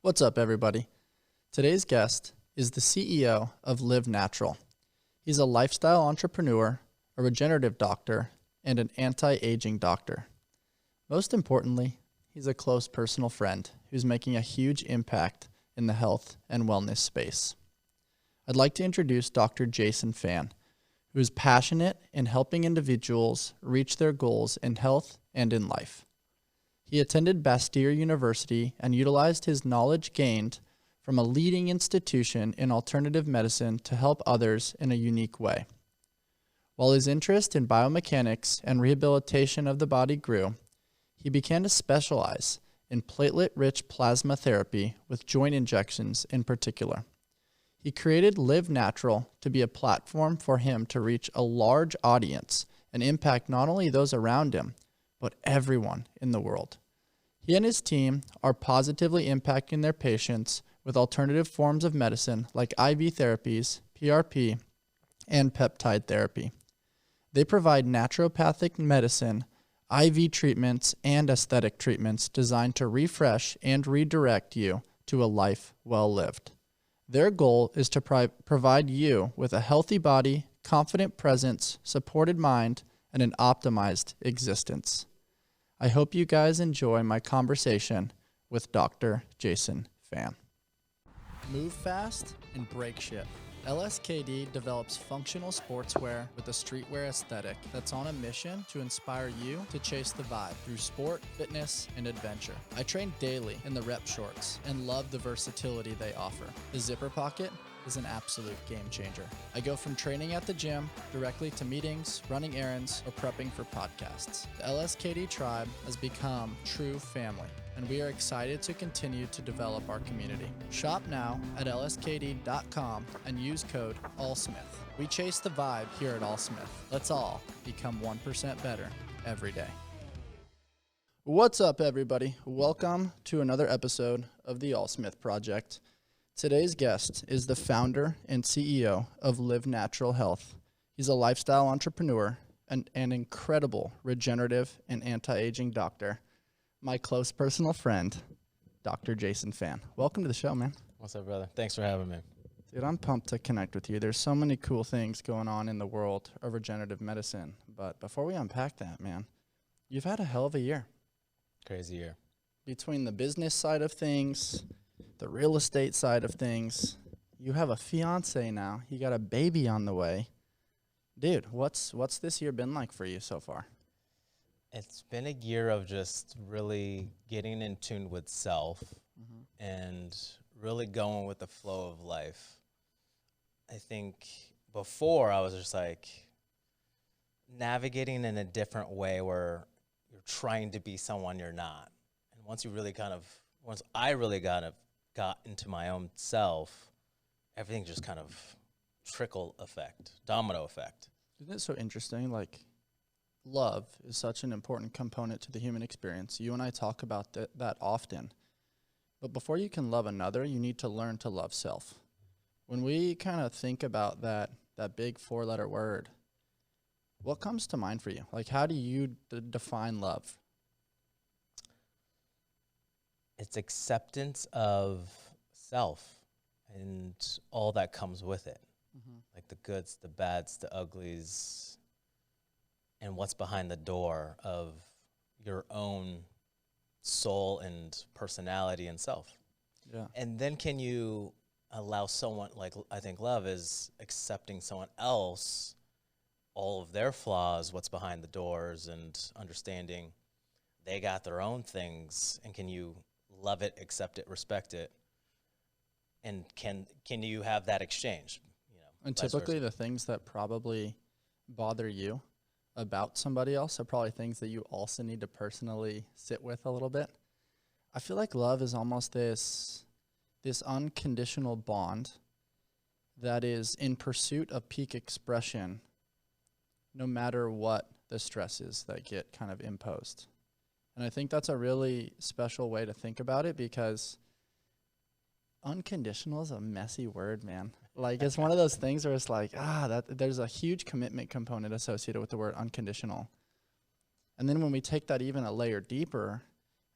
What's up, everybody? Today's guest is the CEO of Live Natural. He's a lifestyle entrepreneur, a regenerative doctor, and an anti-aging doctor. Most importantly, he's a close personal friend who's making a huge impact in the health and wellness space. I'd like to introduce Dr. Jason Phan, who is passionate in helping individuals reach their goals in health and in life. He attended Bastyr University and utilized his knowledge gained from a leading institution in alternative medicine to help others in a unique way. While his interest in biomechanics and rehabilitation of the body grew, he began to specialize in platelet-rich plasma therapy with joint injections in particular. He created Live Natural to be a platform for him to reach a large audience and impact not only those around him, but everyone in the world. He and his team are positively impacting their patients with alternative forms of medicine like IV therapies, PRP, and peptide therapy. They provide naturopathic medicine, IV treatments, and aesthetic treatments designed to refresh and redirect you to a life well lived. Their goal is to provide you with a healthy body, confident presence, supported mind, and an optimized existence. I hope you guys enjoy my conversation with Dr. Jason Phan. Move fast and break shit. LSKD develops functional sportswear with a streetwear aesthetic that's on a mission to inspire you to chase the vibe through sport, fitness, and adventure. I train daily in the rep shorts and love the versatility they offer. The zipper pocket is an absolute game changer. I go from training at the gym directly to meetings, running errands, or prepping for podcasts. The LSKD tribe has become true family, and we are excited to continue to develop our community. Shop now at lskd.com and use code ALLSMITH. We chase the vibe here at AllSmith. Let's all become 1% better every day. What's up, everybody? Welcome to another episode of the AllSmith Project. Today's guest is the founder and CEO of Live Natural Health. He's a lifestyle entrepreneur and an incredible regenerative and anti-aging doctor. My close personal friend, Dr. Jason Phan. Welcome to the show, man. What's up, brother? Thanks for having me. Dude, I'm pumped to connect with you. There's so many cool things going on in the world of regenerative medicine. But before we unpack that, man, you've had a hell of a year. Crazy year. Between the business side of things, the real estate side of things, you have a fiance now. You got a baby on the way. Dude, what's this year been like for you so far? It's been a year of just really getting in tune with self and really going with the flow of life. I think before I was just like navigating in a different way where you're trying to be someone you're not. And once I really got into my own self, everything just kind of domino effect. Isn't it so interesting? Like, love is such an important component to the human experience. You and I talk about that often. But before you can love another, you need to learn to love self. When we kind of think about that big four-letter word, what comes to mind for you? Like, how do you define love? It's acceptance of self and all that comes with it. Like the goods, the bads, the uglies, and what's behind the door of your own soul and personality and self. Yeah. And then can you allow someone, like I think love is accepting someone else, all of their flaws, what's behind the doors, and understanding they got their own things, and can you love it, accept it, respect it, and can you have that exchange? And typically the things that probably bother you about somebody else are probably things that you also need to personally sit with a little bit. I feel like love is almost this unconditional bond that is in pursuit of peak expression no matter what the stresses that get kind of imposed. And I think that's a really special way to think about it, because unconditional is a messy word, man. Like, it's one of those things where it's like, there's a huge commitment component associated with the word unconditional. And then when we take that even a layer deeper,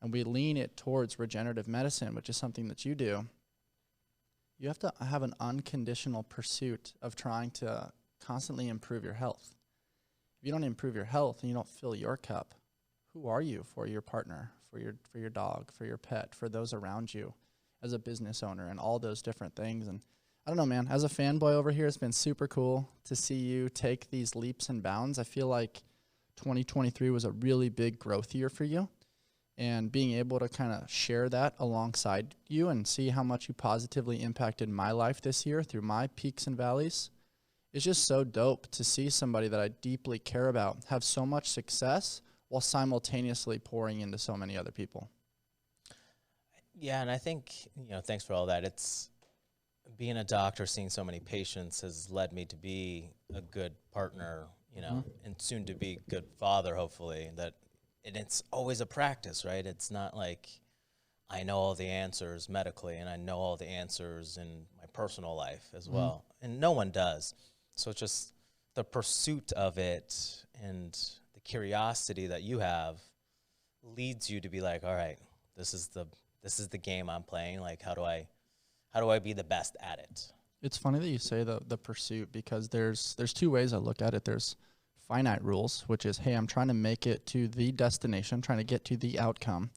and we lean it towards regenerative medicine, which is something that you do, you have to have an unconditional pursuit of trying to constantly improve your health. If you don't improve your health and you don't fill your cup, who are you for your partner, for your dog, for your pet, for those around you, as a business owner, and all those different things? And I don't know, man, as a fanboy over here, it's been super cool to see you take these leaps and bounds. I feel like 2023 was a really big growth year for you, and being able to kind of share that alongside you and see how much you positively impacted my life this year through my peaks and valleys. It's just so dope to see somebody that I deeply care about have so much success while simultaneously pouring into so many other people. Yeah, and I think, thanks for all that. It's being a doctor, seeing so many patients has led me to be a good partner, and soon to be good father, hopefully. And it's always a practice, right? It's not like I know all the answers medically and I know all the answers in my personal life as well. And no one does. So it's just the pursuit of it and the curiosity that you have leads you to be like, all right, this is the game I'm playing. Like, how do I be the best at it? It's funny that you say the pursuit, because there's two ways I look at it. There's finite rules, which is, hey, I'm trying to make it to the destination, trying to get to the outcome.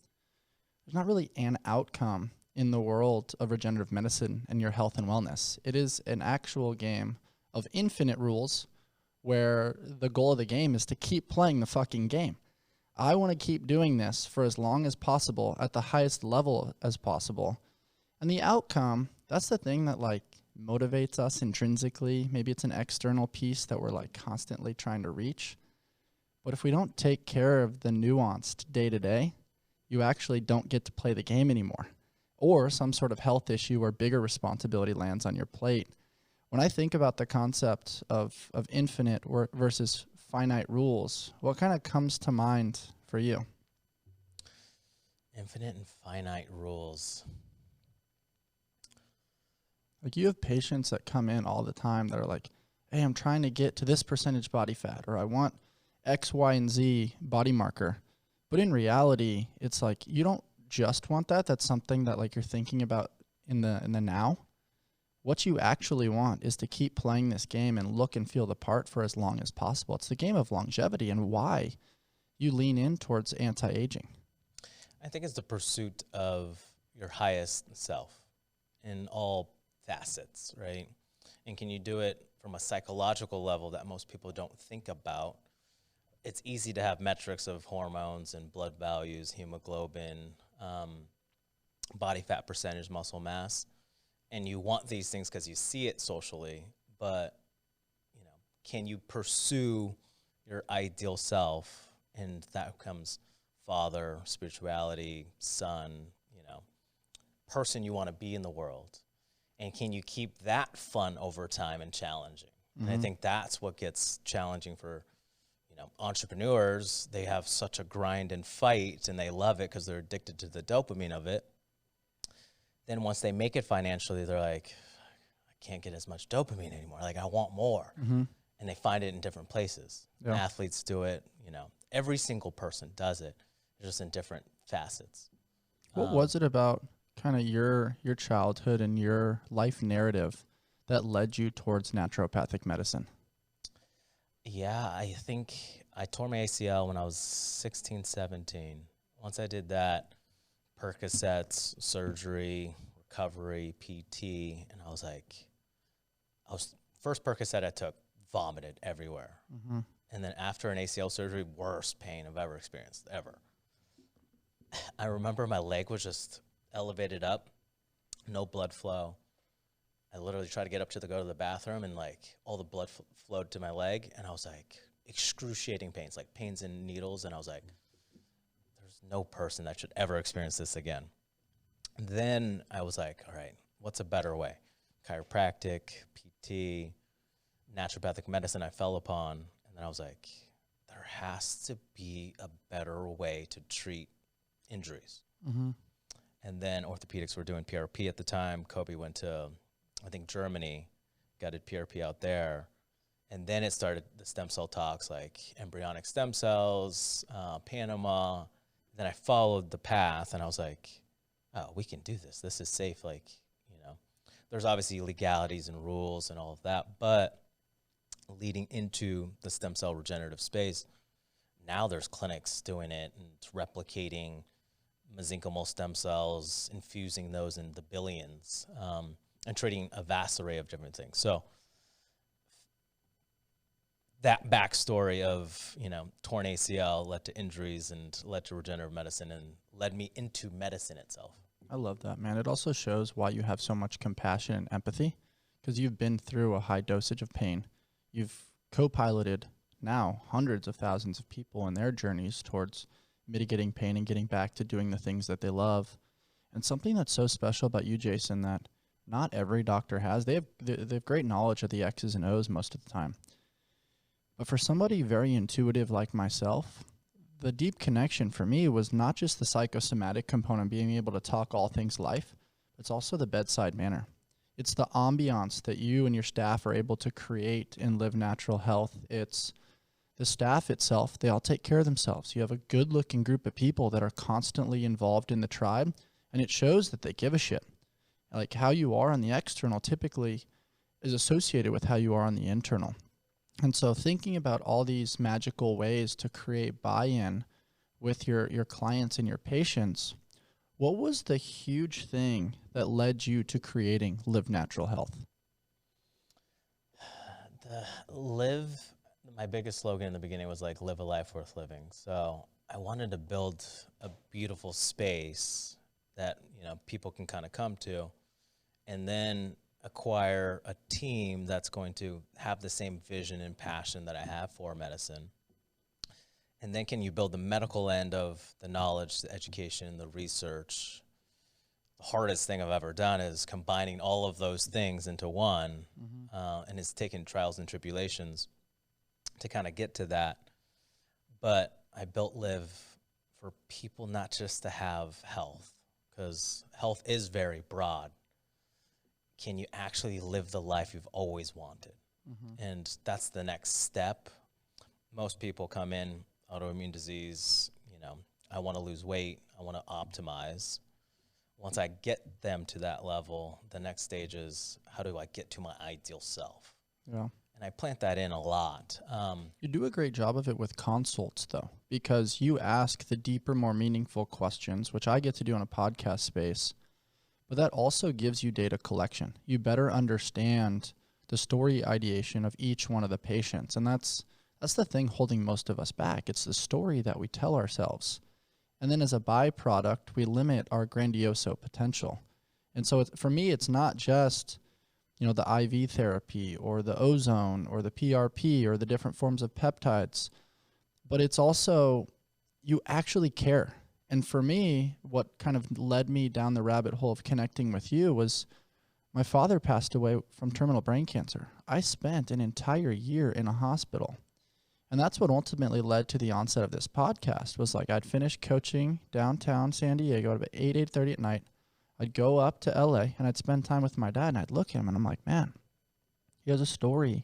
There's not really an outcome in the world of regenerative medicine and your health and wellness. It is an actual game of infinite rules where the goal of the game is to keep playing the fucking game. I want to keep doing this for as long as possible at the highest level as possible. And the outcome, that's the thing that like motivates us intrinsically. Maybe it's an external piece that we're like constantly trying to reach. But if we don't take care of the nuanced day to day, you actually don't get to play the game anymore. Or some sort of health issue or bigger responsibility lands on your plate. When I think about the concept of infinite versus finite rules, what kind of comes to mind for you? Infinite and finite rules. Like, you have patients that come in all the time that are like, hey, I'm trying to get to this percentage body fat, or I want X, Y, and Z body marker. But in reality, it's like, you don't just want that. That's something that like you're thinking about in the now. What you actually want is to keep playing this game and look and feel the part for as long as possible. It's the game of longevity, and why you lean in towards anti-aging. I think it's the pursuit of your highest self in all facets, right? And can you do it from a psychological level that most people don't think about? It's easy to have metrics of hormones and blood values, hemoglobin, body fat percentage, muscle mass. And you want these things because you see it socially, but can you pursue your ideal self? And that becomes father, spirituality, son, person you want to be in the world. And can you keep that fun over time and challenging? And I think that's what gets challenging for entrepreneurs. They have such a grind and fight, and they love it because they're addicted to the dopamine of it. Then once they make it financially, they're like, I can't get as much dopamine anymore. Like, I want more. And they find it in different places. Yeah. Athletes do it. Every single person does it, just in different facets. What was it about kind of your childhood and your life narrative that led you towards naturopathic medicine? Yeah, I think I tore my ACL when I was 16, 17. Once I did that, Percocets, surgery, recovery, PT, and I was first Percocet I took, vomited everywhere. And then after an ACL surgery, worst pain I've ever experienced, ever. I remember my leg was just elevated up, no blood flow. I literally tried to get up to go to the bathroom, and like all the blood flowed to my leg, and I was like, excruciating pains, like pins and needles, and I was like, no person that should ever experience this again. And then I was like, all right, what's a better way? Chiropractic, PT, naturopathic medicine I fell upon. And then I was like, there has to be a better way to treat injuries. And then orthopedics were doing PRP at the time. Kobe went to, I think, Germany, got a PRP out there. And then it started the stem cell talks, like embryonic stem cells, Panama, Then I followed the path, and I was like, oh, we can do this. This is safe. Like, there's obviously legalities and rules and all of that, but leading into the stem cell regenerative space, now there's clinics doing it and replicating mesenchymal stem cells, infusing those in the billions, and treating a vast array of different things. So that backstory of, torn ACL led to injuries and led to regenerative medicine and led me into medicine itself. I love that, man. It also shows why you have so much compassion and empathy, because you've been through a high dosage of pain. You've co-piloted now hundreds of thousands of people in their journeys towards mitigating pain and getting back to doing the things that they love. And something that's so special about you, Jason, that not every doctor has, they have great knowledge of the X's and O's most of the time. But for somebody very intuitive like myself, the deep connection for me was not just the psychosomatic component, being able to talk all things life, it's also the bedside manner. It's the ambiance that you and your staff are able to create in Live Natural Health. It's the staff itself. They all take care of themselves. You have a good-looking group of people that are constantly involved in the tribe, and it shows that they give a shit. Like, how you are on the external typically is associated with how you are on the internal. And so thinking about all these magical ways to create buy-in with your clients and your patients, what was the huge thing that led you to creating Live Natural Health? My biggest slogan in the beginning was like, live a life worth living. So I wanted to build a beautiful space that, people can kind of come to, and then acquire a team that's going to have the same vision and passion that I have for medicine. And then can you build the medical end of the knowledge, the education, the research. The hardest thing I've ever done is combining all of those things into one, and it's taken trials and tribulations to kind of get to that. But I built Live for people not just to have health, because health is very broad. Can you actually live the life you've always wanted? And that's the next step. Most people come in, autoimmune disease, I want to lose weight, I want to optimize. Once I get them to that level, the next stage is, how do I get to my ideal self? Yeah. And I plant that in a lot. You do a great job of it with consults, though, because you ask the deeper, more meaningful questions, which I get to do in a podcast space. But that also gives you data collection. You better understand the story ideation of each one of the patients. And that's the thing holding most of us back. It's the story that we tell ourselves. And then as a byproduct, we limit our grandioso potential. And so for me, it's not just, the IV therapy or the ozone or the PRP or the different forms of peptides, but it's also you actually care. And for me, what kind of led me down the rabbit hole of connecting with you was my father passed away from terminal brain cancer. I spent an entire year in a hospital. And that's what ultimately led to the onset of this podcast, was like I'd finish coaching downtown San Diego at about 8:30 at night. I'd go up to LA and I'd spend time with my dad, and I'd look at him and I'm like, man, he has a story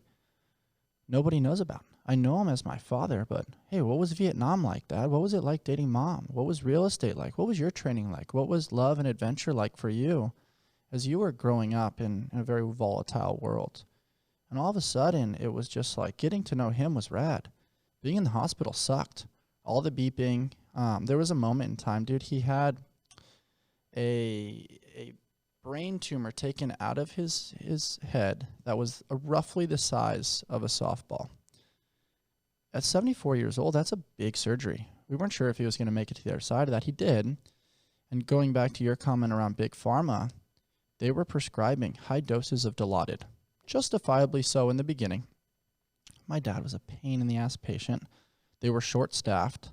nobody knows about. I know him as my father, but hey, what was Vietnam like, Dad? What was it like dating Mom? What was real estate like? What was your training like? What was love and adventure like for you as you were growing up in a very volatile world? And all of a sudden, it was just like getting to know him was rad. Being in the hospital sucked. All the beeping. There was a moment in time, dude, he had a brain tumor taken out of his head that was roughly the size of a softball. At 74 years old, that's a big surgery. We weren't sure if he was going to make it to the other side of that. He did. And going back to your comment around Big Pharma, they were prescribing high doses of Dilaudid, justifiably so in the beginning. My dad was a pain in the ass patient. They were short-staffed,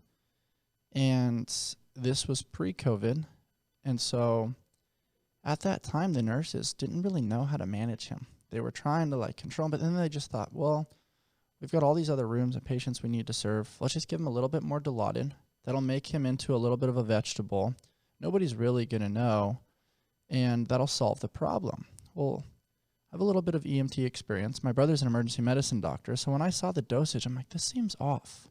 and this was pre-COVID. And so at that time, the nurses didn't really know how to manage him. They were trying to control him, but then they just thought, well, we've got all these other rooms and patients we need to serve. Let's just give him a little bit more Dilaudid. That'll make him into a little bit of a vegetable. Nobody's really going to know, and that'll solve the problem. Well, I have a little bit of EMT experience. My brother's an emergency medicine doctor, so when I saw the dosage, I'm like, this seems off.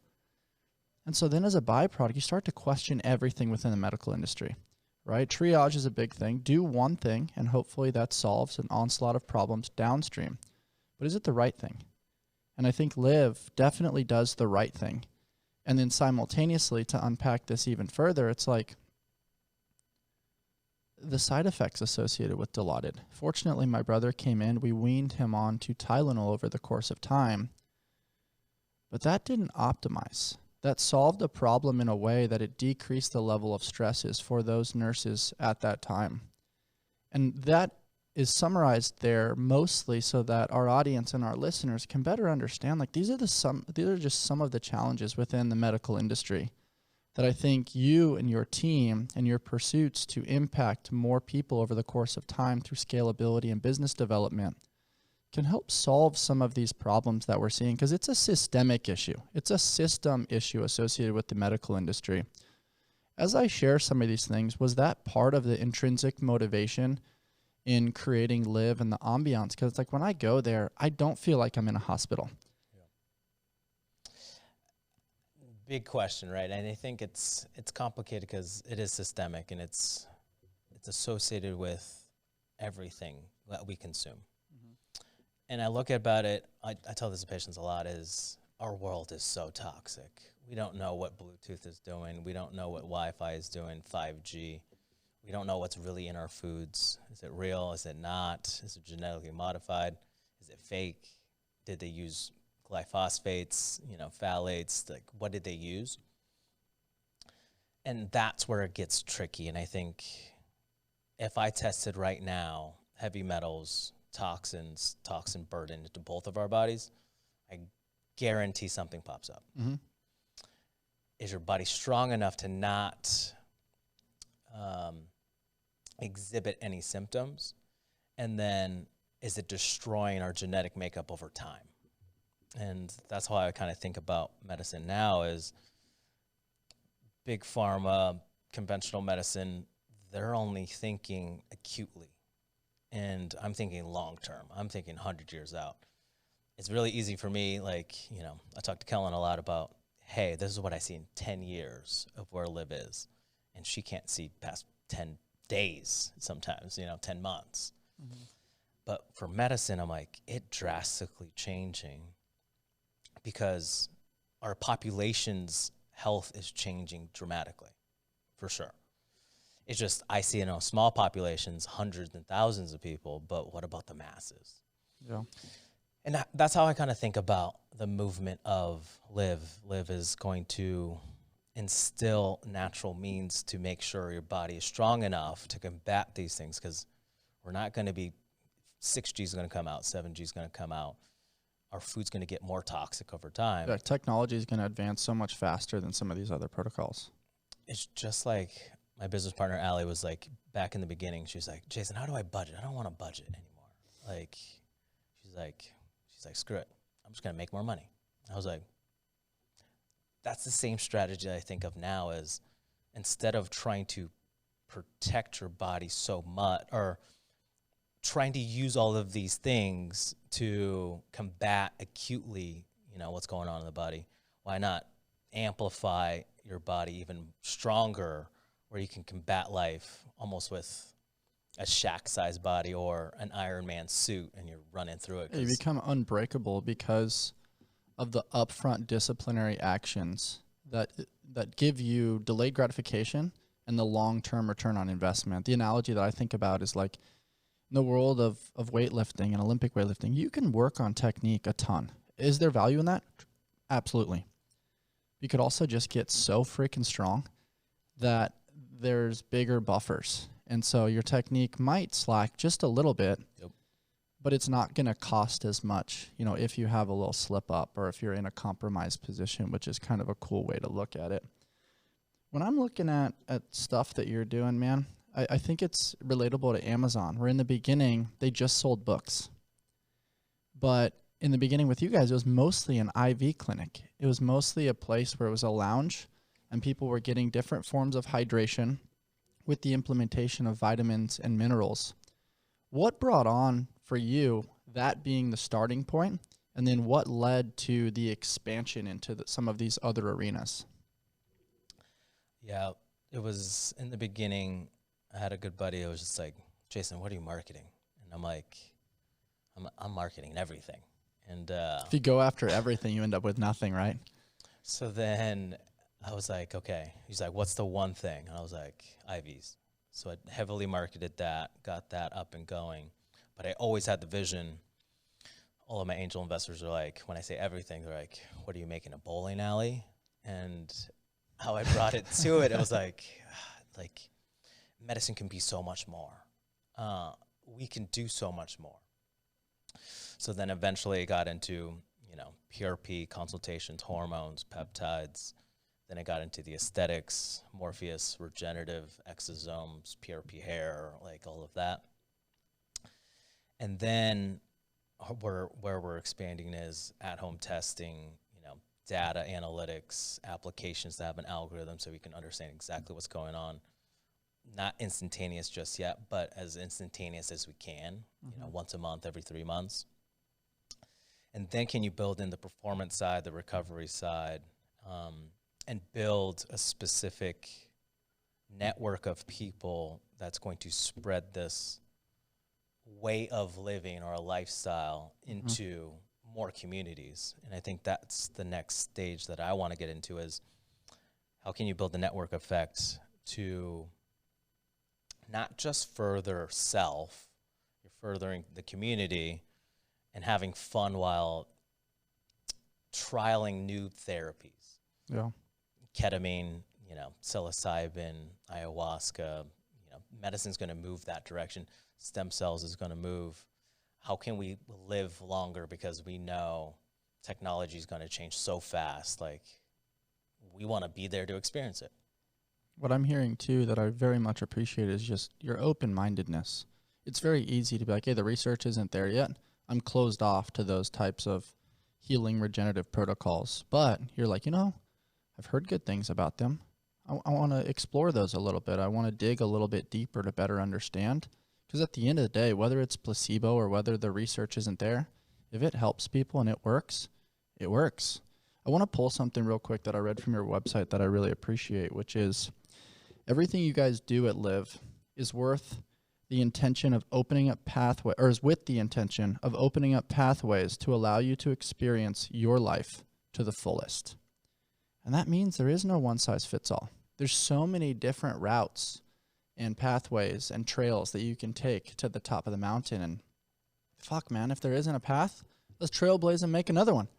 And so then as a byproduct, you start to question everything within the medical industry, right? Triage is a big thing. Do one thing, and hopefully that solves an onslaught of problems downstream. But is it the right thing? And I think Live definitely does the right thing. And then simultaneously, to unpack this even further, it's like the side effects associated with Dilaudid. Fortunately, my brother came in. We weaned him on to Tylenol over the course of time. But that didn't optimize. That solved a problem in a way that it decreased the level of stresses for those nurses at that time. And that is summarized there mostly so that our audience and our listeners can better understand, like, these are just some of the challenges within the medical industry that I think you and your team and your pursuits to impact more people over the course of time through scalability and business development can help solve some of these problems that we're seeing, because it's a systemic issue. It's a system issue associated with the medical industry. As I share some of these things, was that part of the intrinsic motivation in creating Live and the ambiance? Because it's like when I go there, I don't feel like I'm in a hospital. Yeah. Big question, right? And I think it's complicated because it is systemic and it's associated with everything that we consume. And I look about it, I tell this to patients a lot, is our world is so toxic. We don't know what Bluetooth is doing. We don't know what Wi-Fi is doing, 5G. We don't know what's really in our foods. Is it real? Is it not? Is it genetically modified? Is it fake? Did they use glyphosates, phthalates? Like, what did they use? And that's where it gets tricky. And I think if I tested right now heavy metals, toxins, toxin burden into both of our bodies, I guarantee something pops up. Mm-hmm. Is your body strong enough to not exhibit any symptoms? And then is it destroying our genetic makeup over time? And that's how I kind of think about medicine now is big pharma, conventional medicine, they're only thinking acutely. And I'm thinking long term. I'm thinking 100 years out. It's really easy for me, I talk to Kellen a lot about, hey, this is what I see in 10 years of where Liv is. And she can't see past 10 days sometimes, 10 months. Mm-hmm. But for medicine, I'm like, it drastically changing because our population's health is changing dramatically, for sure. It's just, I see small populations, hundreds and thousands of people, but what about the masses? Yeah. And that's how I kind of think about the movement of Live. Live is going to instill natural means to make sure your body is strong enough to combat these things, because we're not going to be, 6G is going to come out, 7G is going to come out. Our food's going to get more toxic over time. Yeah, technology is going to advance so much faster than some of these other protocols. It's just like my business partner, Allie, was like, back in the beginning, she was like, Jason, how do I budget? I don't want to budget anymore. She's like, screw it. I'm just going to make more money. I was like, that's the same strategy I think of now, is instead of trying to protect your body so much, or trying to use all of these things to combat acutely, what's going on in the body, why not amplify your body even stronger, where you can combat life almost with a Shaq-sized body or an Iron Man suit, and you're running through it. You become unbreakable because of the upfront disciplinary actions that give you delayed gratification and the long-term return on investment. The analogy that I think about is like in the world of weightlifting and Olympic weightlifting, you can work on technique a ton. Is there value in that? Absolutely. You could also just get so freaking strong that there's bigger buffers. And so your technique might slack just a little bit, yep, but it's not going to cost as much, if you have a little slip up or if you're in a compromised position, which is kind of a cool way to look at it. When I'm looking at stuff that you're doing, man, I think it's relatable to Amazon, where in the beginning, they just sold books. But in the beginning with you guys, it was mostly an IV clinic. It was mostly a place where it was a lounge and people were getting different forms of hydration with the implementation of vitamins and minerals. What brought on for you that being the starting point, and then what led to the expansion into some of these other arenas? Yeah, it was in the beginning. I had a good buddy. It was just like, Jason, what are you marketing? And I'm like, I'm marketing everything. And If you go after everything, you end up with nothing, right? so then I was like, okay. He's like, what's the one thing? And I was like, IVs. So I heavily marketed that, got that up and going. But I always had the vision. All of my angel investors are like, when I say everything, they're like, what are you making, a bowling alley? And how I brought it to it, it was like medicine can be so much more. We can do so much more. So then eventually it got into, PRP, consultations, hormones, peptides. Then I got into the aesthetics, Morpheus, regenerative, exosomes, PRP hair, like all of that. And then where we're expanding is at-home testing, data analytics, applications that have an algorithm so we can understand exactly what's going on. Not instantaneous just yet, but as instantaneous as we can, once a month, every 3 months. And then can you build in the performance side, the recovery side, and build a specific network of people that's going to spread this way of living or a lifestyle into more communities. And I think that's the next stage that I want to get into is how can you build the network effect to not just further self, you're furthering the community and having fun while trialing new therapies. Yeah. Ketamine, psilocybin, ayahuasca, medicine's going to move that direction. Stem cells is going to move. How can we live longer because we know technology is going to change so fast? Like, we want to be there to experience it. What I'm hearing too that I very much appreciate is just your open-mindedness. It's very easy to be like, hey, the research isn't there yet. I'm closed off to those types of healing regenerative protocols. But you're like, I've heard good things about them. I want to explore those a little bit. I want to dig a little bit deeper to better understand. Because at the end of the day, whether it's placebo or whether the research isn't there, if it helps people and it works, it works. I want to pull something real quick that I read from your website that I really appreciate, which is everything you guys do at Live is worth the intention of opening up pathway, or is with the intention of opening up pathways to allow you to experience your life to the fullest. And that means there is no one size fits all. There's so many different routes and pathways and trails that you can take to the top of the mountain. And fuck, man, if there isn't a path, let's trailblaze and make another one.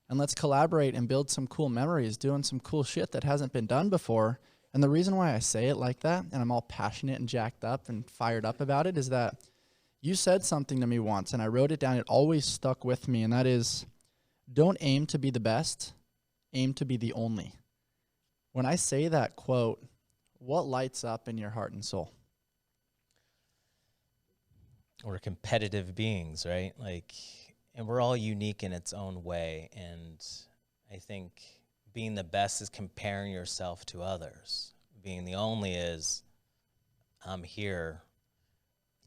And let's collaborate and build some cool memories, doing some cool shit that hasn't been done before. And the reason why I say it like that, and I'm all passionate and jacked up and fired up about it, is that you said something to me once, and I wrote it down. It always stuck with me, and that is, don't aim to be the best, aim to be the only. When I say that quote, what lights up in your heart and soul? We're competitive beings, right? And we're all unique in its own way. And I think being the best is comparing yourself to others. Being the only is, I'm here,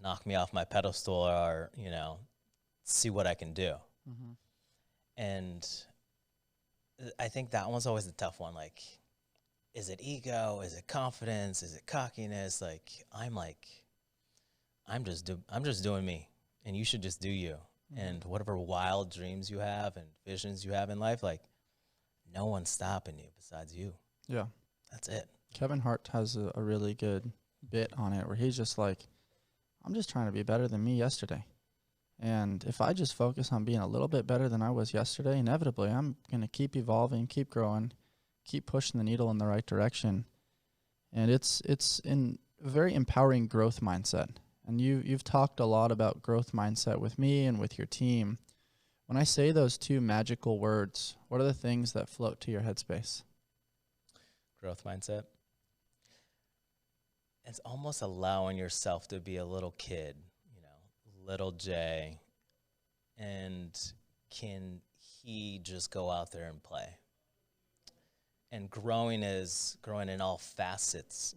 knock me off my pedestal, or, see what I can do. Mm-hmm. And I think that one's always the tough one. Is it ego? Is it confidence? Is it cockiness? I'm just doing me, and you should just do you. Mm-hmm. And whatever wild dreams you have and visions you have in life, no one's stopping you besides you. Yeah. That's it. Kevin Hart has a really good bit on it where he's just like, I'm just trying to be better than me yesterday. And if I just focus on being a little bit better than I was yesterday, inevitably I'm going to keep evolving, keep growing, keep pushing the needle in the right direction. And it's in a very empowering growth mindset. And you've talked a lot about growth mindset with me and with your team. When I say those two magical words, what are the things that float to your headspace? Growth mindset. It's almost allowing yourself to be a little kid, little J, and can he just go out there and play? And growing is growing in all facets,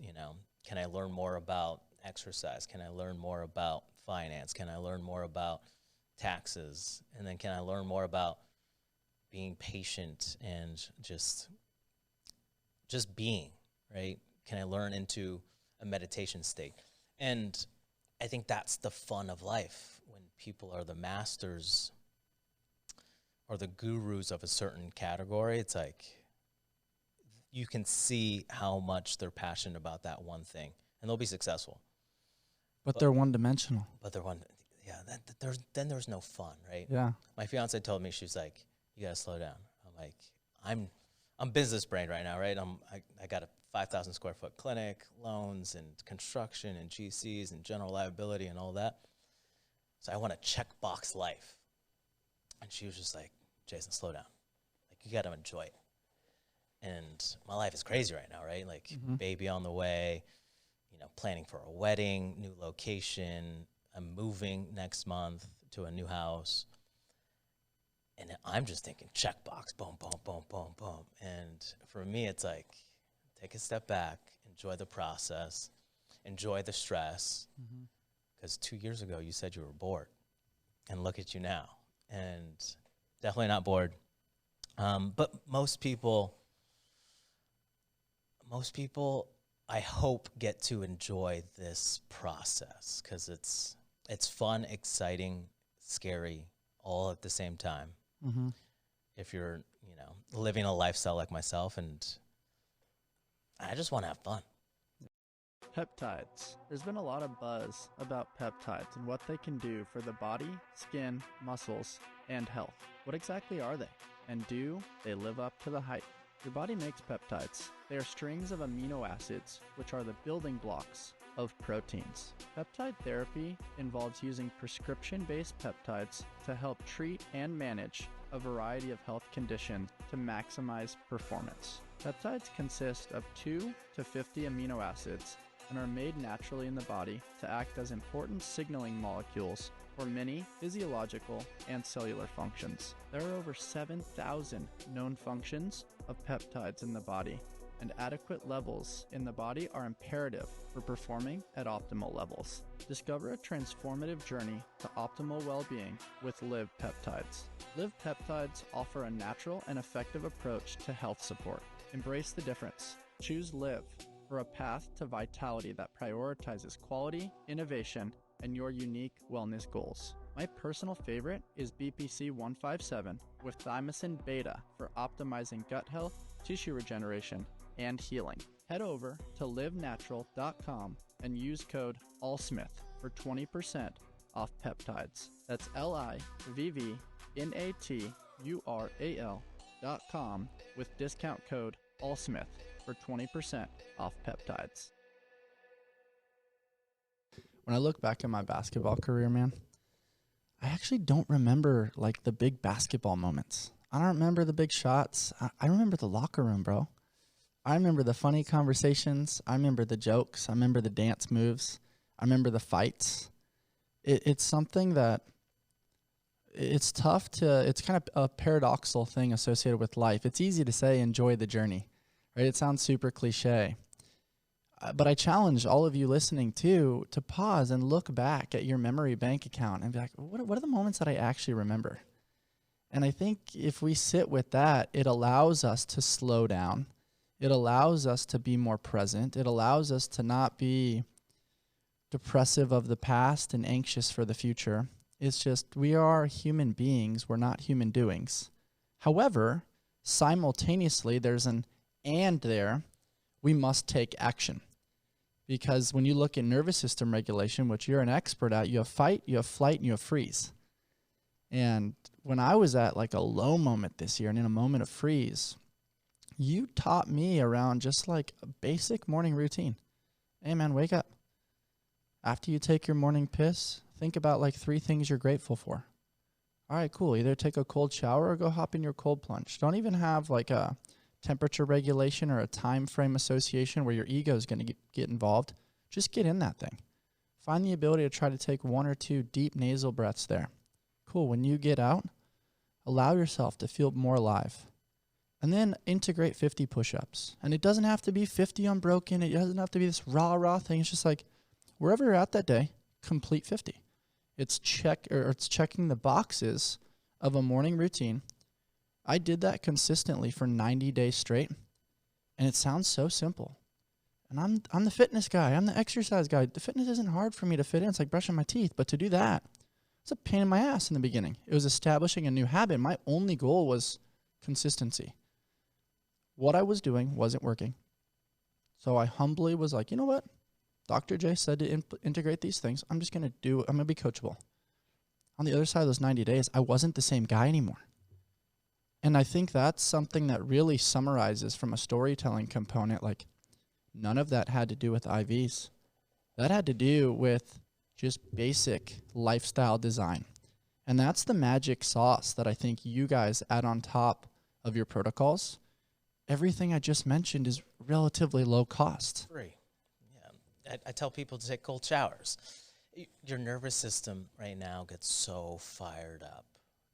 Can I learn more about exercise? Can I learn more about finance? Can I learn more about taxes? And then can I learn more about being patient and just being, right? Can I learn into a meditation state? And I think that's the fun of life, when people are the masters or the gurus of a certain category. It's like you can see how much they're passionate about that one thing, and they'll be successful. But they're one-dimensional. But they're one, yeah. Then there's no fun, right? Yeah. My fiance told me, she was like, "You gotta slow down." I'm like, I'm business brain right now, right? I got a 5,000 square foot clinic, loans and construction and GCs and general liability and all that. So I want a checkbox life. And she was just like, "Jason, slow down. Like, you got to enjoy it." And my life is crazy right now, right? Like, baby on the way, planning for a wedding, new location. I'm moving next month to a new house. And I'm just thinking checkbox, boom, boom, boom, boom, boom. And for me, it's like, take a step back, enjoy the process, enjoy the stress. Because 2 years ago, you said you were bored. And look at you now. And definitely not bored. But most people, I hope, get to enjoy this process, because it's fun, exciting, scary, all at the same time. If you're, living a lifestyle like myself, and I just want to have fun. Peptides. There's been a lot of buzz about peptides and what they can do for the body, skin, muscles, and health. What exactly are they? And do they live up to the hype? Your body makes peptides. They are strings of amino acids, which are the building blocks of proteins. Peptide therapy involves using prescription-based peptides to help treat and manage a variety of health conditions to maximize performance. Peptides consist of 2 to 50 amino acids and are made naturally in the body to act as important signaling molecules for many physiological and cellular functions. There are over 7,000 known functions of peptides in the body, and adequate levels in the body are imperative for performing at optimal levels. Discover a transformative journey to optimal well-being with Live Peptides. Live Peptides offer a natural and effective approach to health support. Embrace the difference. Choose Live for a path to vitality that prioritizes quality, innovation, and your unique wellness goals. My personal favorite is BPC 157 with thymosin beta for optimizing gut health, tissue regeneration, and healing. Head over to livenatural.com and use code ALLSMITH for 20% off peptides. That's LIVVNATURAL.com with discount code ALLSMITH for 20% off peptides. When I look back at my basketball career, man, I actually don't remember like the big basketball moments. I don't remember the big shots. I remember the locker room, bro. I remember the funny conversations. I remember the jokes. I remember the dance moves. I remember the fights. It's something that it's tough to, it's kind of a paradoxical thing associated with life. It's easy to say, enjoy the journey, right? It sounds super cliche. But I challenge all of you listening too to pause and look back at your memory bank account and be like, what are the moments that I actually remember? And I think if we sit with that, it allows us to slow down. It allows us to be more present. It allows us to not be depressive of the past and anxious for the future. It's just we are human beings. We're not human doings. However, simultaneously, there's an and there. We must take action. Because when you look at nervous system regulation, which you're an expert at, you have fight, you have flight, and you have freeze. And when I was at like a low moment this year and in a moment of freeze, you taught me around just like a basic morning routine. Hey man, wake up. After you take your morning piss, think about like 3 things you're grateful for. All right, cool. Either take a cold shower or go hop in your cold plunge. Don't even have like a temperature regulation or a time frame association where your ego is going to get involved. Just get in that thing. Find the ability to try to take 1 or 2 deep nasal breaths there. Cool. When you get out, allow yourself to feel more alive. And then integrate 50 push-ups. And it doesn't have to be 50 unbroken. It doesn't have to be this raw thing. It's just like wherever you're at that day, complete 50. It's checking the boxes of a morning routine. I did that consistently for 90 days straight, and it sounds so simple. And I'm the fitness guy. I'm the exercise guy. The fitness isn't hard for me to fit in. It's like brushing my teeth. But to do that, it's a pain in my ass in the beginning. It was establishing a new habit. My only goal was consistency. What I was doing wasn't working. So I humbly was like, you know what? Dr. J said to integrate these things. I'm just going to do it. I'm going to be coachable. On the other side of those 90 days, I wasn't the same guy anymore. And I think that's something that really summarizes from a storytelling component. Like, none of that had to do with IVs. That had to do with just basic lifestyle design. And that's the magic sauce that I think you guys add on top of your protocols. Everything I just mentioned is relatively low cost. Free. Yeah. I tell people to take cold showers. Your nervous system right now gets so fired up.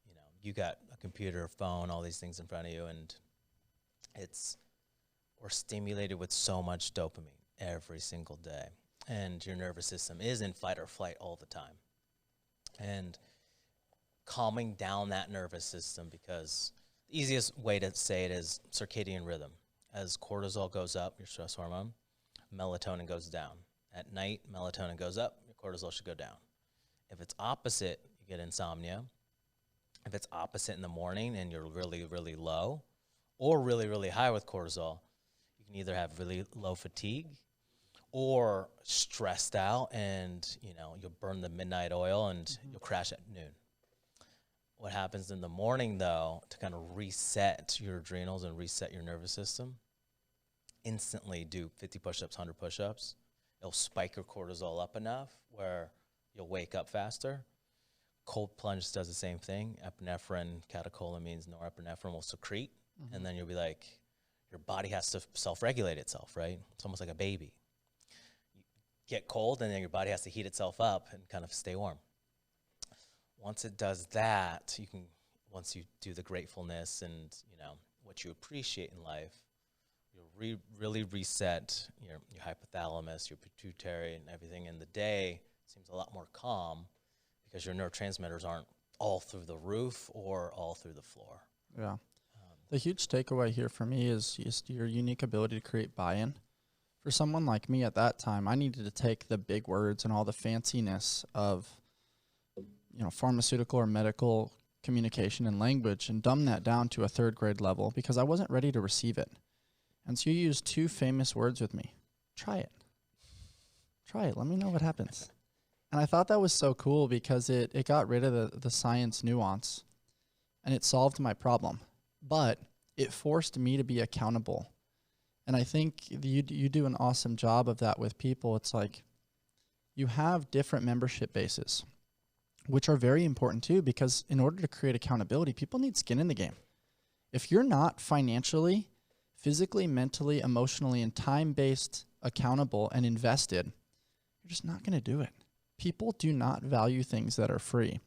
You know, you got a computer, phone, all these things in front of you, and we're stimulated with so much dopamine every single day. And your nervous system is in fight or flight all the time. And calming down that nervous system, because the easiest way to say it is circadian rhythm. As cortisol goes up, your stress hormone, melatonin goes down. At night, melatonin goes up, your cortisol should go down. If it's opposite, you get insomnia. If it's opposite in the morning and you're really, really low or really, really high with cortisol, you can either have really low fatigue or stressed out, and you'll burn the midnight oil and you'll crash at noon. What happens in the morning, though, to kind of reset your adrenals and reset your nervous system, instantly do 50 push-ups, 100 push-ups. It'll spike your cortisol up enough where you'll wake up faster. Cold plunge does the same thing. Epinephrine, catecholamines, norepinephrine will secrete, and then you'll be like, your body has to self-regulate itself, right? It's almost like a baby. You get cold, and then your body has to heat itself up and kind of stay warm. Once it does that, once you do the gratefulness and what you appreciate in life, you'll really reset your hypothalamus, your pituitary, and everything. And the day seems a lot more calm because your neurotransmitters aren't all through the roof or all through the floor. Yeah. The huge takeaway here for me is your unique ability to create buy-in. For someone like me at that time, I needed to take the big words and all the fanciness of pharmaceutical or medical communication and language and dumb that down to a third grade level because I wasn't ready to receive it. And so you used two famous words with me. Try it. Let me know what happens. And I thought that was so cool because it got rid of the science nuance and it solved my problem. But it forced me to be accountable. And I think you do an awesome job of that with people. It's like you have different membership bases, which are very important too, because in order to create accountability, people need skin in the game. If you're not financially, physically, mentally, emotionally, and time-based accountable and invested, you're just not going to do it. People do not value things that are free.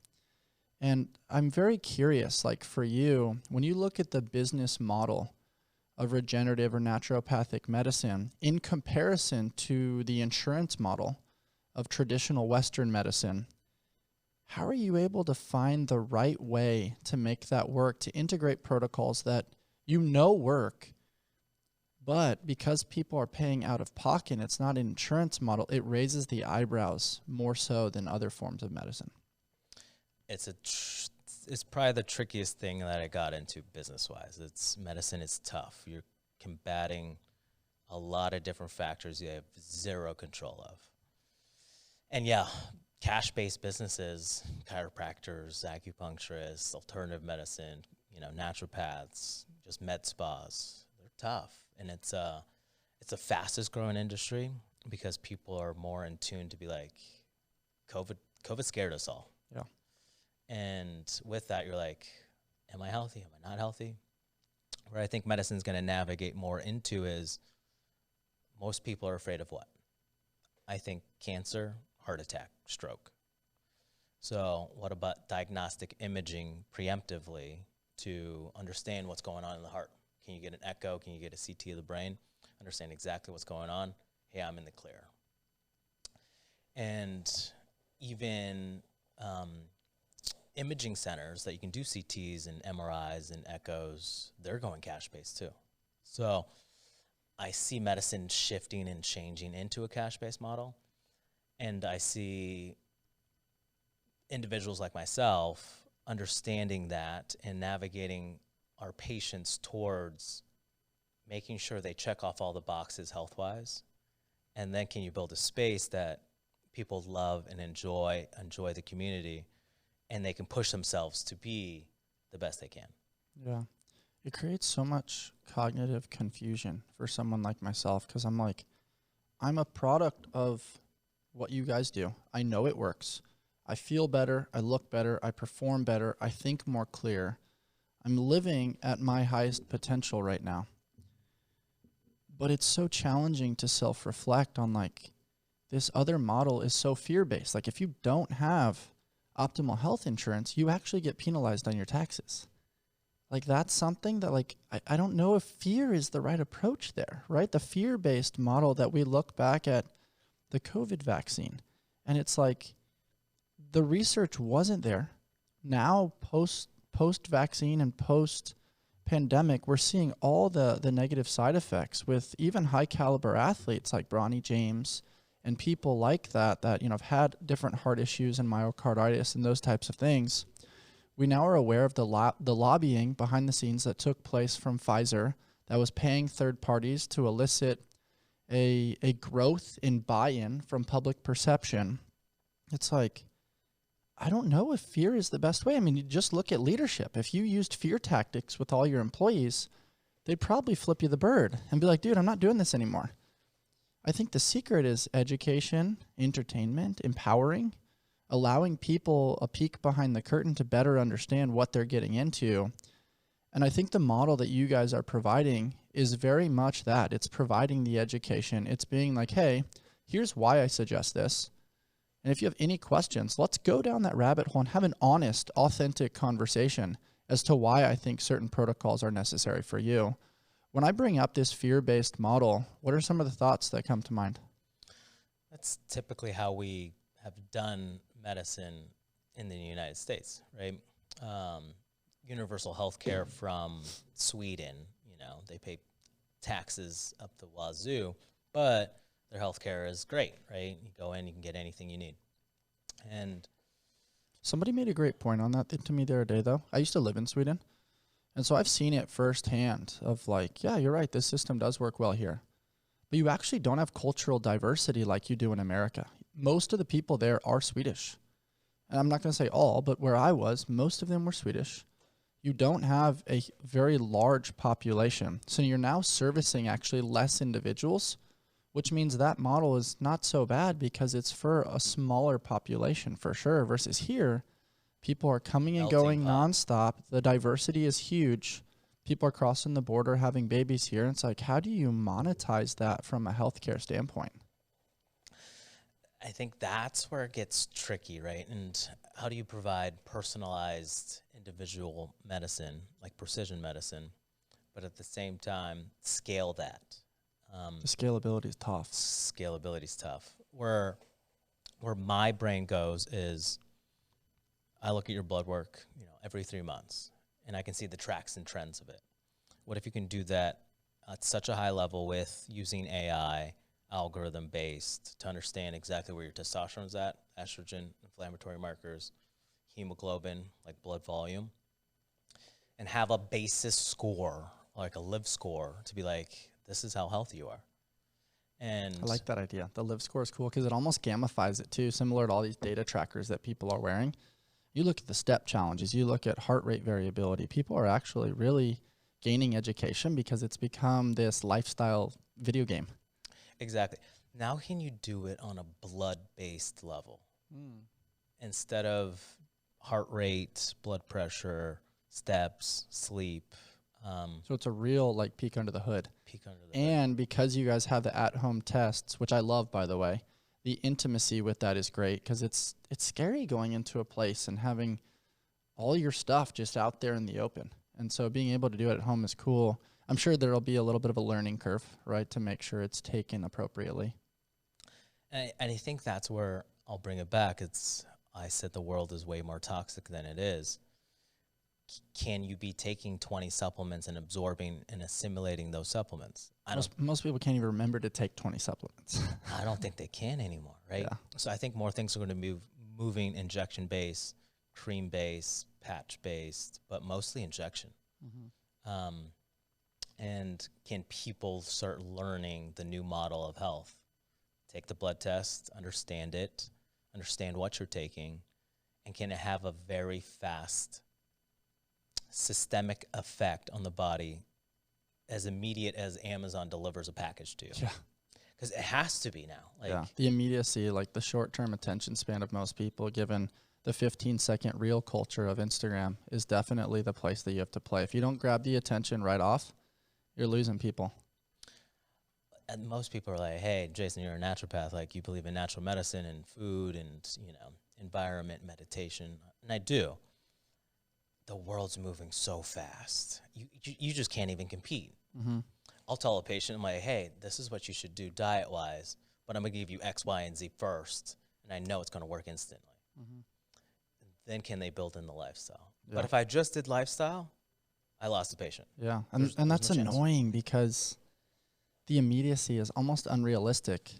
And I'm very curious, like for you, when you look at the business model of regenerative or naturopathic medicine in comparison to the insurance model of traditional Western medicine, how are you able to find the right way to make that work, to integrate protocols that work, but because people are paying out of pocket, it's not an insurance model, it raises the eyebrows more so than other forms of medicine? It's probably the trickiest thing that I got into business-wise. Medicine is tough. You're combating a lot of different factors you have zero control of. And yeah, cash-based businesses, chiropractors, acupuncturists, alternative medicine, naturopaths, just med spas, they're tough. And it's the fastest growing industry because people are more in tune to be like, COVID scared us all. Yeah. And with that, you're like, am I healthy? Am I not healthy? Where I think medicine's going to navigate more into is most people are afraid of what? I think cancer, heart attack, stroke. So what about diagnostic imaging preemptively to understand what's going on in the heart? Can you get an echo? Can you get a CT of the brain? Understand exactly what's going on? Hey, I'm in the clear. And even imaging centers that you can do CTs and MRIs and echoes, they're going cash-based too. So I see medicine shifting and changing into a cash-based model, and I see individuals like myself understanding that and navigating our patients towards making sure they check off all the boxes health-wise, and then can you build a space that people love and enjoy the community, and they can push themselves to be the best they can. Yeah. It creates so much cognitive confusion for someone like myself, because I'm a product of what you guys do. I know it works. I feel better. I look better. I perform better. I think more clear. I'm living at my highest potential right now. But it's so challenging to self-reflect on, like, this other model is so fear-based. Like, if you don't have optimal health insurance, you actually get penalized on your taxes. Like, that's something that, like, I don't know if fear is the right approach there, right? The fear-based model that we look back at the COVID vaccine, and it's like the research wasn't there. Now, post-vaccine and post-pandemic, we're seeing all the negative side effects with even high-caliber athletes like Bronny James and people like that, you know, have had different heart issues and myocarditis and those types of things. We now are aware of the lobbying behind the scenes that took place from Pfizer that was paying third parties to elicit a growth in buy-in from public perception. It's like, I don't know if fear is the best way. I mean, you just look at leadership. If you used fear tactics with all your employees, they'd probably flip you the bird and be like, dude, I'm not doing this anymore. I think the secret is education, entertainment, empowering, allowing people a peek behind the curtain to better understand what they're getting into. And I think the model that you guys are providing is very much that. It's providing the education. It's being like, hey, here's why I suggest this. And if you have any questions, let's go down that rabbit hole and have an honest, authentic conversation as to why I think certain protocols are necessary for you. When I bring up this fear-based model, what are some of the thoughts that come to mind? That's typically how we have done medicine in the United States, right? Universal health care from Sweden, you know, they pay taxes up the wazoo, but their health care is great, right? You go in, you can get anything you need. And somebody made a great point on that to me the other day, though. I used to live in Sweden, and so I've seen it firsthand of like, yeah, you're right, this system does work well here. But you actually don't have cultural diversity like you do in America. Most of the people there are Swedish. And I'm not going to say all, but where I was, most of them were Swedish. You don't have a very large population. So you're now servicing actually less individuals, which means that model is not so bad because it's for a smaller population for sure. Versus here, people are coming and going nonstop. The diversity is huge. People are crossing the border, having babies here. And it's like, how do you monetize that from a healthcare standpoint? I think that's where it gets tricky, right? And how do you provide personalized individual medicine, like precision medicine, but at the same time scale that? The scalability is tough. Scalability is tough. Where my brain goes is, I look at your blood work, you know, every 3 months, and I can see the tracks and trends of it. What if you can do that at such a high level with using AI, algorithm-based, to understand exactly where your testosterone's at, estrogen, inflammatory markers, hemoglobin, like blood volume, and have a basis score, like a live score, to be like, this is how healthy you are. And I like that idea. The live score is cool because it almost gamifies it too, similar to all these data trackers that people are wearing. You look at the step challenges, you look at heart rate variability. People are actually really gaining education because it's become this lifestyle video game. Exactly. Now can you do it on a blood-based level? Instead of heart rate, blood pressure, steps, sleep. So it's a real like peek under the hood. Peek under the hood. And because you guys have the at-home tests, which I love, by the way, the intimacy with that is great because it's scary going into a place and having all your stuff just out there in the open. And so being able to do it at home is cool. I'm sure there'll be a little bit of a learning curve, right, to make sure it's taken appropriately. And I think that's where I'll bring it back. I said the world is way more toxic than it is. can you be taking 20 supplements and absorbing and assimilating those supplements? Most people can't even remember to take 20 supplements. I don't think they can anymore, right? Yeah. So I think more things are going to be moving injection-based, cream-based, patch-based, but mostly injection. And can people start learning the new model of health? Take the blood test, understand it, understand what you're taking, and can it have a very fast systemic effect on the body as immediate as Amazon delivers a package to you? Yeah. Because it has to be now. Like, yeah. The immediacy, like the short-term attention span of most people, given the 15-second reel culture of Instagram, is definitely the place that you have to play. If you don't grab the attention right off, you're losing people. And most people are like, hey, Jason, you're a naturopath. Like, you believe in natural medicine and food and, you know, environment, meditation. And I do. The world's moving so fast. You just can't even compete. I'll tell a patient, I'm like, hey, this is what you should do diet-wise, but I'm going to give you X, Y, and Z first, and I know it's going to work instantly. Then can they build in the lifestyle? Yeah. But if I just did lifestyle, I lost the patient. Yeah, and that's no annoying because the immediacy is almost unrealistic.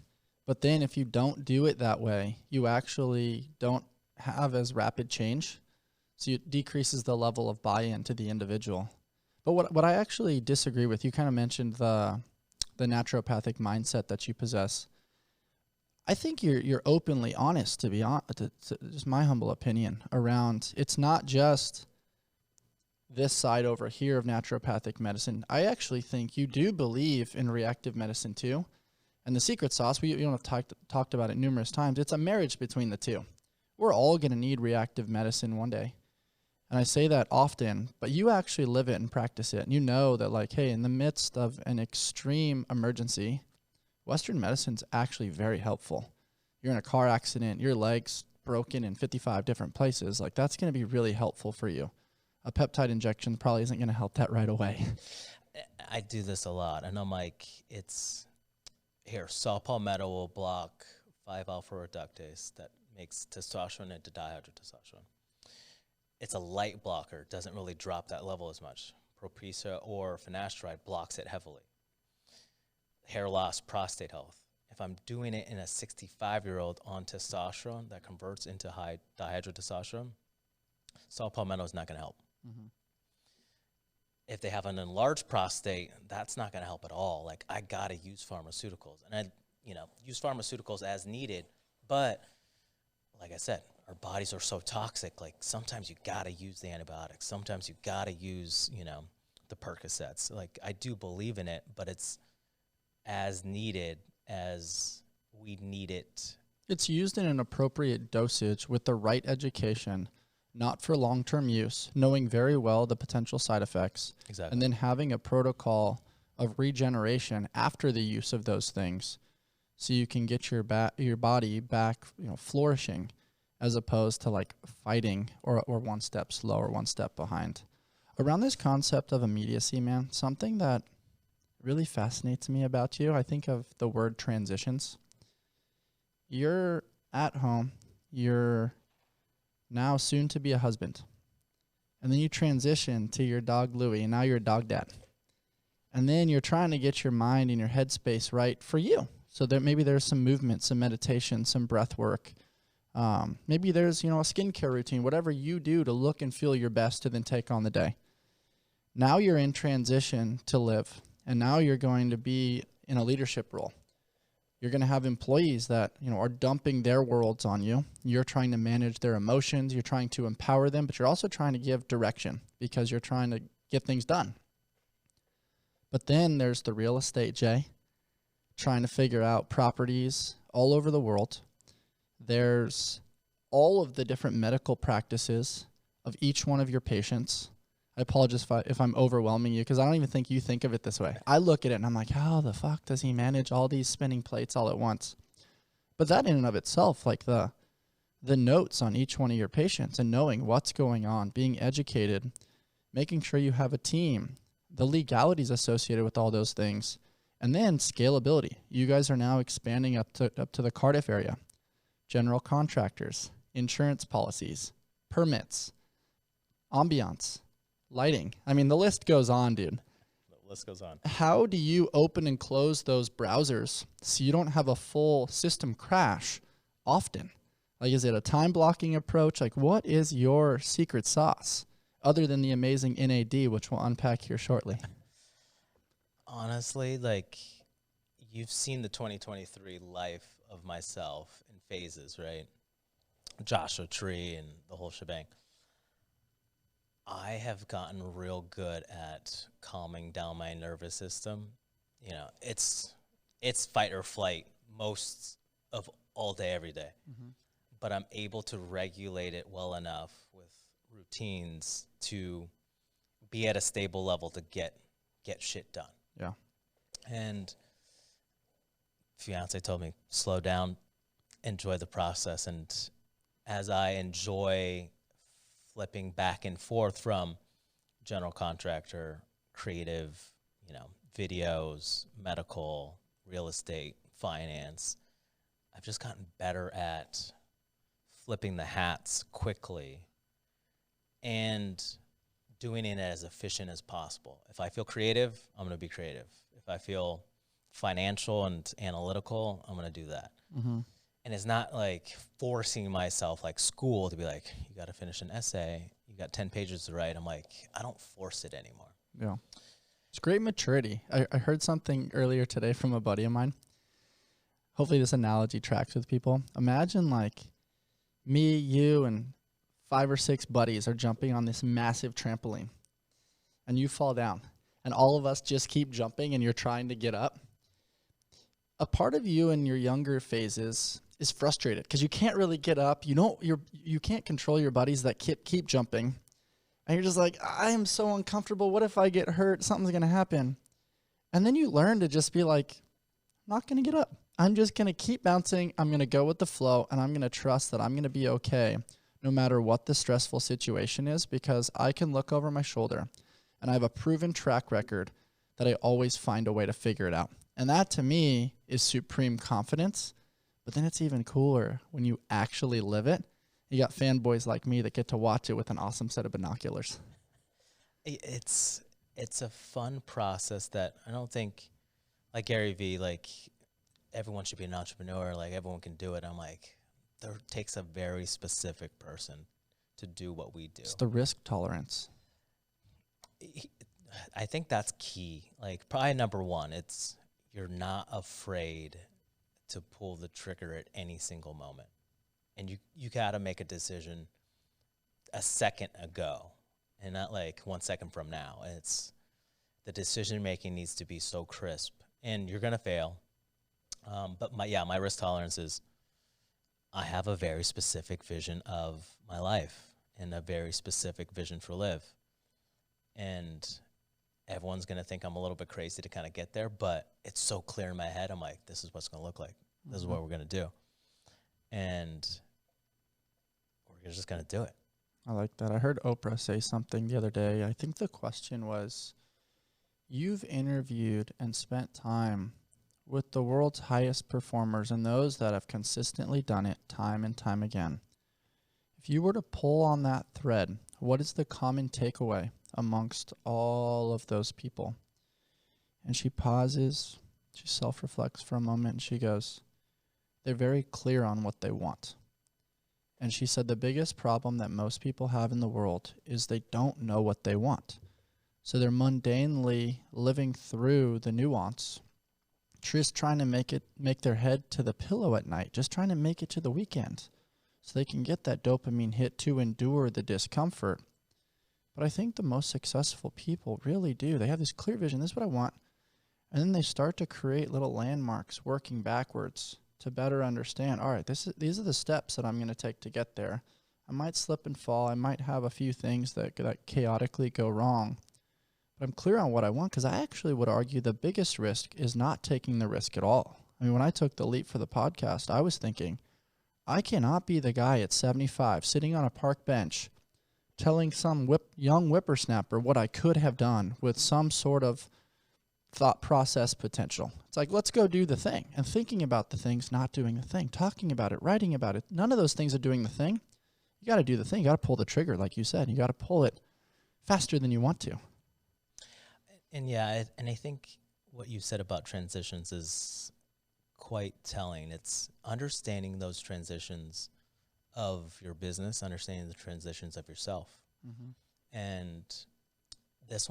But then if you don't do it that way, you actually don't have as rapid change. So it decreases the level of buy-in to the individual. But what I actually disagree with, you kind of mentioned the naturopathic mindset that you possess. I think you're openly honest, to be honest, just my humble opinion around, it's not just this side over here of naturopathic medicine. I actually think you do believe in reactive medicine too. And the secret sauce, we have talked about it numerous times, it's a marriage between the two. We're all going to need reactive medicine one day. And I say that often, but you actually live it and practice it. And you know that, like, hey, in the midst of an extreme emergency, Western medicine's actually very helpful. You're in a car accident, your leg's broken in 55 different places. Like, that's going to be really helpful for you. A peptide injection probably isn't going to help that right away. I do this a lot. And I'm like, it's here, saw palmetto will block 5-alpha reductase that makes testosterone into dihydrotestosterone. It's a light blocker, doesn't really drop that level as much. Propecia or finasteride blocks it heavily. Hair loss, prostate health. If I'm doing it in a 65-year-old on testosterone that converts into high dihydrotestosterone, saw palmetto is not going to help. If they have an enlarged prostate, that's not going to help at all. Like, I got to use pharmaceuticals. And I, use pharmaceuticals as needed. But like I said, our bodies are so toxic. Like, sometimes you got to use the antibiotics. Sometimes you got to use, the Percocets. Like, I do believe in it, but it's as needed as we need it. It's used in an appropriate dosage with the right education, not for long-term use, knowing very well the potential side effects. Exactly. And then having a protocol of regeneration after the use of those things so you can get your body back, flourishing, as opposed to like fighting or one step slow or one step behind. Around this concept of immediacy, man, something that really fascinates me about you, I think of the word transitions. You're at home, you're now soon to be a husband, and then you transition to your dog Louie, and now you're a dog dad. And then you're trying to get your mind and your headspace right for you. So maybe there's some movement, some meditation, some breath work. Maybe there's, a skincare routine, whatever you do to look and feel your best to then take on the day. Now you're in transition to live, and now you're going to be in a leadership role. You're going to have employees that, are dumping their worlds on you. You're trying to manage their emotions. You're trying to empower them, but you're also trying to give direction because you're trying to get things done. But then there's the real estate, Jay, trying to figure out properties all over the world. There's all of the different medical practices of each one of your patients. I apologize if I'm overwhelming you because I don't even think you think of it this way. I look at it and I'm like, how the fuck does he manage all these spinning plates all at once? But that in and of itself, like the notes on each one of your patients and knowing what's going on, being educated, making sure you have a team, the legalities associated with all those things, and then scalability. You guys are now expanding up to the Cardiff area. General contractors, insurance policies, permits, ambiance, lighting. I mean, the list goes on, dude. The list goes on. How do you open and close those browsers so you don't have a full system crash often? Like, is it a time blocking approach? Like, what is your secret sauce other than the amazing NAD, which we'll unpack here shortly? Honestly, like, you've seen the 2023 life of myself in phases, right? Joshua Tree and the whole shebang. I have gotten real good at calming down my nervous system. You know, it's fight or flight most of all day, every day. Mm-hmm. But I'm able to regulate it well enough with routines to be at a stable level to get shit done. Yeah. And fiance told me, slow down, enjoy the process. And as I enjoy flipping back and forth from general contractor, creative, you know, videos, medical, real estate, finance, I've just gotten better at flipping the hats quickly and doing it as efficient as possible. If I feel creative, I'm going to be creative. If I feel financial and analytical, I'm going to do that. Mm-hmm. And it's not like forcing myself like school to be like, you got to finish an essay. You got 10 pages to write. I'm like, I don't force it anymore. Yeah. It's great maturity. I heard something earlier today from a buddy of mine. Hopefully this analogy tracks with people. Imagine like me, you, and 5 or 6 buddies are jumping on this massive trampoline and you fall down and all of us just keep jumping and you're trying to get up. A part of you in your younger phases is frustrated because you can't really get up. You can't control your buddies that keep jumping. And you're just like, I am so uncomfortable. What if I get hurt? Something's going to happen. And then you learn to just be like, I'm not going to get up. I'm just going to keep bouncing. I'm going to go with the flow, and I'm going to trust that I'm going to be okay no matter what the stressful situation is, because I can look over my shoulder, and I have a proven track record that I always find a way to figure it out. And that, to me, is supreme confidence. But then it's even cooler when you actually live it. You got fanboys like me that get to watch it with an awesome set of binoculars. It's a fun process that I don't think, like Gary Vee, like everyone should be an entrepreneur, like everyone can do it. I'm like, there takes a very specific person to do what we do. It's the risk tolerance. I think that's key. Like probably number one, it's you're not afraid to pull the trigger at any single moment. And you got to make a decision a second ago and not like 1 second from now. It's the decision making needs to be so crisp, and you're going to fail. But my risk tolerance is I have a very specific vision of my life and a very specific vision for Live. And everyone's going to think I'm a little bit crazy to kind of get there, but it's so clear in my head. I'm like, this is what's going to look like. This is what we're going to do. And we're just going to do it. I like that. I heard Oprah say something the other day. I think the question was, you've interviewed and spent time with the world's highest performers and those that have consistently done it time and time again. If you were to pull on that thread, what is the common takeaway amongst all of those people? And she pauses, she self-reflects for a moment, and she goes, they're very clear on what they want. And she said the biggest problem that most people have in the world is they don't know what they want. So they're mundanely living through the nuance, just trying to make their head to the pillow at night, just trying to make it to the weekend so they can get that dopamine hit to endure the discomfort. But I think the most successful people really do. They have this clear vision. This is what I want. And then they start to create little landmarks working backwards to better understand, all right, these are the steps that I'm going to take to get there. I might slip and fall. I might have a few things that chaotically go wrong. But I'm clear on what I want, because I actually would argue the biggest risk is not taking the risk at all. I mean, when I took the leap for the podcast, I was thinking, I cannot be the guy at 75 sitting on a park bench telling some young whippersnapper what I could have done with some sort of thought process potential. It's like, let's go do the thing. And thinking about the things, not doing the thing, talking about it, writing about it. None of those things are doing the thing. You got to do the thing. You got to pull the trigger, like you said. You got to pull it faster than you want to. And and I think what you said about transitions is quite telling. It's understanding those transitions of your business, understanding the transitions of yourself. Mm-hmm. And this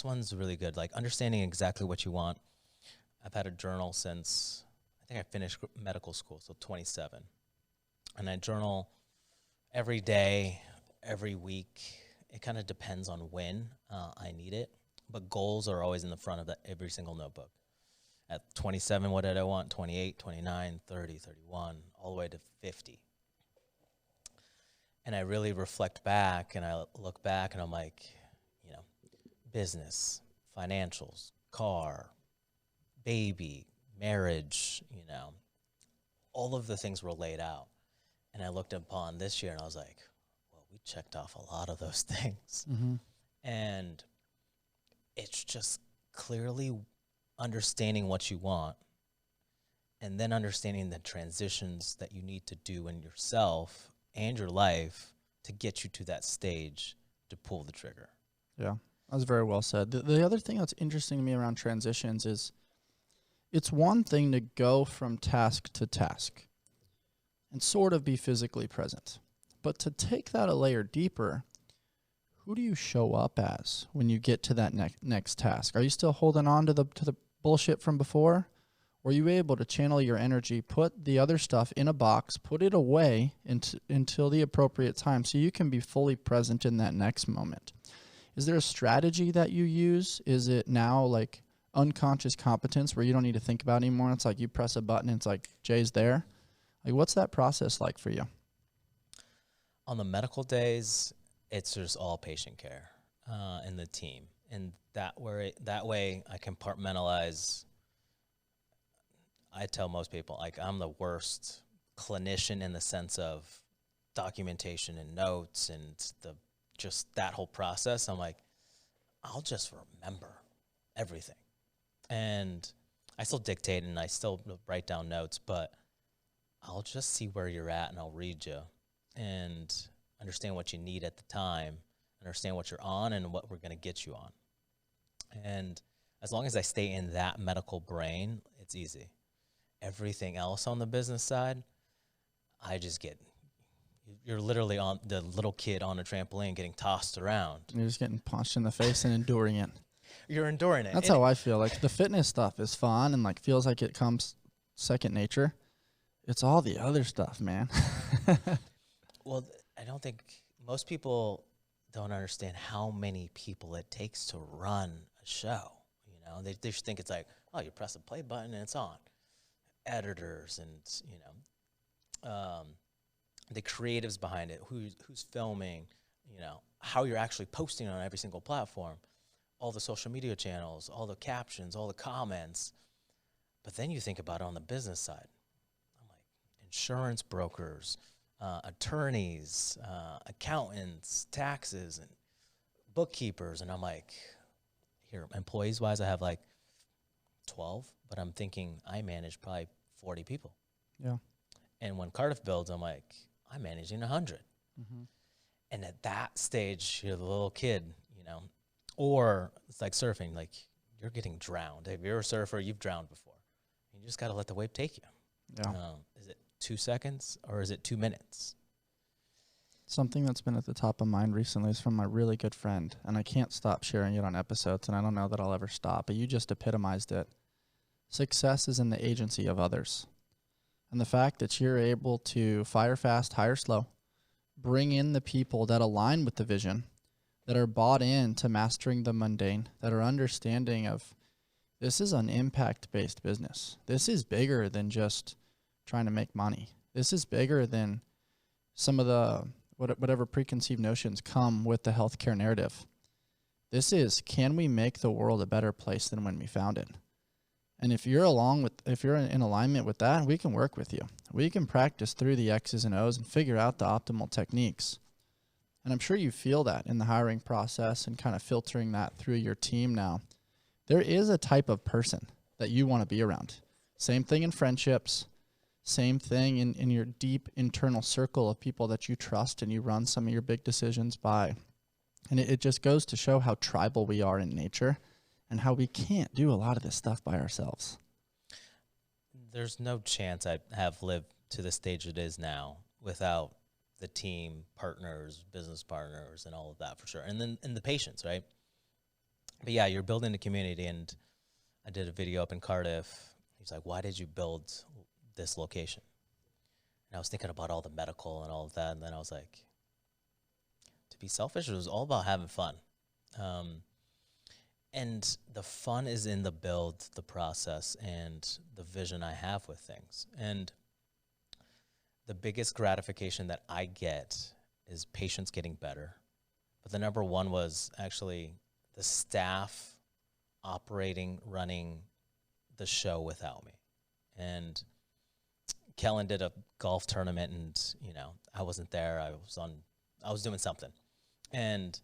one's really good. Like understanding exactly what you want. I've had a journal since I think I finished medical school, so 27. And I journal every day, every week. It kind of depends on when I need it. But goals are always in the front of every single notebook. At 27, what did I want? 28, 29, 30, 31, all the way to 50. And I really reflect back and I look back and I'm like, you know, business, financials, car, baby, marriage, you know, all of the things were laid out. And I looked upon this year and I was like, well, we checked off a lot of those things. Mm-hmm. And it's just clearly understanding what you want and then understanding the transitions that you need to do in yourself and your life to get you to that stage to pull the trigger. Yeah, that was very well said. The other thing that's interesting to me around transitions is it's one thing to go from task to task and sort of be physically present. But to take that a layer deeper, who do you show up as when you get to that next task? Are you still holding on to the bullshit from before? Or are you able to channel your energy, put the other stuff in a box, put it away until the appropriate time so you can be fully present in that next moment? Is there a strategy that you use? Is it now like unconscious competence where you don't need to think about it anymore? It's like you press a button and it's like Jay's there. Like, what's that process like for you? On the medical days, it's just all patient care in the team. And that way I compartmentalize. I tell most people, like, I'm the worst clinician in the sense of documentation and notes and just that whole process. I'm like, I'll just remember everything. And I still dictate and I still write down notes, but I'll just see where you're at and I'll read you and understand what you need at the time, understand what you're on and what we're going to get you on. And as long as I stay in that medical brain, it's easy. Everything else on the business side, you're literally on the little kid on a trampoline getting tossed around. You're just getting punched in the face and enduring it. You're enduring it. That's how I feel. Like the fitness stuff is fun and like feels like it comes second nature. It's all the other stuff, man. Well, I don't think most people don't understand how many people it takes to run a show. You know, they just think it's like, oh, you press the play button and it's on. Editors and, you know, the creatives behind it, who's filming, you know, how you're actually posting on every single platform, all the social media channels, all the captions, all the comments. But then you think about it on the business side. I'm like, insurance brokers, attorneys, accountants, taxes, and bookkeepers. And I'm like, here, employees-wise, I have like 12, but I'm thinking I manage probably 40 people. Yeah. And when Cardiff builds, I'm like, I'm managing 100. Mm-hmm. And at that stage, you're the little kid, you know, or it's like surfing, like you're getting drowned. If you're a surfer, you've drowned before. You just got to let the wave take you. Yeah. Is it 2 seconds or is it 2 minutes? Something that's been at the top of mind recently is from my really good friend, and I can't stop sharing it on episodes, and I don't know that I'll ever stop, but you just epitomized it. Success is in the agency of others. And the fact that you're able to fire fast, hire slow, bring in the people that align with the vision, that are bought in to mastering the mundane, that are understanding of this is an impact-based business. This is bigger than just trying to make money. This is bigger than some of the whatever preconceived notions come with the healthcare narrative. This is, can we make the world a better place than when we found it? And if you're in alignment with that, we can work with you. We can practice through the X's and O's and figure out the optimal techniques. And I'm sure you feel that in the hiring process and kind of filtering that through your team now. There is a type of person that you want to be around. Same thing in friendships. Same thing in your deep internal circle of people that you trust and you run some of your big decisions by. And it just goes to show how tribal we are in nature and how we can't do a lot of this stuff by ourselves. There's no chance I have lived to the stage it is now without the team, partners, business partners, and all of that for sure. And then the patients, right? But yeah, you're building a community. And I did a video up in Cardiff. He's like, why did you build this location? And I was thinking about all the medical and all of that. And then I was like, to be selfish, it was all about having fun. And the fun is in the build, the process, and the vision I have with things. And the biggest gratification that I get is patients getting better. But the number one was actually the staff operating, running the show without me. And Kellen did a golf tournament, and I wasn't there. I was doing something, and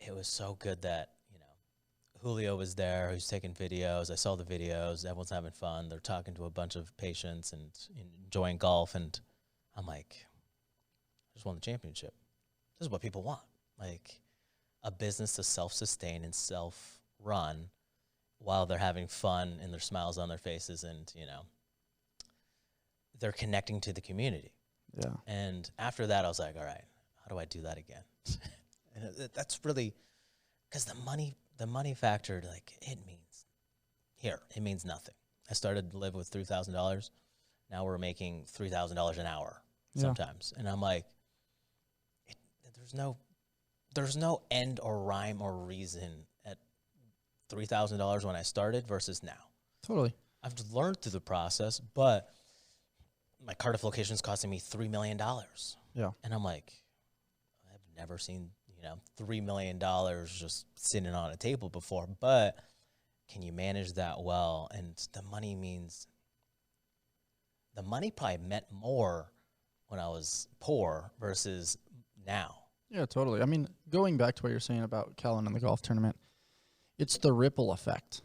it was so good that Julio was there, who's taking videos. I saw the videos. Everyone's having fun. They're talking to a bunch of patients and enjoying golf. And I'm like, I just won the championship. This is what people want. Like a business to self-sustain and self-run while they're having fun and their smiles on their faces, and, they're connecting to the community. Yeah. And after that, I was like, all right, how do I do that again? And that's really, because the money factor, like, it means nothing. I started to live with $3,000. Now we're making $3,000 an hour sometimes. And I'm like, there's no end or rhyme or reason at $3,000 when I started versus now. Totally. I've learned through the process, but my Cardiff location is costing me $3 million. Yeah. And I'm like, I've never seen, $3 million just sitting on a table before, but can you manage that well? And the money probably meant more when I was poor versus now. Yeah, totally. I mean, going back to what you're saying about Kellen and the golf tournament, it's the ripple effect,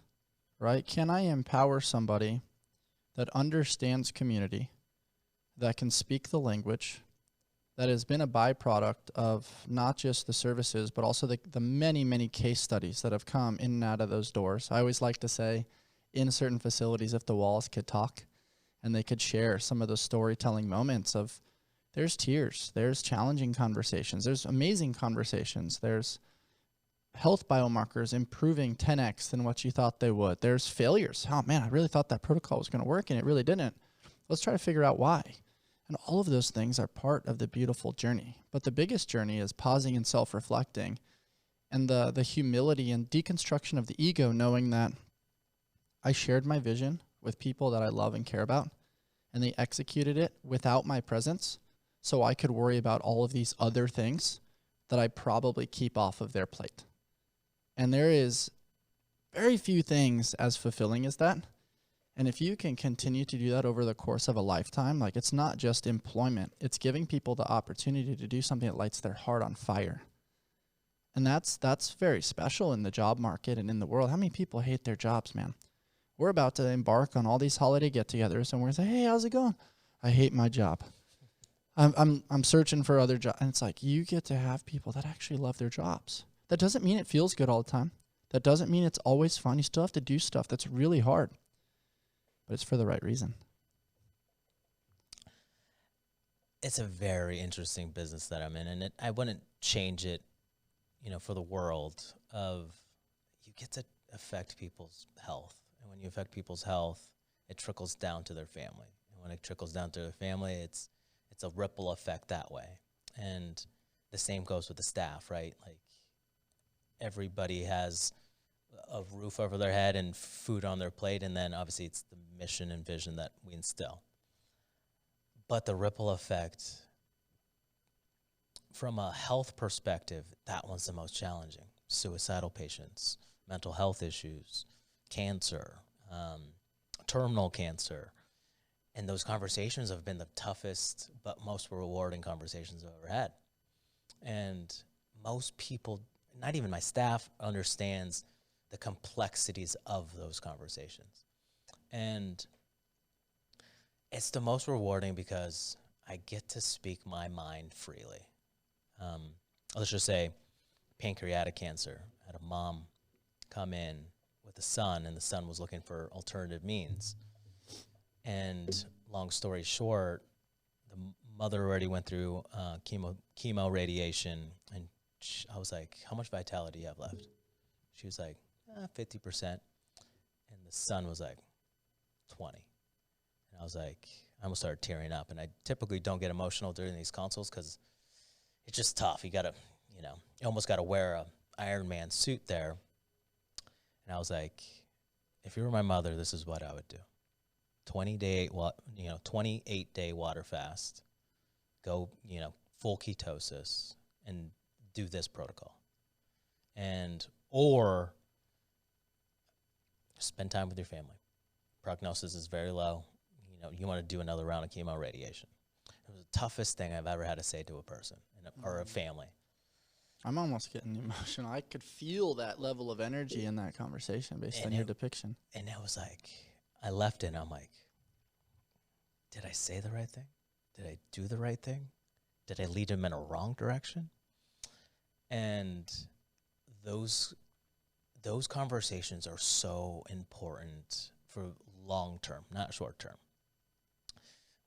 right? Can I empower somebody that understands community, that can speak the language, that has been a byproduct of not just the services, but also the many, many case studies that have come in and out of those doors? I always like to say, in certain facilities, if the walls could talk and they could share some of those storytelling moments of, there's tears, there's challenging conversations, there's amazing conversations, there's health biomarkers improving 10x than what you thought they would. There's failures. Oh man, I really thought that protocol was going to work and it really didn't. Let's try to figure out why. And all of those things are part of the beautiful journey. But the biggest journey is pausing and self-reflecting, and the humility and deconstruction of the ego, knowing that I shared my vision with people that I love and care about, and they executed it without my presence, so I could worry about all of these other things that I probably keep off of their plate. And there is very few things as fulfilling as that. And if you can continue to do that over the course of a lifetime, like, it's not just employment, it's giving people the opportunity to do something that lights their heart on fire. And that's very special in the job market and in the world. How many people hate their jobs, man? We're about to embark on all these holiday get-togethers, and we're going to say, hey, how's it going? I hate my job. I'm searching for other jobs. And it's like, you get to have people that actually love their jobs. That doesn't mean it feels good all the time. That doesn't mean it's always fun. You still have to do stuff that's really hard, but it's for the right reason. It's a very interesting business that I'm in, and I wouldn't change it, for the world. You get to affect people's health, and when you affect people's health, it trickles down to their family. And when it trickles down to their family, it's a ripple effect that way. And the same goes with the staff, right? Like, everybody has a roof over their head and food on their plate, and then obviously it's the mission and vision that we instill. But the ripple effect, from a health perspective, that one's the most challenging. Suicidal patients, mental health issues, cancer, terminal cancer. And those conversations have been the toughest but most rewarding conversations I've ever had. And most people, not even my staff, understands the complexities of those conversations. And it's the most rewarding because I get to speak my mind freely. Let's just say pancreatic cancer. I had a mom come in with a son, and the son was looking for alternative means. And long story short, the mother already went through chemo radiation, and I was like, how much vitality do you have left? She was like, 50%. And the son was like, 20. And I was like, I almost started tearing up. And I typically don't get emotional during these consults because it's just tough. You got to, you almost got to wear a Iron Man suit there. And I was like, if you were my mother, this is what I would do. 28-day water fast, go, full ketosis, and do this protocol. Or spend time with your family. Prognosis is very low. You want to do another round of chemo radiation. It was the toughest thing I've ever had to say to a person or a family. I'm almost getting emotional. I could feel that level of energy in that conversation based on your depiction. And it was like, I left it and I'm like, did I say the right thing? Did I do the right thing? Did I lead him in a wrong direction? And those conversations are so important for long term, not short term.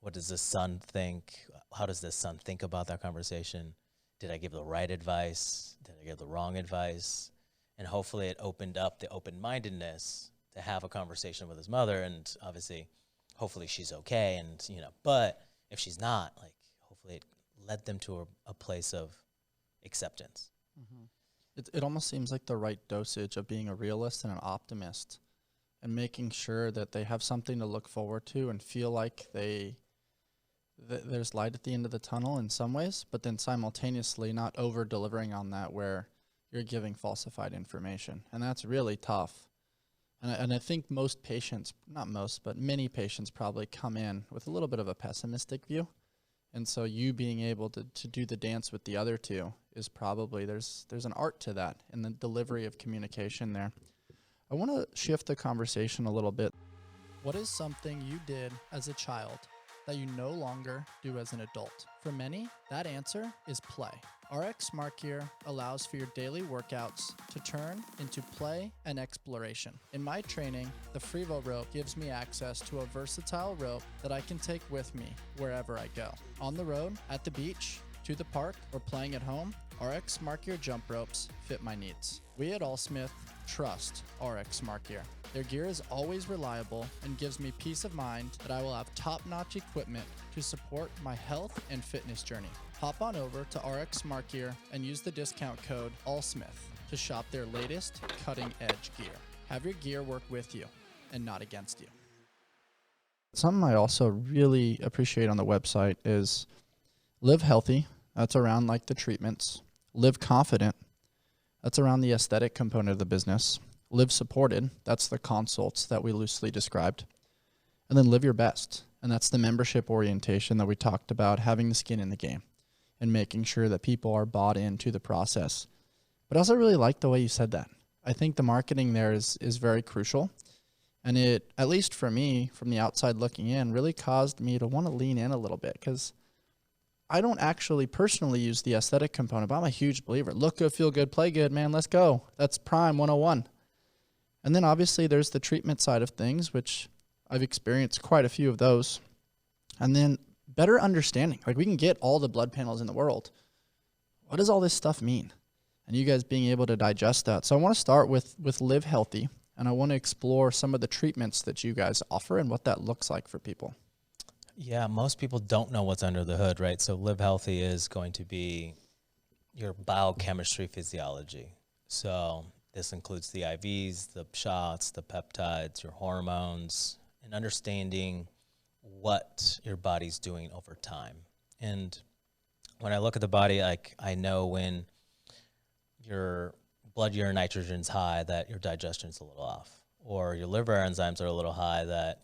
What does the son think? How does the son think about that conversation? Did I give the right advice? Did I give the wrong advice? And hopefully it opened up the open-mindedness to have a conversation with his mother, and obviously, hopefully she's okay, and but if she's not, like, hopefully it led them to a place of acceptance. Mm-hmm. It almost seems like the right dosage of being a realist and an optimist, and making sure that they have something to look forward to and feel like there's light at the end of the tunnel in some ways, but then simultaneously not over-delivering on that where you're giving falsified information. And that's really tough. And I think most patients, not most, but many patients probably come in with a little bit of a pessimistic view. And so you being able to do the dance with the other two is probably, there's an art to that in the delivery of communication there. I want to shift the conversation a little bit. What is something you did as a child that you no longer do as an adult? For many, that answer is play. RX Smart Gear allows for your daily workouts to turn into play and exploration. In my training, the Frevo rope gives me access to a versatile rope that I can take with me wherever I go. On the road, at the beach, to the park, or playing at home, RX Smart Gear jump ropes fit my needs. We at Allsmith trust RX Smart Gear. Their gear is always reliable and gives me peace of mind that I will have top-notch equipment to support my health and fitness journey. Hop on over to RX Smart Gear and use the discount code ALLSMITH to shop their latest cutting-edge gear. Have your gear work with you and not against you. Something I also really appreciate on the website is live healthy. That's around like the treatments. Live confident. That's around the aesthetic component of the business. Live supported. That's the consults that we loosely described. And then live your best. And that's the membership orientation that we talked about, having the skin in the game and making sure that people are bought into the process. But I also really like the way you said that. I think the marketing there is very crucial. And it, at least for me, from the outside looking in, really caused me to want to lean in a little bit, because I don't actually personally use the aesthetic component, but I'm a huge believer. Look good, feel good, play good, man. Let's go. That's Prime 101. And then obviously there's the treatment side of things, which I've experienced quite a few of those. And then better understanding. Like, we can get all the blood panels in the world. What does all this stuff mean? And you guys being able to digest that. So I want to start with Live Healthy, and I want to explore some of the treatments that you guys offer and what that looks like for people. Yeah, most people don't know what's under the hood, right? So Live Healthy is going to be your biochemistry physiology. So this includes the IVs, the shots, the peptides, your hormones, and understanding what your body's doing over time. And when I look at the body, I know when your blood urine nitrogen's high that your digestion's a little off, or your liver enzymes are a little high that,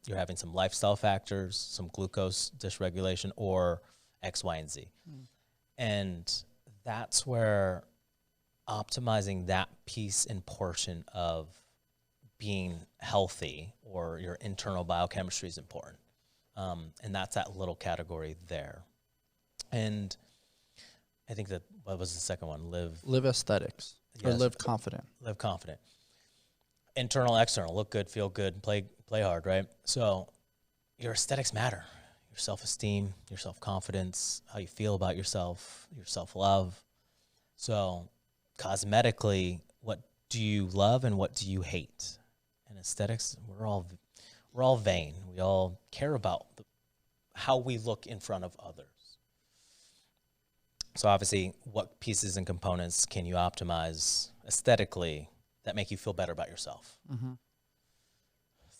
you're having some lifestyle factors, some glucose dysregulation, or X, Y, and Z. And that's where optimizing that piece and portion of being healthy, or your internal biochemistry, is important. And that's that little category there. And I think that what was the second one? Live aesthetics, or Yes. live confident. Live confident. Internal, external, look good, feel good, play hard, right? So your aesthetics matter. Your self-esteem, your self-confidence, how you feel about yourself, your self-love. So cosmetically, what do you love and what do you hate? And aesthetics, we're all vain. We all care about how we look in front of others. So obviously, what pieces and components can you optimize aesthetically that make you feel better about yourself? Mm-hmm.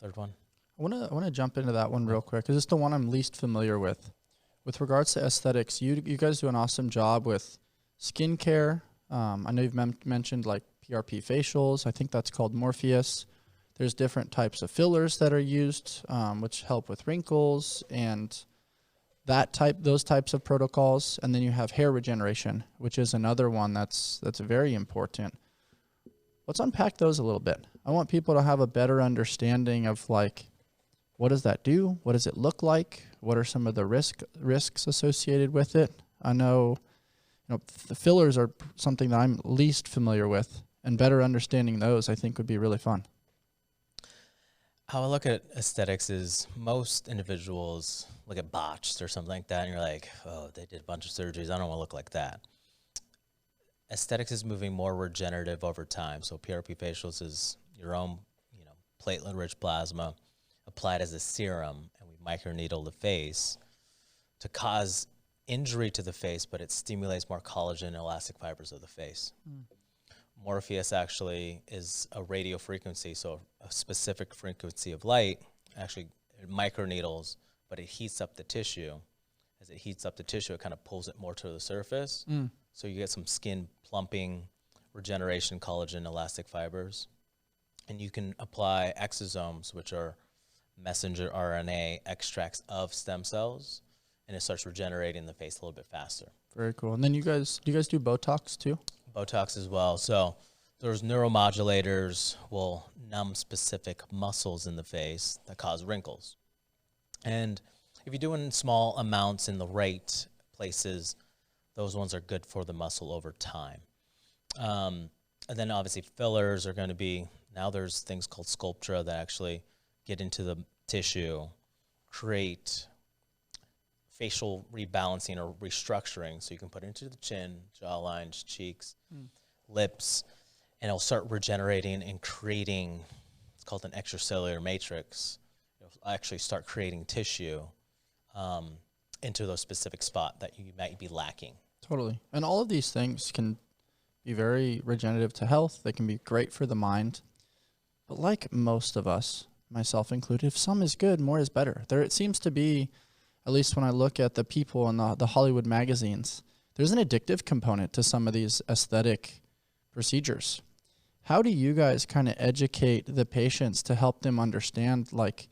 Third one. I want to jump into that one real quick because it's the one I'm least familiar with. With regards to aesthetics, you guys do an awesome job with skincare. I know you've mentioned like PRP facials. I think that's called Morpheus. There's different types of fillers that are used, which help with wrinkles and those types of protocols. And then you have hair regeneration, which is another one that's very important. Let's unpack those a little bit. I want people to have a better understanding of like, what does that do? What does it look like? What are some of the risks associated with it? I know, the fillers are something that I'm least familiar with, and better understanding those I think would be really fun. How I look at aesthetics is most individuals look at botched or something like that, and you're like, oh, they did a bunch of surgeries. I don't want to look like that. Aesthetics is moving more regenerative over time. So PRP facials is your own, platelet-rich plasma applied as a serum, and we microneedle the face to cause injury to the face, but it stimulates more collagen and elastic fibers of the face. Morpheus actually is a radio frequency, so a specific frequency of light. Actually, it microneedles, but it heats up the tissue. As it heats up the tissue, it kind of pulls it more to the surface. So you get some skin plumping, regeneration, collagen, elastic fibers. And you can apply exosomes, which are messenger RNA extracts of stem cells, and it starts regenerating the face a little bit faster. Very cool. And then do you guys do Botox too? Botox as well. So those neuromodulators will numb specific muscles in the face that cause wrinkles. And if you're doing small amounts in the right places, those ones are good for the muscle over time. And then obviously fillers are going to be, now there's things called Sculptra that actually get into the tissue, create facial rebalancing or restructuring. So you can put it into the chin, jawlines, cheeks, lips, and it'll start regenerating and creating, it's called an extracellular matrix. It'll actually start creating tissue into those specific spot that you might be lacking. Totally. And all of these things can be very regenerative to health. They can be great for the mind. But like most of us, myself included, if some is good, more is better. It seems to be, at least when I look at the people in the Hollywood magazines, there's an addictive component to some of these aesthetic procedures. How do you guys kind of educate the patients to help them understand, like,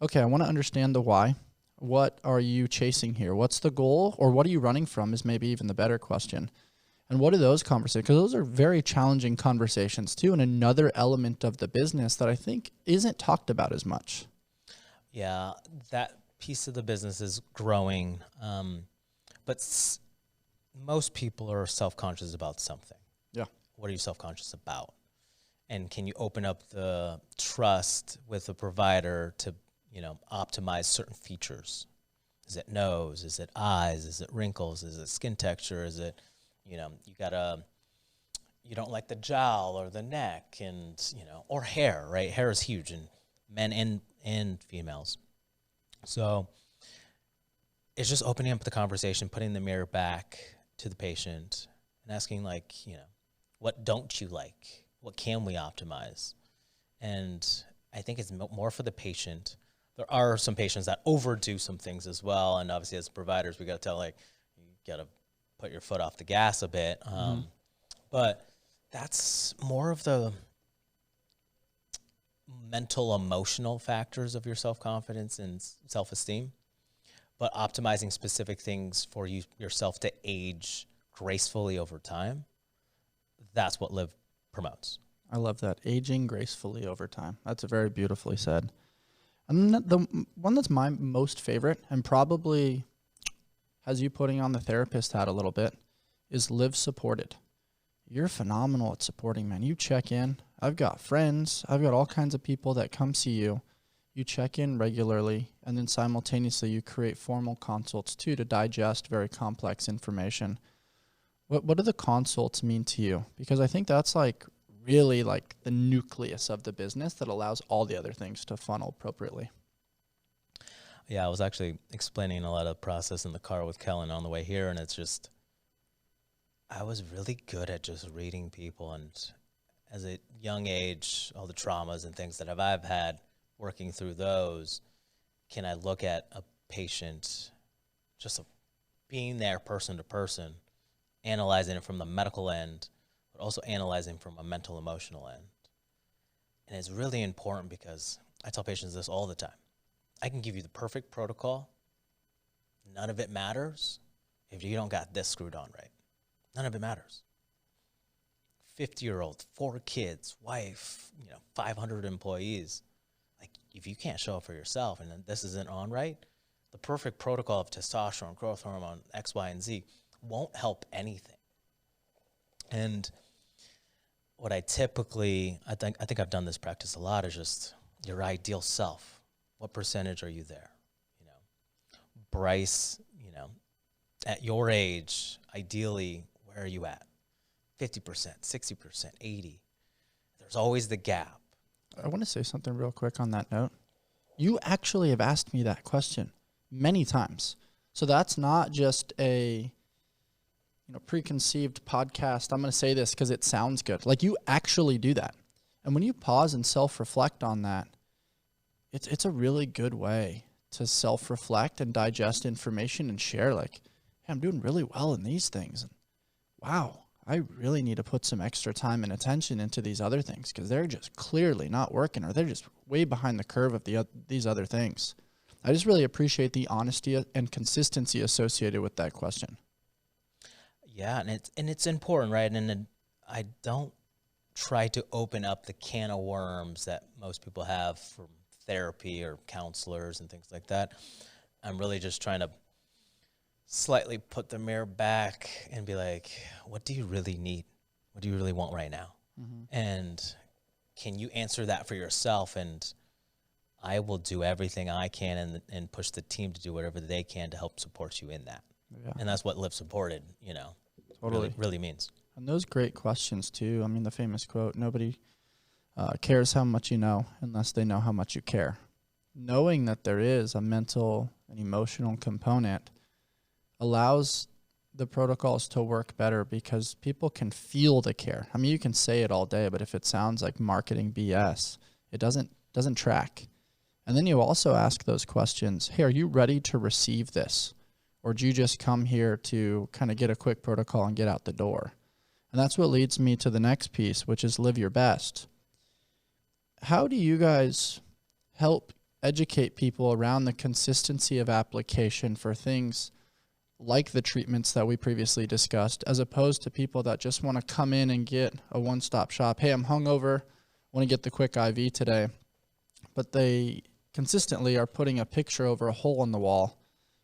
okay, I want to understand the why. What are you chasing here? What's the goal? Or what are you running from is maybe even the better question. And what are those conversations? Because those are very challenging conversations too, and another element of the business that I think isn't talked about as much. Yeah, that piece of the business is growing, but most people are self-conscious about something. Yeah. What are you self-conscious about? And can you open up the trust with the provider to, optimize certain features? Is it nose? Is it eyes? Is it wrinkles? Is it skin texture? Is it, you don't like the jowl or the neck and, or hair, right? Hair is huge in men and females. So it's just opening up the conversation, putting the mirror back to the patient and asking what don't you like? What can we optimize? And I think it's more for the patient. There are some patients that overdo some things as well. And obviously as providers, we got to tell you got to put your foot off the gas a bit. But that's more of the mental, emotional factors of your self-confidence and self-esteem, but optimizing specific things for yourself to age gracefully over time. That's what Live promotes. I love that. Aging gracefully over time. That's very beautifully said. And the one that's my most favorite and probably has you putting on the therapist hat a little bit is live supported. You're phenomenal at supporting, man. You check in. I've got friends. I've got all kinds of people that come see you. You check in regularly, and then simultaneously you create formal consults too to digest very complex information. What do the consults mean to you? Because I think that's like really like the nucleus of the business that allows all the other things to funnel appropriately. Yeah, I was actually explaining a lot of process in the car with Kellen on the way here, and it's just, I was really good at just reading people, and as a young age, all the traumas and things that I've had, working through those, can I look at a patient, just being there person to person, analyzing it from the medical end, but also analyzing from a mental emotional end. And it's really important because I tell patients this all the time. I can give you the perfect protocol. None of it matters if you don't got this screwed on right. None of it matters. 50-year-old, 4 kids, wife, 500 employees. Like, if you can't show up for yourself and then this isn't on right, the perfect protocol of testosterone, growth hormone, X, Y, and Z won't help anything. And what I typically, I think I've done this practice a lot, is just your ideal self. What percentage are you there? Bryce, at your age, ideally, where are you at? 50%, 60%, 80%. There's always the gap. I want to say something real quick on that note. You actually have asked me that question many times. So that's not just a preconceived podcast. I'm going to say this because it sounds good. Like, you actually do that. And when you pause and self-reflect on that, it's a really good way to self-reflect and digest information and share, like, hey, I'm doing really well in these things. And wow, I really need to put some extra time and attention into these other things because they're just clearly not working, or they're just way behind the curve of these other things. I just really appreciate the honesty and consistency associated with that question. Yeah, and it's important, right? And I don't try to open up the can of worms that most people have from therapy or counselors and things like that. I'm really just trying to slightly put the mirror back and be like, what do you really need? What do you really want right now? Mm-hmm. And can you answer that for yourself? And I will do everything I can and push the team to do whatever they can to help support you in that. Yeah. And that's what live supported, totally really means. And those great questions too. I mean, the famous quote, nobody cares how much you know unless they know how much you care. Knowing that there is a mental and emotional component allows the protocols to work better because people can feel the care. I mean, you can say it all day, but if it sounds like marketing BS, it doesn't track. And then you also ask those questions. Hey, are you ready to receive this? Or do you just come here to kind of get a quick protocol and get out the door? And that's what leads me to the next piece, which is live your best. How do you guys help educate people around the consistency of application for things like the treatments that we previously discussed, as opposed to people that just want to come in and get a one-stop shop? Hey, I'm hungover, want to get the quick IV today. But they consistently are putting a picture over a hole in the wall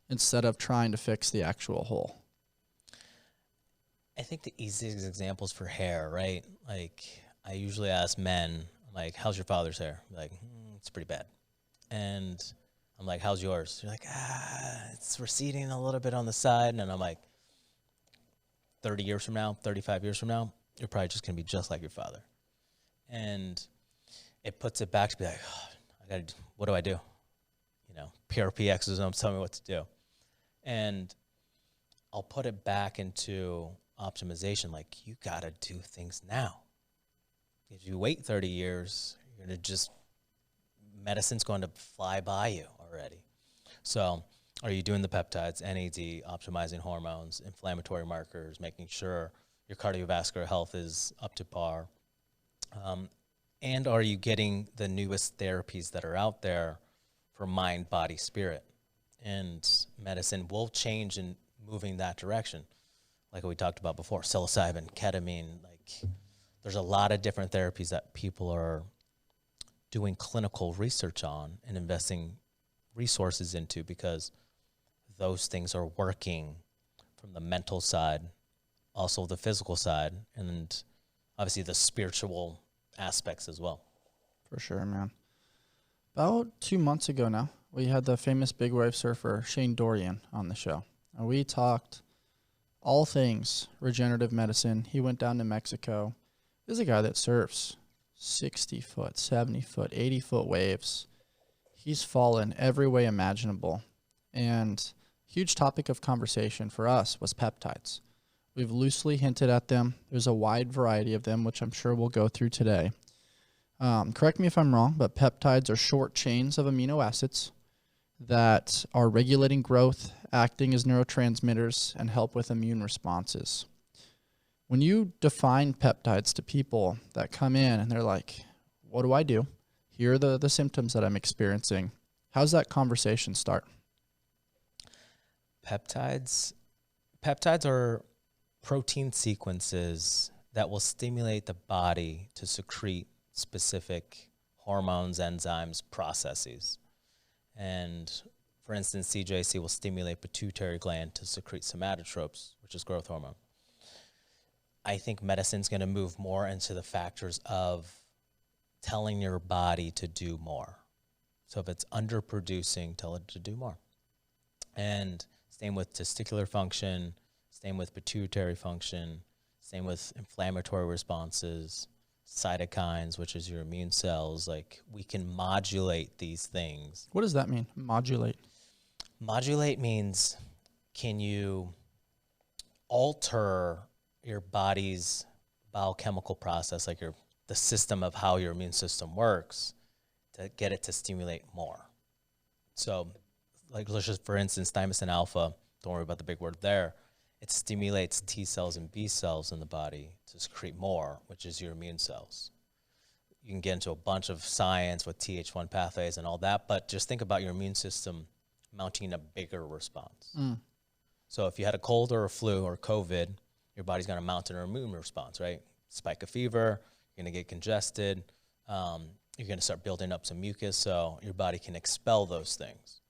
instead of trying to fix the actual hole. I think the easiest examples for hair, right? Like, I usually ask men, like, how's your father's hair? Like, it's pretty bad. And I'm like, how's yours? You're like, it's receding a little bit on the side. And I'm like, 30 years from now, 35 years from now, you're probably just going to be just like your father. And it puts it back to be like, what do I do? PRP exosomes tell me what to do. And I'll put it back into optimization. Like, you got to do things now. If you wait 30 years, you're going to just, medicine's going to fly by you already. So are you doing the peptides, NAD, optimizing hormones, inflammatory markers, making sure your cardiovascular health is up to par? And are you getting the newest therapies that are out there for mind, body, spirit? And medicine will change in moving that direction. Like we talked about before, psilocybin, ketamine, like there's a lot of different therapies that people are doing clinical research on and investing resources into because those things are working from the mental side also the physical side, and obviously the spiritual aspects as well. For sure, man. About 2 months ago now, we had the famous big wave surfer Shane Dorian on the show. And we talked all things regenerative medicine. He went down to Mexico. This is a guy that surfs 60 foot, 70 foot, 80 foot waves. He's fallen every way imaginable. And huge topic of conversation for us was peptides. We've loosely hinted at them. There's a wide variety of them, which I'm sure we'll go through today. Correct me if I'm wrong, but peptides are short chains of amino acids that are regulating growth, acting as neurotransmitters, and help with immune responses. When you define peptides to people that come in and they're like, what do I do? Here are the symptoms that I'm experiencing. How's that conversation start? Peptides are protein sequences that will stimulate the body to secrete specific hormones, enzymes, processes. And for instance, CJC will stimulate pituitary gland to secrete somatotropes, which is growth hormone. I think medicine's going to move more into the factors of telling your body to do more. So if it's underproducing, tell it to do more. And same with testicular function, same with pituitary function, same with inflammatory responses, cytokines, which is your immune cells. Like, we can modulate these things. What does that mean, modulate? Modulate means, can you alter your body's biochemical process, like the system of how your immune system works, to get it to stimulate more. So, like, let's just, for instance, thymosin alpha, don't worry about the big word there, it stimulates T cells and B cells in the body to secrete more, which is your immune cells. You can get into a bunch of science with Th1 pathways and all that, but just think about your immune system mounting a bigger response. So if you had a cold or a flu or COVID, your body's going to mount an immune response, right? Spike a fever, you're going to get congested, you're going to start building up some mucus, so your body can expel those things.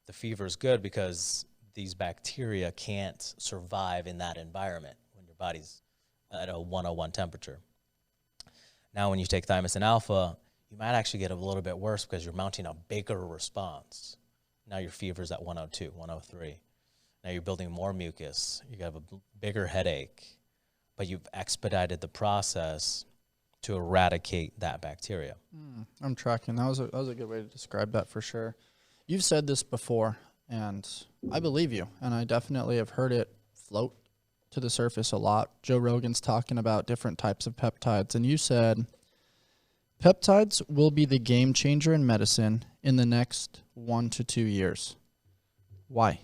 The fever is good because these bacteria can't survive in that environment when your body's at a 101 temperature. Now, when you take thymosin alpha, you might actually get a little bit worse because you're mounting a bigger response. Now your fever's at 102, 103. Now you're building more mucus. You have a bigger headache, but you've expedited the process to eradicate that bacteria. I'm tracking. That was a good way to describe that for sure. You've said this before, and I believe you, and I definitely have heard it float to the surface a lot. Joe Rogan's talking about different types of peptides, and you said peptides will be the game changer in medicine in the next 1 to 2 years. Why?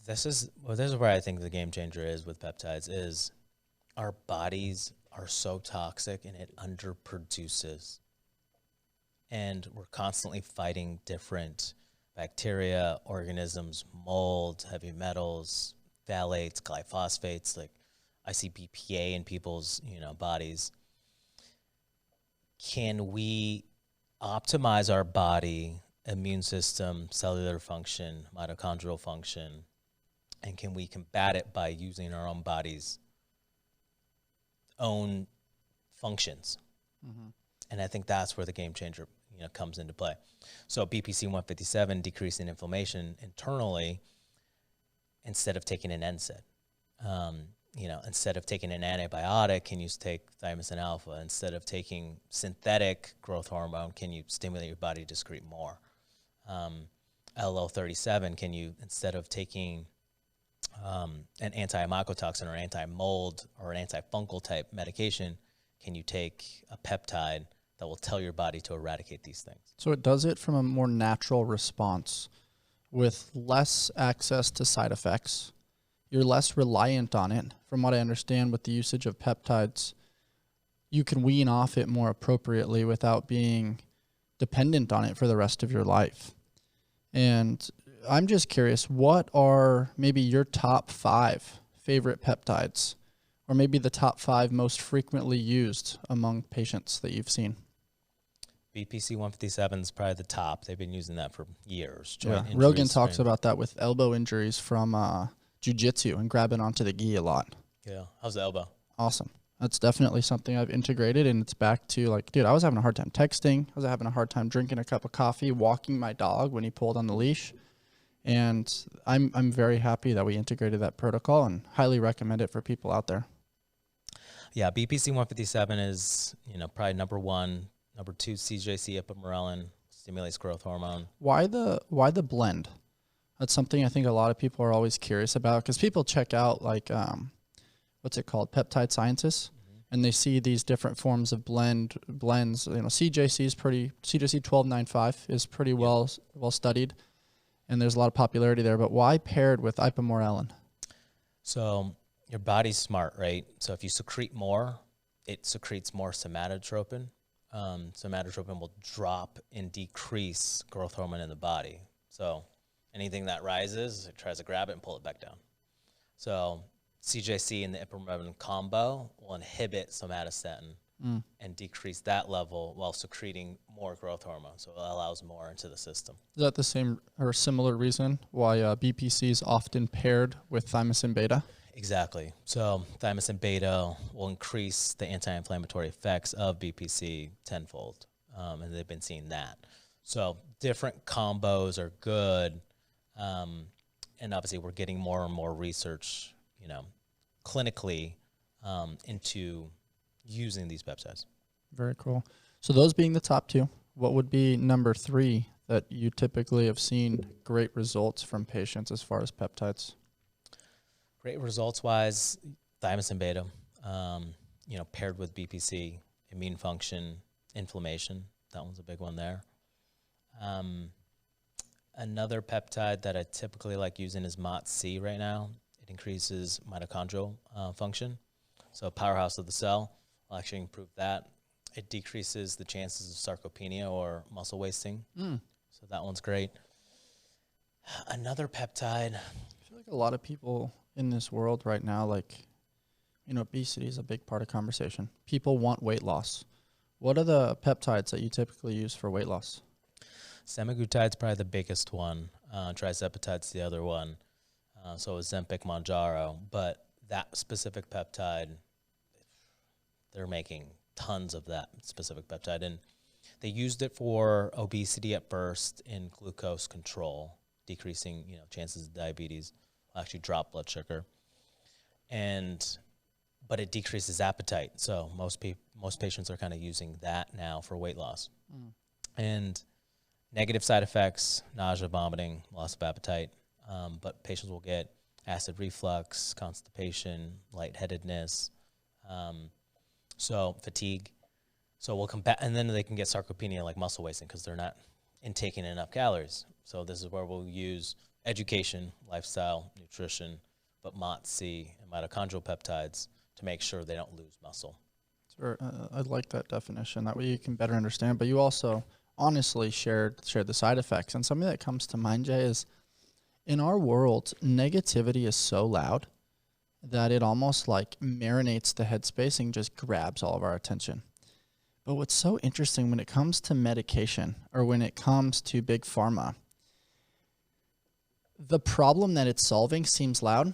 This is where I think the game changer is with peptides, is our bodies are so toxic and it underproduces. And we're constantly fighting different bacteria, organisms, mold, heavy metals, phthalates, glyphosates. Like, I see BPA in people's, bodies. Can we optimize our body, immune system, cellular function, mitochondrial function, and can we combat it by using our own body's own functions? And I think that's where the game changer comes into play. So BPC 157, decreasing inflammation internally, instead of taking an NSAID. Instead of taking an antibiotic, can you take thymosin alpha? Instead of taking synthetic growth hormone, can you stimulate your body to secrete more? LO37, can you, instead of taking an anti-mycotoxin or anti-mold or an antifungal type medication, can you take a peptide that will tell your body to eradicate these things? So it does it from a more natural response with less access to side effects. You're less reliant on it. From what I understand with the usage of peptides, you can wean off it more appropriately without being dependent on it for the rest of your life. And I'm just curious, what are maybe your top 5 favorite peptides, or maybe the top 5 most frequently used among patients that you've seen? BPC 157 is probably the top. They've been using that for years. Yeah, Joint Rogan injuries, talks strain. about that with elbow injuries from jiu-jitsu and grabbing onto the gi a lot. Yeah. How's the elbow? Awesome. That's definitely something I've integrated, and it's back to like, dude, I was having a hard time texting. I was having a hard time drinking a cup of coffee, walking my dog when he pulled on the leash. And I'm very happy that we integrated that protocol and highly recommend it for people out there. Yeah, BPC 157 is, probably number one. Number two, CJC ipamorelin, stimulates growth hormone. Why the blend? That's something I think a lot of people are always curious about, because people check out like what's it called, Peptide Sciences, and they see these different forms of blends. CJC 1295 is pretty well studied, and there's a lot of popularity there. But why paired with ipamorelin? So your body's smart, right? So if you secrete more, it secretes more somatotropin. Somatotropin will drop and decrease growth hormone in the body. So anything that rises, it tries to grab it and pull it back down. So CJC and the ipamorelin combo will inhibit somatostatin and decrease that level while secreting more growth hormone. So it allows more into the system. Is that the same or similar reason why BPC is often paired with thymosin beta? Exactly. So thymosin beta will increase the anti-inflammatory effects of BPC tenfold, and they've been seeing that. So different combos are good, and obviously we're getting more and more research, clinically into using these peptides. Very cool. So those being the top two, what would be number 3 that you typically have seen great results from patients as far as peptides? Great results-wise, thymosin beta, paired with BPC, immune function, inflammation. That one's a big one there. Another peptide that I typically like using is MOTS-C right now. It increases mitochondrial function. So powerhouse of the cell will actually improve that. It decreases the chances of sarcopenia or muscle wasting. So that one's great. Another peptide. I feel like a lot of people in this world right now, obesity is a big part of conversation. People want weight loss. What are the peptides that you typically use for weight loss? Semaglutide's probably the biggest one. Trizepatide's the other one. So is Ozempic, Mounjaro. But that specific peptide, they're making tons of that specific peptide. And they used it for obesity at first in glucose control, decreasing, chances of diabetes. Actually drop blood sugar, but it decreases appetite. So most patients are kind of using that now for weight loss. And negative side effects: nausea, vomiting, loss of appetite. But patients will get acid reflux, constipation, lightheadedness, so fatigue. So we'll combat, and then they can get sarcopenia, like muscle wasting, because they're not intaking enough calories. So this is where we'll use education, lifestyle, nutrition, but MOTS-C and mitochondrial peptides to make sure they don't lose muscle. I like that definition. That way you can better understand. But you also honestly shared the side effects. And something that comes to mind, Jay, is in our world, negativity is so loud that it almost like marinates the headspace and just grabs all of our attention. But what's so interesting when it comes to medication or when it comes to big pharma, the problem that it's solving seems loud,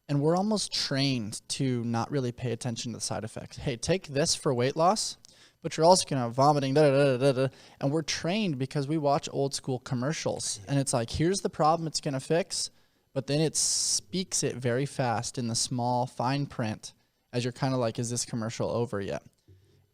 and we're almost trained to not really pay attention to the side effects. Hey, take this for weight loss, but you're also going to have vomiting, and we're trained because we watch old school commercials, and it's like, here's the problem it's going to fix, but then it speaks it very fast in the small fine print as you're kind of like, is this commercial over yet?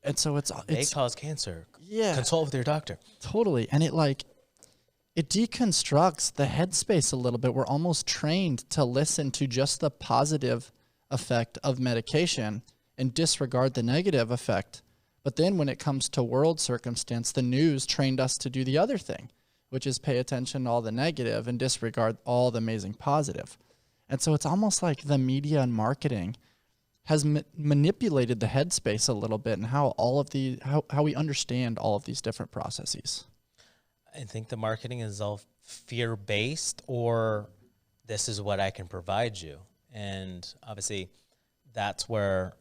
And so it's May cause cancer. Yeah. Consult with your doctor. Totally. And it deconstructs the headspace a little bit. We're almost trained to listen to just the positive effect of medication and disregard the negative effect. But then when it comes to world circumstance, the news trained us to do the other thing, which is pay attention to all the negative and disregard all the amazing positive. And so it's almost like the media and marketing has manipulated the headspace a little bit and how we understand all of these different processes. I think the marketing is all fear-based, or this is what I can provide you. And obviously that's where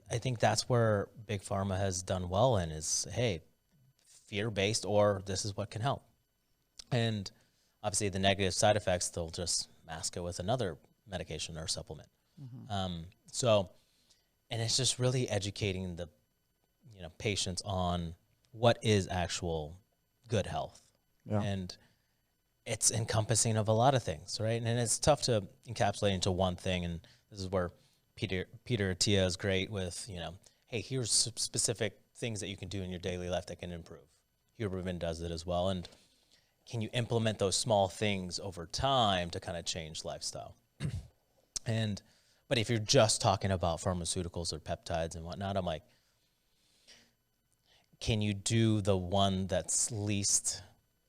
Big Pharma has done well in is, hey, fear-based or this is what can help. And obviously the negative side effects, they'll just mask it with another medication or supplement. And it's just really educating the patients on what is actual good health. Yeah. And it's encompassing of a lot of things, right? And it's tough to encapsulate into one thing. And this is where Peter Attia is great with, hey, here's specific things that you can do in your daily life that can improve. Huberman does it as well. And can you implement those small things over time to kind of change lifestyle? But if you're just talking about pharmaceuticals or peptides and whatnot, I'm like, can you do the one that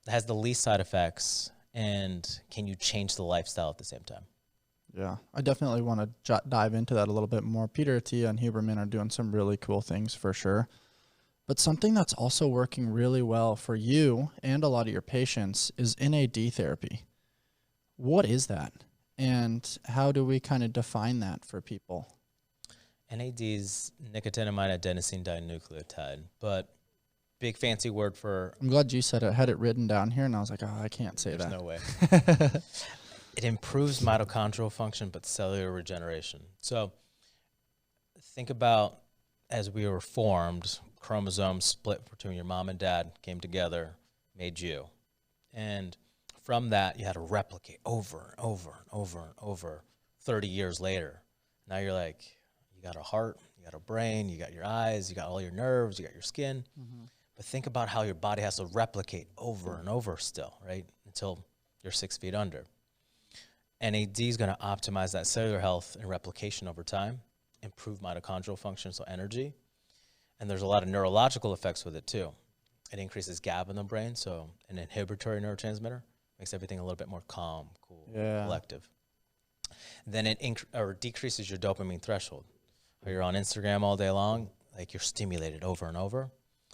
has the least side effects, and can you change the lifestyle at the same time? Yeah, I definitely want to dive into that a little bit more. Peter Attia and Huberman are doing some really cool things for sure. But something that's also working really well for you and a lot of your patients is NAD therapy. What is that? And how do we kind of define that for people? NAD is nicotinamide adenosine dinucleotide, but big fancy word for... I'm glad you said it. I had it written down here, and I was like, oh, I can't say that. There's no way. It improves mitochondrial function, but cellular regeneration. So think about as we were formed, chromosomes split between your mom and dad, came together, made you. And from that, you had to replicate over and over and over and over 30 years later. Now you're like, you got a heart, you got a brain, you got your eyes, you got all your nerves, you got your skin. But think about how your body has to replicate over and over still, right? Until you're 6 feet under. NAD is going to optimize that cellular health and replication over time, improve mitochondrial function, so energy. And there's a lot of neurological effects with it too. It increases GABA in the brain, so an inhibitory neurotransmitter, makes everything a little bit more calm, cool, collective. Then it decreases your dopamine threshold. When you're on Instagram all day long, like you're stimulated over and over.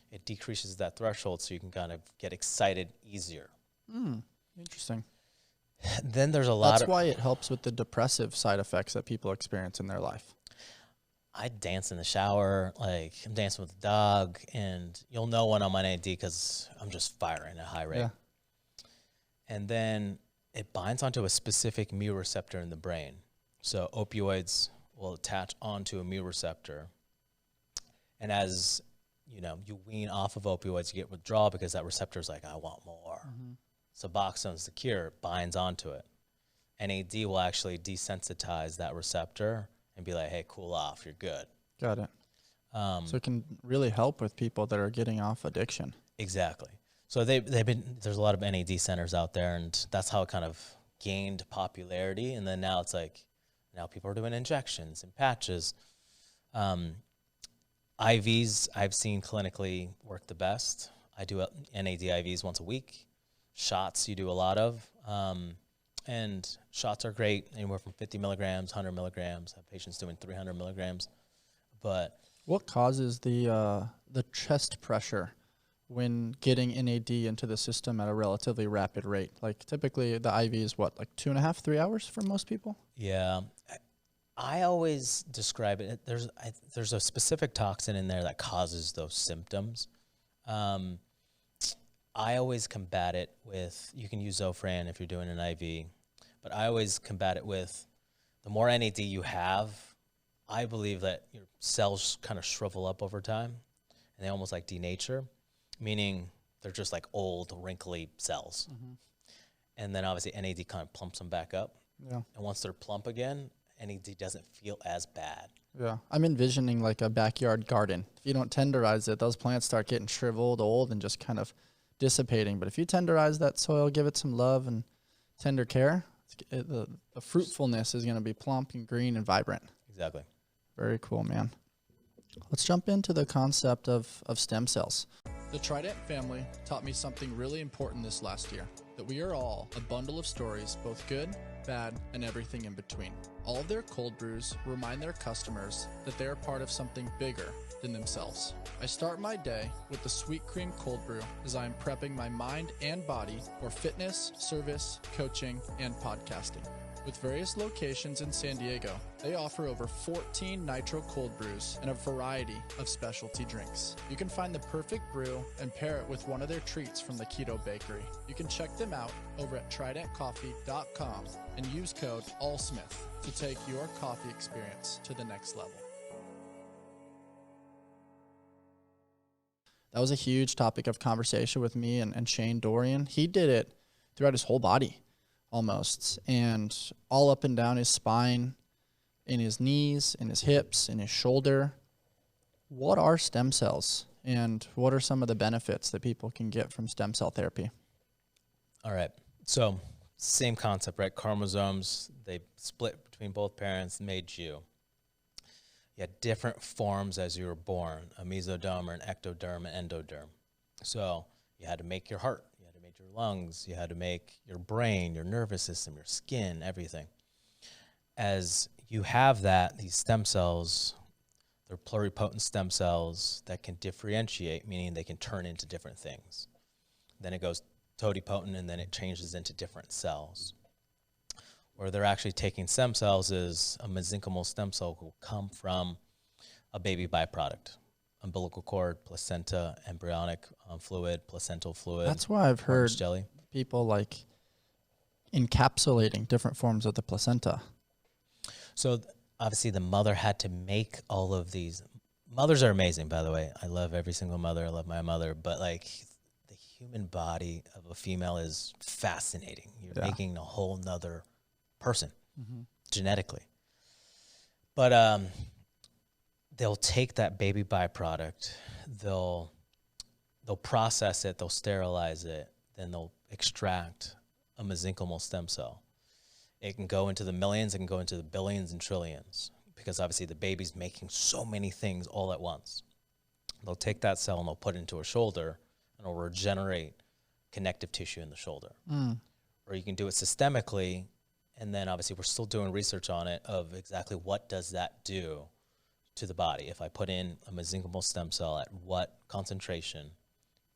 It decreases that threshold so you can kind of get excited easier. Interesting. Then there's a lot That's why it helps with the depressive side effects that people experience in their life. I dance in the shower, like I'm dancing with the dog, and you'll know when I'm on NAD because I'm just firing at a high rate. Yeah. And then it binds onto a specific mu receptor in the brain. So opioids will attach onto a mu receptor. And as you wean off of opioids, you get withdrawal because that receptor is like, I want more. Suboxone's the cure, it binds onto it. NAD will actually desensitize that receptor and be like, hey, cool off, you're good. Got it. So it can really help with people that are getting off addiction. Exactly. So there's a lot of NAD centers out there, and that's how it kind of gained popularity. And then now it's like, now people are doing injections and patches. IVs I've seen clinically work the best. I do NAD IVs once a week. Shots you do a lot of. And shots are great, anywhere from 50 milligrams, 100 milligrams. I have patients doing 300 milligrams. But what causes the chest pressure when getting NAD into the system at a relatively rapid rate? Like typically the IV is what, like 2.5, 3 hours for most people? Yeah. I always describe it, there's a specific toxin in there that causes those symptoms. I always combat it with, you can use Zofran if you're doing an IV, but I always combat it with the more NAD you have, I believe that your cells kind of shrivel up over time and they almost like denature, meaning they're just like old, wrinkly cells. And then obviously NAD kind of plumps them back up. Yeah. And once they're plump again, NAD doesn't feel as bad. Yeah. I'm envisioning like a backyard garden. If you don't tenderize it, those plants start getting shriveled, old, and just kind of dissipating. But if you tenderize that soil, give it some love and tender care, the fruitfulness is going to be plump and green and vibrant. Exactly. Very cool, man. Let's jump into the concept of stem cells. The Trident family taught me something really important this last year, that we are all a bundle of stories, both good, bad, and everything in between. All of their cold brews remind their customers that they are part of something bigger than themselves. I start my day with the Sweet Cream Cold Brew as I am prepping my mind and body for fitness, service, coaching, and podcasting. With various locations in San Diego, they offer over 14 nitro cold brews and a variety of specialty drinks. You can find the perfect brew and pair it with one of their treats from the Keto Bakery. You can check them out over at tridentcoffee.com and use code ALLSMITH to take your coffee experience to the next level. That was a huge topic of conversation with me and Shane Dorian. He did it throughout his whole body almost, and all up and down his spine, in his knees, in his hips, in his shoulder. What are stem cells, and what are some of the benefits that people can get from stem cell therapy? All right. So same concept, right? Chromosomes, they split between both parents, made you. You had different forms as you were born, a mesoderm or an ectoderm, an endoderm. So you had to make your heart, you had to make your lungs, you had to make your brain, your nervous system, your skin, everything. As you have that, these stem cells, they're pluripotent stem cells that can differentiate, meaning they can turn into different things. Then it goes totipotent, and then it changes into different cells. Where they're actually taking stem cells is a mesenchymal stem cell will come from a baby byproduct, umbilical cord, placenta, embryonic fluid, placental fluid. That's why I've heard jelly. People like encapsulating different forms of the placenta. So obviously the mother had to make all of these. Mothers are amazing, by the way. I love every single mother. I love my mother. But like the human body of a female is fascinating. You're making a whole nother person genetically. But they'll take that baby byproduct, they'll process it, they'll sterilize it, then they'll extract a mesenchymal stem cell. It can go into the millions, it can go into the billions and trillions, because obviously the baby's making so many things all at once. They'll take that cell and they'll put it into a shoulder, and it'll regenerate connective tissue in the shoulder. Or you can do it systemically. And then obviously we're still doing research on it of exactly what does that do to the body. If I put in a mesenchymal stem cell, at what concentration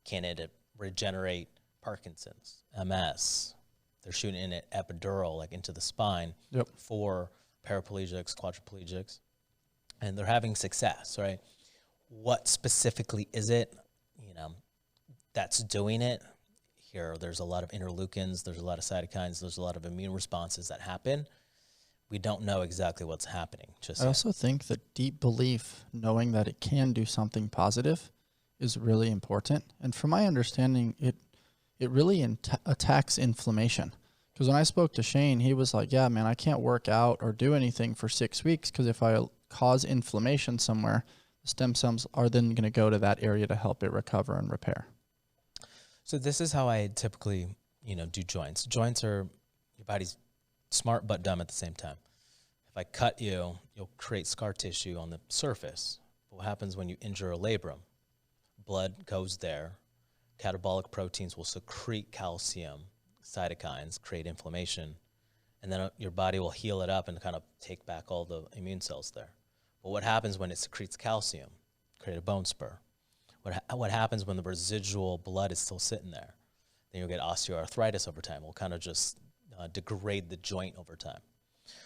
can it regenerate Parkinson's, MS? They're shooting in it epidural, like into the spine for paraplegics, quadriplegics, and they're having success, right? What specifically is it, that's doing it? Here, there's a lot of interleukins, there's a lot of cytokines, there's a lot of immune responses that happen. We don't know exactly what's happening just I yet. also think the deep belief, knowing that it can do something positive, is really important. And from my understanding, it really attacks inflammation. Because when I spoke to Shane, he was like, yeah, man, I can't work out or do anything for 6 weeks because if I cause inflammation somewhere, the stem cells are then going to go to that area to help it recover and repair. So this is how I typically, do joints. Joints are your body's smart but dumb at the same time. If I cut you, you'll create scar tissue on the surface. But what happens when you injure a labrum? Blood goes there. Catabolic proteins will secrete calcium, cytokines, create inflammation, and then your body will heal it up and kind of take back all the immune cells there. But what happens when it secretes calcium? Create a bone spur. What happens when the residual blood is still sitting there? Then you'll get osteoarthritis over time. We'll kind of just degrade the joint over time.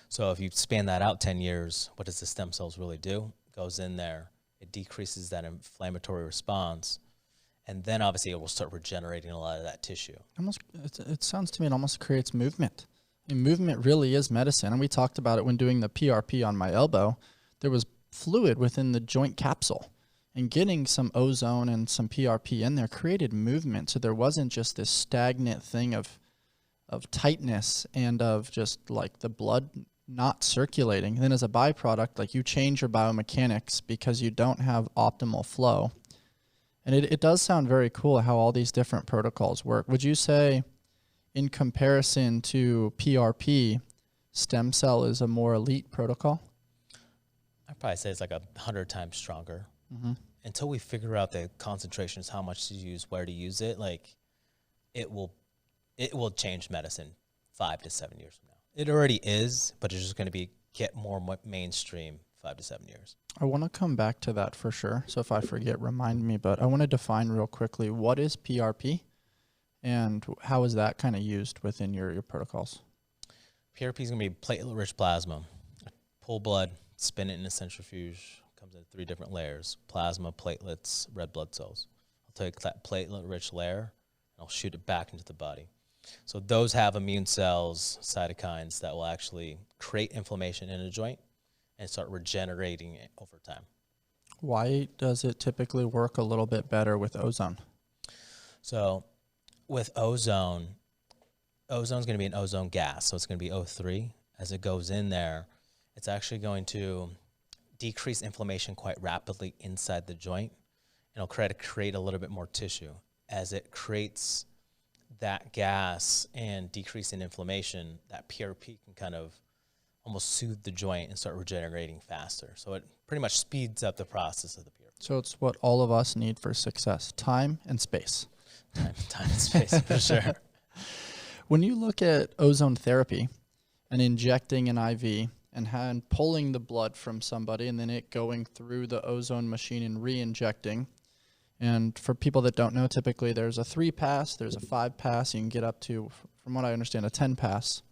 So if you span that out 10 years, what does the stem cells really do? It goes in there. It decreases that inflammatory response. And then obviously it will start regenerating a lot of that tissue. It sounds to me it almost creates movement. I mean, movement really is medicine. And we talked about it when doing the PRP on my elbow. There was fluid within the joint capsule. And getting some ozone and some PRP in there created movement. So there wasn't just this stagnant thing of tightness and of just like the blood not circulating. And then as a byproduct, like you change your biomechanics because you don't have optimal flow. And it does sound very cool how all these different protocols work. Would you say in comparison to PRP, stem cell is a more elite protocol? I'd probably say it's like 100 times stronger. Until we figure out the concentrations, how much to use, where to use it, like it will change medicine 5 to 7 years from now. It already is, but it's just going to get more mainstream 5 to 7 years. I want to come back to that for sure. So if I forget, remind me. But I want to define real quickly, what is PRP and how is that kind of used within your protocols? PRP is going to be platelet-rich plasma. Pull blood, spin it in a centrifuge, comes in 3 different layers: plasma, platelets, red blood cells. I'll take that platelet-rich layer, and I'll shoot it back into the body. So those have immune cells, cytokines that will actually create inflammation in a joint and start regenerating it over time. Why does it typically work a little bit better with ozone? So with ozone is going to be an ozone gas, so it's going to be O3. As it goes in there, it's actually going to decrease inflammation quite rapidly inside the joint, and it'll create a little bit more tissue. As it creates that gas and decrease in inflammation, that PRP can kind of almost soothe the joint and start regenerating faster. So it pretty much speeds up the process of the PRP. So it's what all of us need for success: time and space. Time and space, for sure. When you look at ozone therapy and injecting an IV and pulling the blood from somebody and then it going through the ozone machine and re-injecting, and for people that don't know, typically there's a 3-pass, there's a 5-pass, you can get up to, from what I understand, a 10-pass.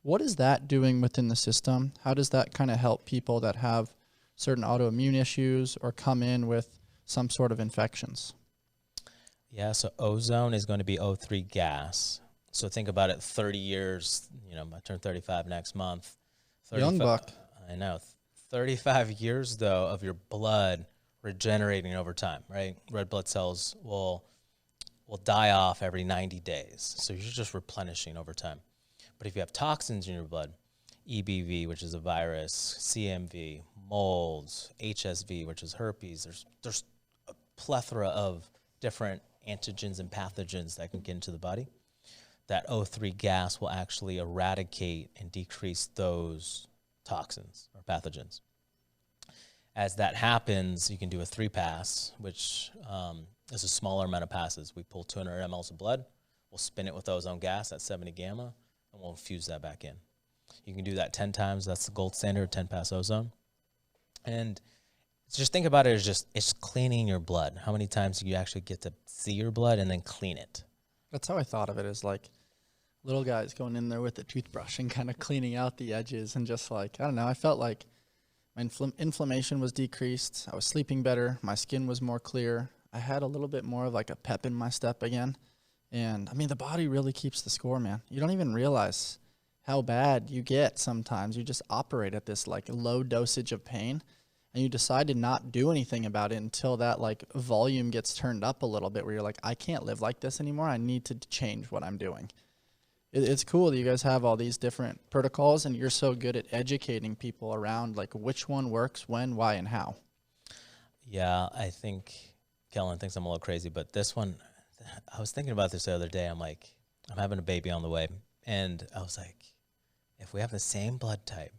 What is that doing within the system? How does that kind of help people that have certain autoimmune issues or come in with some sort of infections? Yeah, so ozone is going to be O3 gas. So think about it, 30 years, I turn 35 next month. Young buck. I know. 35 years, though, of your blood regenerating over time, right? Red blood cells will die off every 90 days. So you're just replenishing over time. But if you have toxins in your blood, EBV, which is a virus, CMV, molds, HSV, which is herpes, there's a plethora of different antigens and pathogens that can get into the body. That O3 gas will actually eradicate and decrease those toxins or pathogens. As that happens, you can do a 3-pass, which is a smaller amount of passes. We pull 200 mLs of blood, we'll spin it with ozone gas at 70 gamma, and we'll infuse that back in. You can do that 10 times. That's the gold standard, 10-pass ozone. And just think about it as it's cleaning your blood. How many times do you actually get to see your blood and then clean it? That's how I thought of it, as like little guys going in there with a toothbrush and kind of cleaning out the edges and just like, I don't know, I felt like my inflammation was decreased. I was sleeping better. My skin was more clear. I had a little bit more of like a pep in my step again. And I mean, the body really keeps the score, man. You don't even realize how bad you get sometimes. You just operate at this like low dosage of pain and you decide to not do anything about it until that like volume gets turned up a little bit where you're like, I can't live like this anymore. I need to change what I'm doing. It's cool that you guys have all these different protocols and you're so good at educating people around like which one works, when, why, and how. Yeah, I think Kellen thinks I'm a little crazy, but this one, I was thinking about this the other day. I'm like, I'm having a baby on the way. And I was like, if we have the same blood type,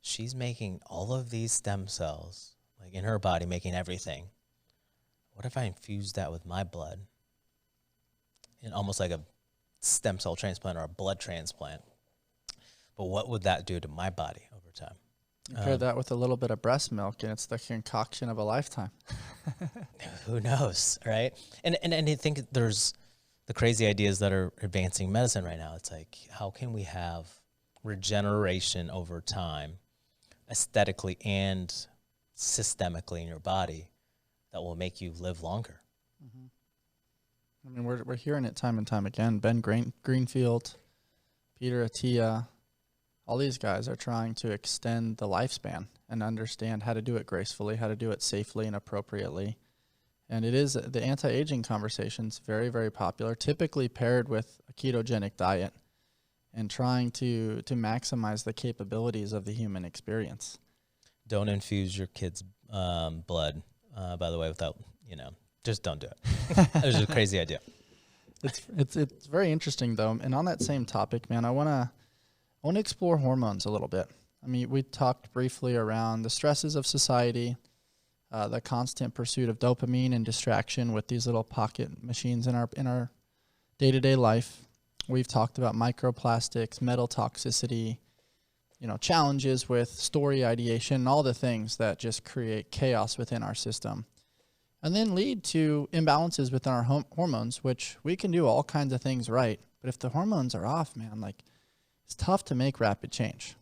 she's making all of these stem cells, like in her body, making everything. What if I infuse that with my blood? In almost like a stem cell transplant or a blood transplant. But what would that do to my body over time? Pair that with a little bit of breast milk and it's the concoction of a lifetime. Who knows, right? And I think there's the crazy ideas that are advancing medicine right now. It's like, how can we have regeneration over time, aesthetically and systemically in your body, that will make you live longer? Mm-hmm. I mean, we're hearing it time and time again. Ben Greenfield, Peter Attia, all these guys are trying to extend the lifespan and understand how to do it gracefully, how to do it safely and appropriately. And it is, the anti-aging conversation's very, very popular, typically paired with a ketogenic diet and trying to maximize the capabilities of the human experience. Don't infuse your kids' blood, by the way, without, just don't do it. It was a crazy idea. It's very interesting though. And on that same topic, man, I want to explore hormones a little bit. I mean, we talked briefly around the stresses of society, the constant pursuit of dopamine and distraction with these little pocket machines in our day-to-day life. We've talked about microplastics, metal toxicity, challenges with story ideation, all the things that just create chaos within our system. And then lead to imbalances within our hormones, which we can do all kinds of things right. But if the hormones are off, man, like it's tough to make rapid change.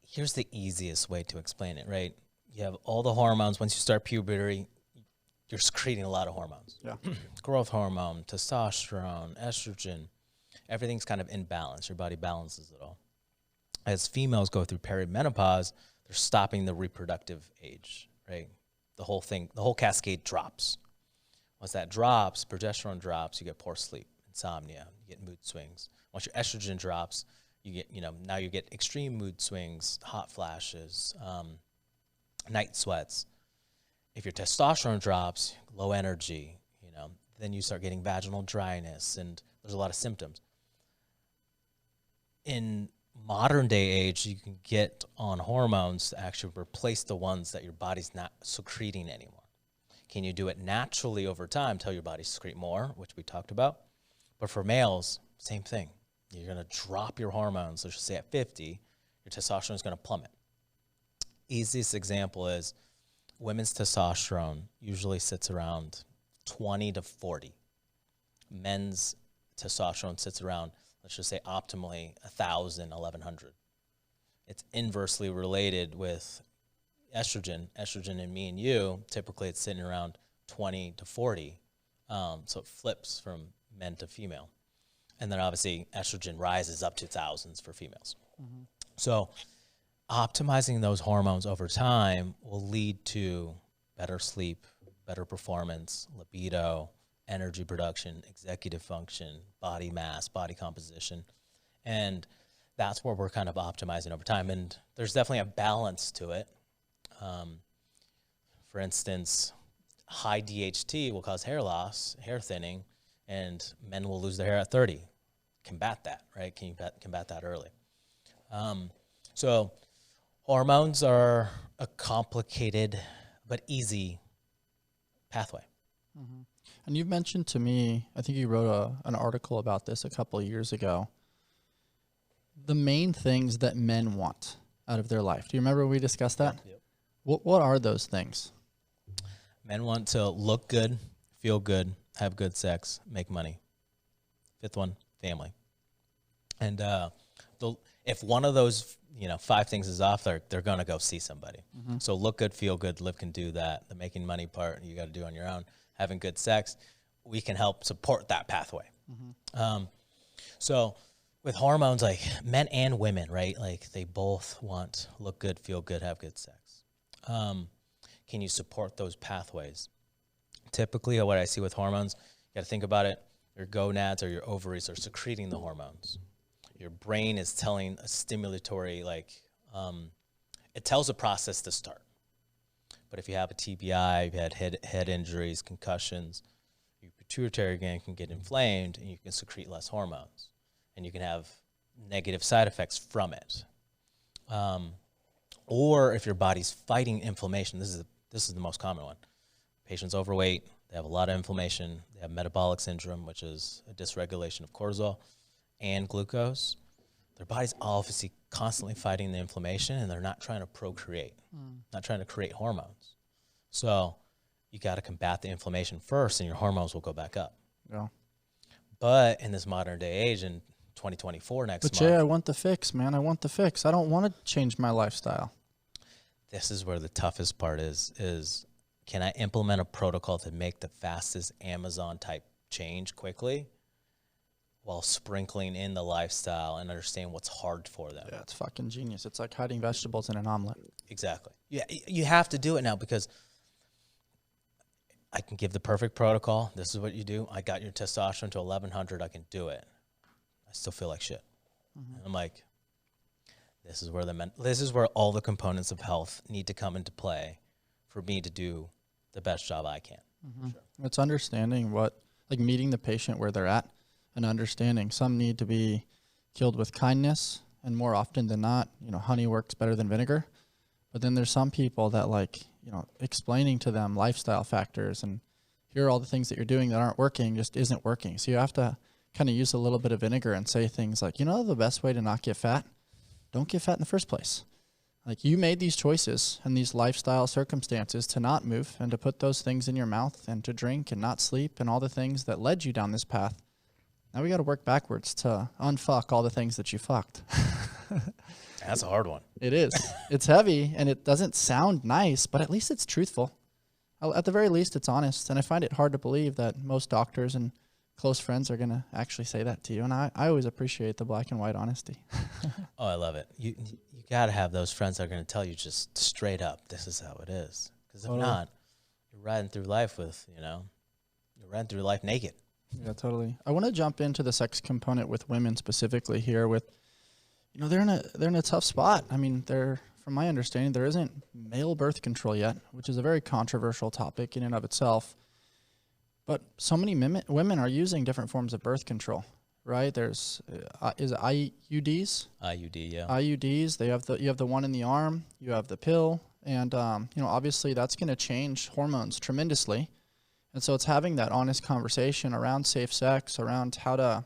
Here's the easiest way to explain it, right? You have all the hormones. Once you start puberty, you're secreting a lot of hormones. Yeah. Growth hormone, testosterone, estrogen, everything's kind of in balance. Your body balances it all. As females go through perimenopause, they're stopping the reproductive age, right? The whole cascade drops. Once that drops, progesterone drops, you get poor sleep, insomnia, you get mood swings. Once your estrogen drops, you get, now you get extreme mood swings, hot flashes, night sweats. If your testosterone drops, low energy, then you start getting vaginal dryness, and there's a lot of symptoms. In modern day age, you can get on hormones to actually replace the ones that your body's not secreting anymore. Can you do it naturally over time till your body secrete more, which we talked about? But for males, same thing. You're going to drop your hormones. Let's just say at 50, your testosterone is going to plummet. Easiest example is women's testosterone usually sits around 20 to 40. Men's testosterone sits around, let's just say optimally 1,000, 1,100. It's inversely related with estrogen. Estrogen in me and you, typically it's sitting around 20 to 40. So it flips from men to female. And then obviously estrogen rises up to thousands for females. Mm-hmm. So optimizing those hormones over time will lead to better sleep, better performance, libido, energy production, executive function, body mass, body composition. And that's where we're kind of optimizing over time. And there's definitely a balance to it. For instance, high DHT will cause hair loss, hair thinning, and men will lose their hair at 30. Combat that, right? Can you combat that early? So hormones are a complicated but easy pathway. Mm-hmm. And you've mentioned to me, I think you wrote an article about this a couple of years ago, the main things that men want out of their life. Do you remember we discussed that? Yep. What are those things? Men want to look good, feel good, have good sex, make money. Fifth one, family. And if one of those 5 things is off, they're going to go see somebody. Mm-hmm. So look good, feel good, live can do that. The making money part, you got to do on your own. Having good sex, we can help support that pathway. Mm-hmm. So with hormones, like men and women, right? Like they both want look good, feel good, have good sex. Can you support those pathways? Typically, what I see with hormones, you got to think about it. Your gonads or your ovaries are secreting the hormones. Your brain is telling a stimulatory, it tells a process to start. But if you have a TBI, you've had head injuries, concussions, your pituitary gland can get inflamed and you can secrete less hormones. And you can have negative side effects from it. Or if your body's fighting inflammation, this is the most common one. Patients overweight, they have a lot of inflammation, they have metabolic syndrome, which is a dysregulation of cortisol and glucose. Their body's obviously constantly fighting the inflammation, and they're not trying to procreate, not trying to create hormones. So you got to combat the inflammation first, and your hormones will go back up. Yeah. But in this modern day age, in 2024 next month. But Jay, I want the fix, man. I want the fix. I don't want to change my lifestyle. This is where the toughest part is can I implement a protocol to make the fastest Amazon-type change quickly while sprinkling in the lifestyle and understand what's hard for them? Yeah, it's fucking genius. It's like hiding vegetables in an omelet. Exactly. Yeah, you have to do it now because I can give the perfect protocol. This is what you do. I got your testosterone to 1,100. I can do it. I still feel like shit. Mm-hmm. And I'm like, this is where all the components of health need to come into play for me to do the best job I can. Mm-hmm. Sure. It's understanding meeting the patient where they're at and understanding some need to be killed with kindness, and more often than not, honey works better than vinegar. But then there's some people that explaining to them lifestyle factors and here are all the things that you're doing that aren't working just isn't working. So you have to kind of use a little bit of vinegar and say things like, the best way to not get fat? Don't get fat in the first place. Like you made these choices and these lifestyle circumstances to not move and to put those things in your mouth and to drink and not sleep and all the things that led you down this path. Now we got to work backwards to unfuck all the things that you fucked. That's a hard one. It is. It's heavy, and it doesn't sound nice, but at least it's truthful. At the very least, it's honest. And I find it hard to believe that most doctors and close friends are going to actually say that to you. And I always appreciate the black and white honesty. Oh, I love it. You got to have those friends that are going to tell you just straight up, this is how it is. Because if not, you're riding through life with, you're riding through life naked. Yeah, totally. I want to jump into the sex component with women specifically here with, they're in a tough spot. I mean, from my understanding, there isn't male birth control yet, which is a very controversial topic in and of itself. But so many women are using different forms of birth control, right? There's is it IUDs? IUD, yeah. IUDs. You have the one in the arm. You have the pill, and obviously that's going to change hormones tremendously. And so it's having that honest conversation around safe sex, around how to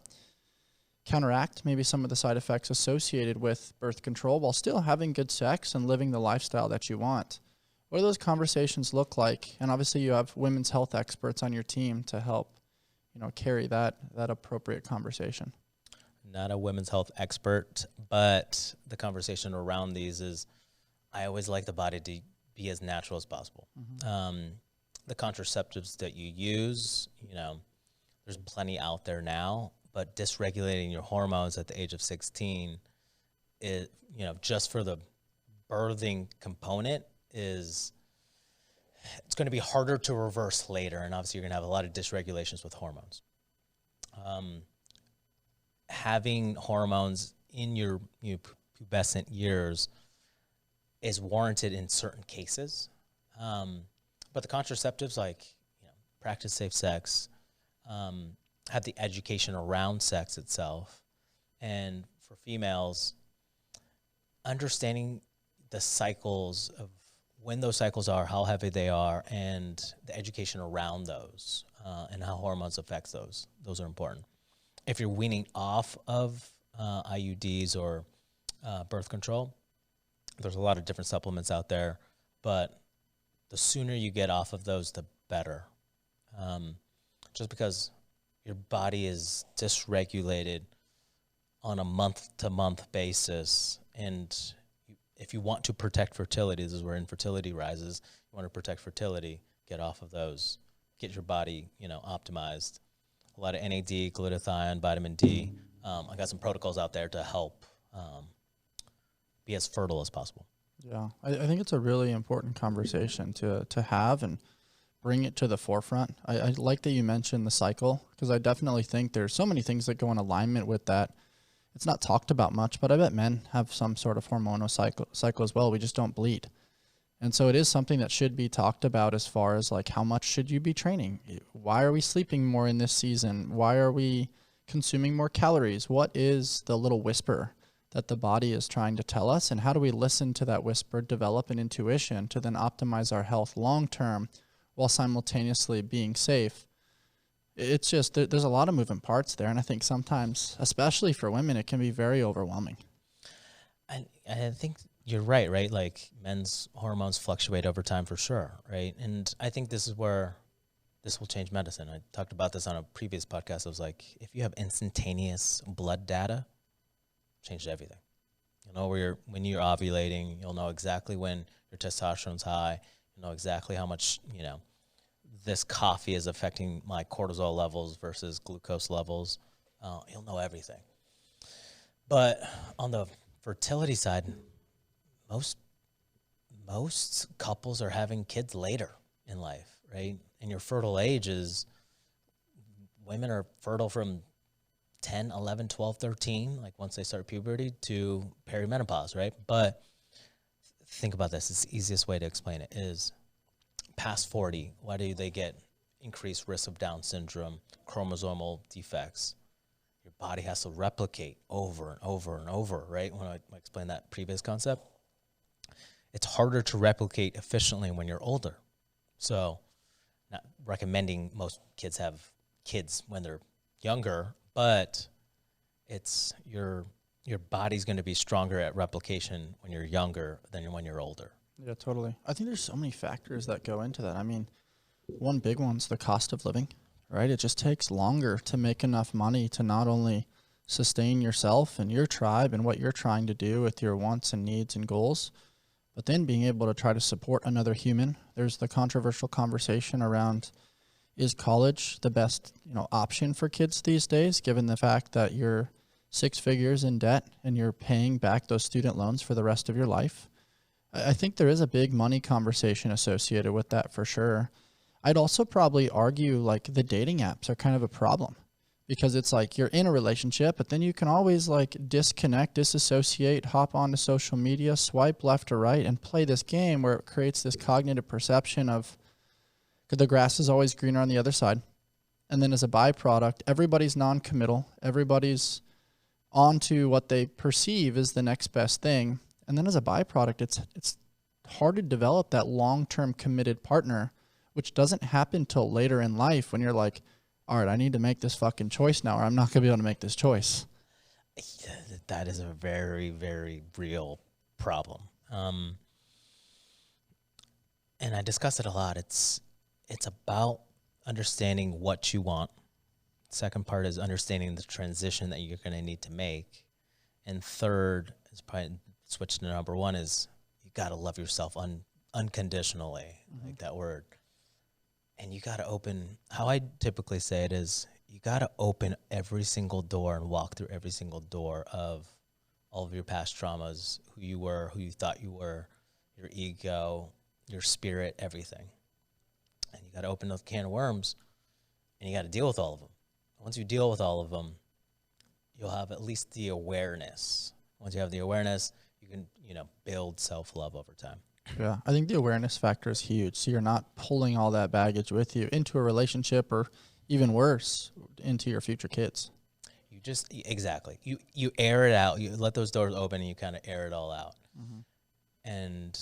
counteract maybe some of the side effects associated with birth control while still having good sex and living the lifestyle that you want. What do those conversations look like? And obviously you have women's health experts on your team to help, carry that appropriate conversation. Not a women's health expert, but the conversation around these is I always like the body to be as natural as possible. Mm-hmm. The contraceptives that you use, there's plenty out there now, but dysregulating your hormones at the age of 16 is, just for the birthing component it's going to be harder to reverse later. And obviously you're going to have a lot of dysregulations with hormones. Having hormones in your pubescent years is warranted in certain cases. But the contraceptives, like, practice safe sex, have the education around sex itself. And for females, understanding the cycles of when those cycles are, how heavy they are, and the education around those, and how hormones affect those. Those are important. If you're weaning off of IUDs or birth control, there's a lot of different supplements out there, but the sooner you get off of those, the better. Just because your body is dysregulated on a month-to-month basis, and if you want to protect fertility, this is where infertility rises. You want to protect fertility, get off of those, get your body, optimized. A lot of NAD, glutathione, vitamin D. I got some protocols out there to help be as fertile as possible. Yeah, I think it's a really important conversation to have and bring it to the forefront. I like that you mentioned the cycle, because I definitely think there's so many things that go in alignment with that. It's not talked about much, but I bet men have some sort of hormonal cycle as well. We just don't bleed. And so it is something that should be talked about as far as like, how much should you be training? Why are we sleeping more in this season? Why are we consuming more calories? What is the little whisper that the body is trying to tell us? And how do we listen to that whisper, develop an intuition to then optimize our health long-term while simultaneously being safe? It's just, there's a lot of moving parts there. And I think sometimes, especially for women, it can be very overwhelming. I think you're right? Like, men's hormones fluctuate over time for sure, right? And I think this is where this will change medicine. I talked about this on a previous podcast. I was like, if you have instantaneous blood data, changed everything. You'll know when you're ovulating. You'll know exactly when your testosterone's high. You'll know exactly how much, this coffee is affecting my cortisol levels versus glucose levels. You'll know everything. But on the fertility side, most couples are having kids later in life, right? And your fertile age is, women are fertile from 10, 11, 12, 13, like once they start puberty, to perimenopause, right? But think about this. It's the easiest way to explain it is past 40, why do they get increased risk of Down syndrome, chromosomal defects? Your body has to replicate over and over and over, right? When I explained that previous concept, it's harder to replicate efficiently when you're older. So not recommending most kids have kids when they're younger, but it's your body's going to be stronger at replication when you're younger than when you're older. Yeah, totally. I think there's so many factors that go into that. I mean, one big one's the cost of living, right? It just takes longer to make enough money to not only sustain yourself and your tribe and what you're trying to do with your wants and needs and goals, but then being able to try to support another human. There's the controversial conversation around, is college the best, option for kids these days, given the fact that you're 6 figures in debt and you're paying back those student loans for the rest of your life? I think there is a big money conversation associated with that for sure. I'd also probably argue like the dating apps are kind of a problem, because it's like you're in a relationship, but then you can always like disconnect, disassociate, hop onto social media, swipe left or right, and play this game where it creates this cognitive perception of the grass is always greener on the other side. And then as a byproduct, everybody's non-committal. Everybody's onto what they perceive as the next best thing. And then as a byproduct, it's hard to develop that long-term committed partner, which doesn't happen till later in life when you're like, all right, I need to make this fucking choice now, or I'm not going to be able to make this choice. That is a very, very real problem. And I discuss it a lot. It's about understanding what you want. Second part is understanding the transition that you're going to need to make. And third is probably switch to number one is you got to love yourself unconditionally, like that word. And you got to open, how I typically say it is, you got to open every single door and walk through every single door of all of your past traumas, who you were, who you thought you were, your ego, your spirit, everything. And you got to open those can of worms, and you got to deal with all of them. Once you deal with all of them, you'll have at least the awareness. Once you have the awareness, you can, build self-love over time. Yeah, I think the awareness factor is huge. So you're not pulling all that baggage with you into a relationship, or even worse, into your future kids. You just, exactly. You air it out. You let those doors open and you kind of air it all out. And,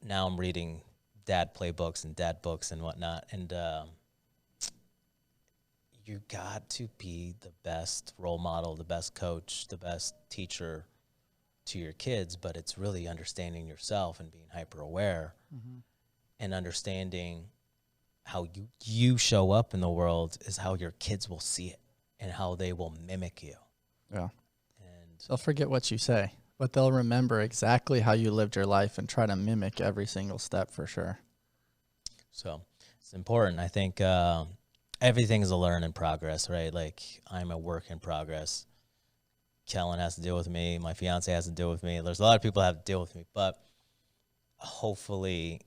now I'm reading dad playbooks and dad books and whatnot. And you got to be the best role model, the best coach, the best teacher to your kids, but it's really understanding yourself and being hyper aware and understanding how you show up in the world is how your kids will see it and how they will mimic you. Yeah. And they'll forget what you say, but they'll remember exactly how you lived your life and try to mimic every single step for sure. So it's important. I think everything is a learn in progress, right? Like I'm a work in progress. Kellen has to deal with me. My fiance has to deal with me. There's a lot of people that have to deal with me, but hopefully,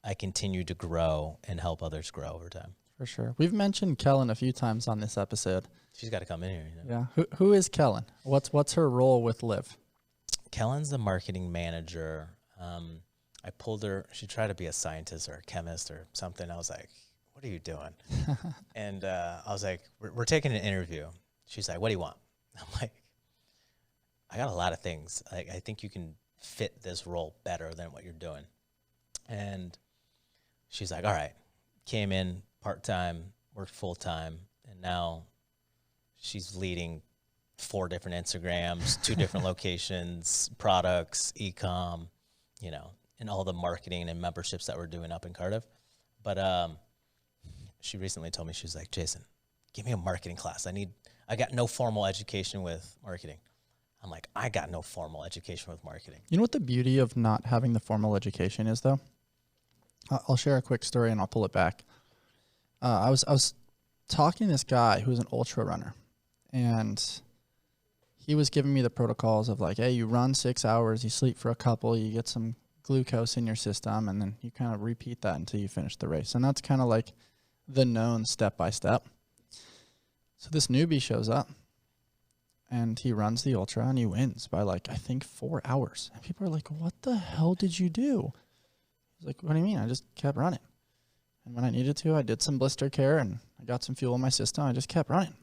I continue to grow and help others grow over time. For sure. We've mentioned Kellen a few times on this episode. She's got to come in here. Yeah. Who is Kellen? What's her role with Liv? Kellen's the marketing manager. I pulled her. She tried to be a scientist or a chemist or something. I was like, what are you doing? And I was like, we're taking an interview. She's like, what do you want? I'm like, I got a lot of things. I think you can fit this role better than what you're doing. And she's like, all right. Came in part-time, worked full-time, and now she's leading 4 different Instagrams, 2 different locations, products, e-com, and all the marketing and memberships that we're doing up in Cardiff. But she recently told me, she's like, Jason, give me a marketing class. I got no formal education with marketing. I'm like, I got no formal education with marketing. You know what the beauty of not having the formal education is, though? I'll share a quick story and I'll pull it back. I was talking to this guy who's an ultra runner, and he was giving me the protocols of like, hey, you run 6 hours, you sleep for a couple, you get some glucose in your system, and then you kind of repeat that until you finish the race. And that's kind of like the known step-by-step. So this newbie shows up, and he runs the ultra, and he wins by like, I think 4 hours. And people are like, what the hell did you do? He's like, what do you mean? I just kept running. And when I needed to, I did some blister care, and I got some fuel in my system. I just kept running.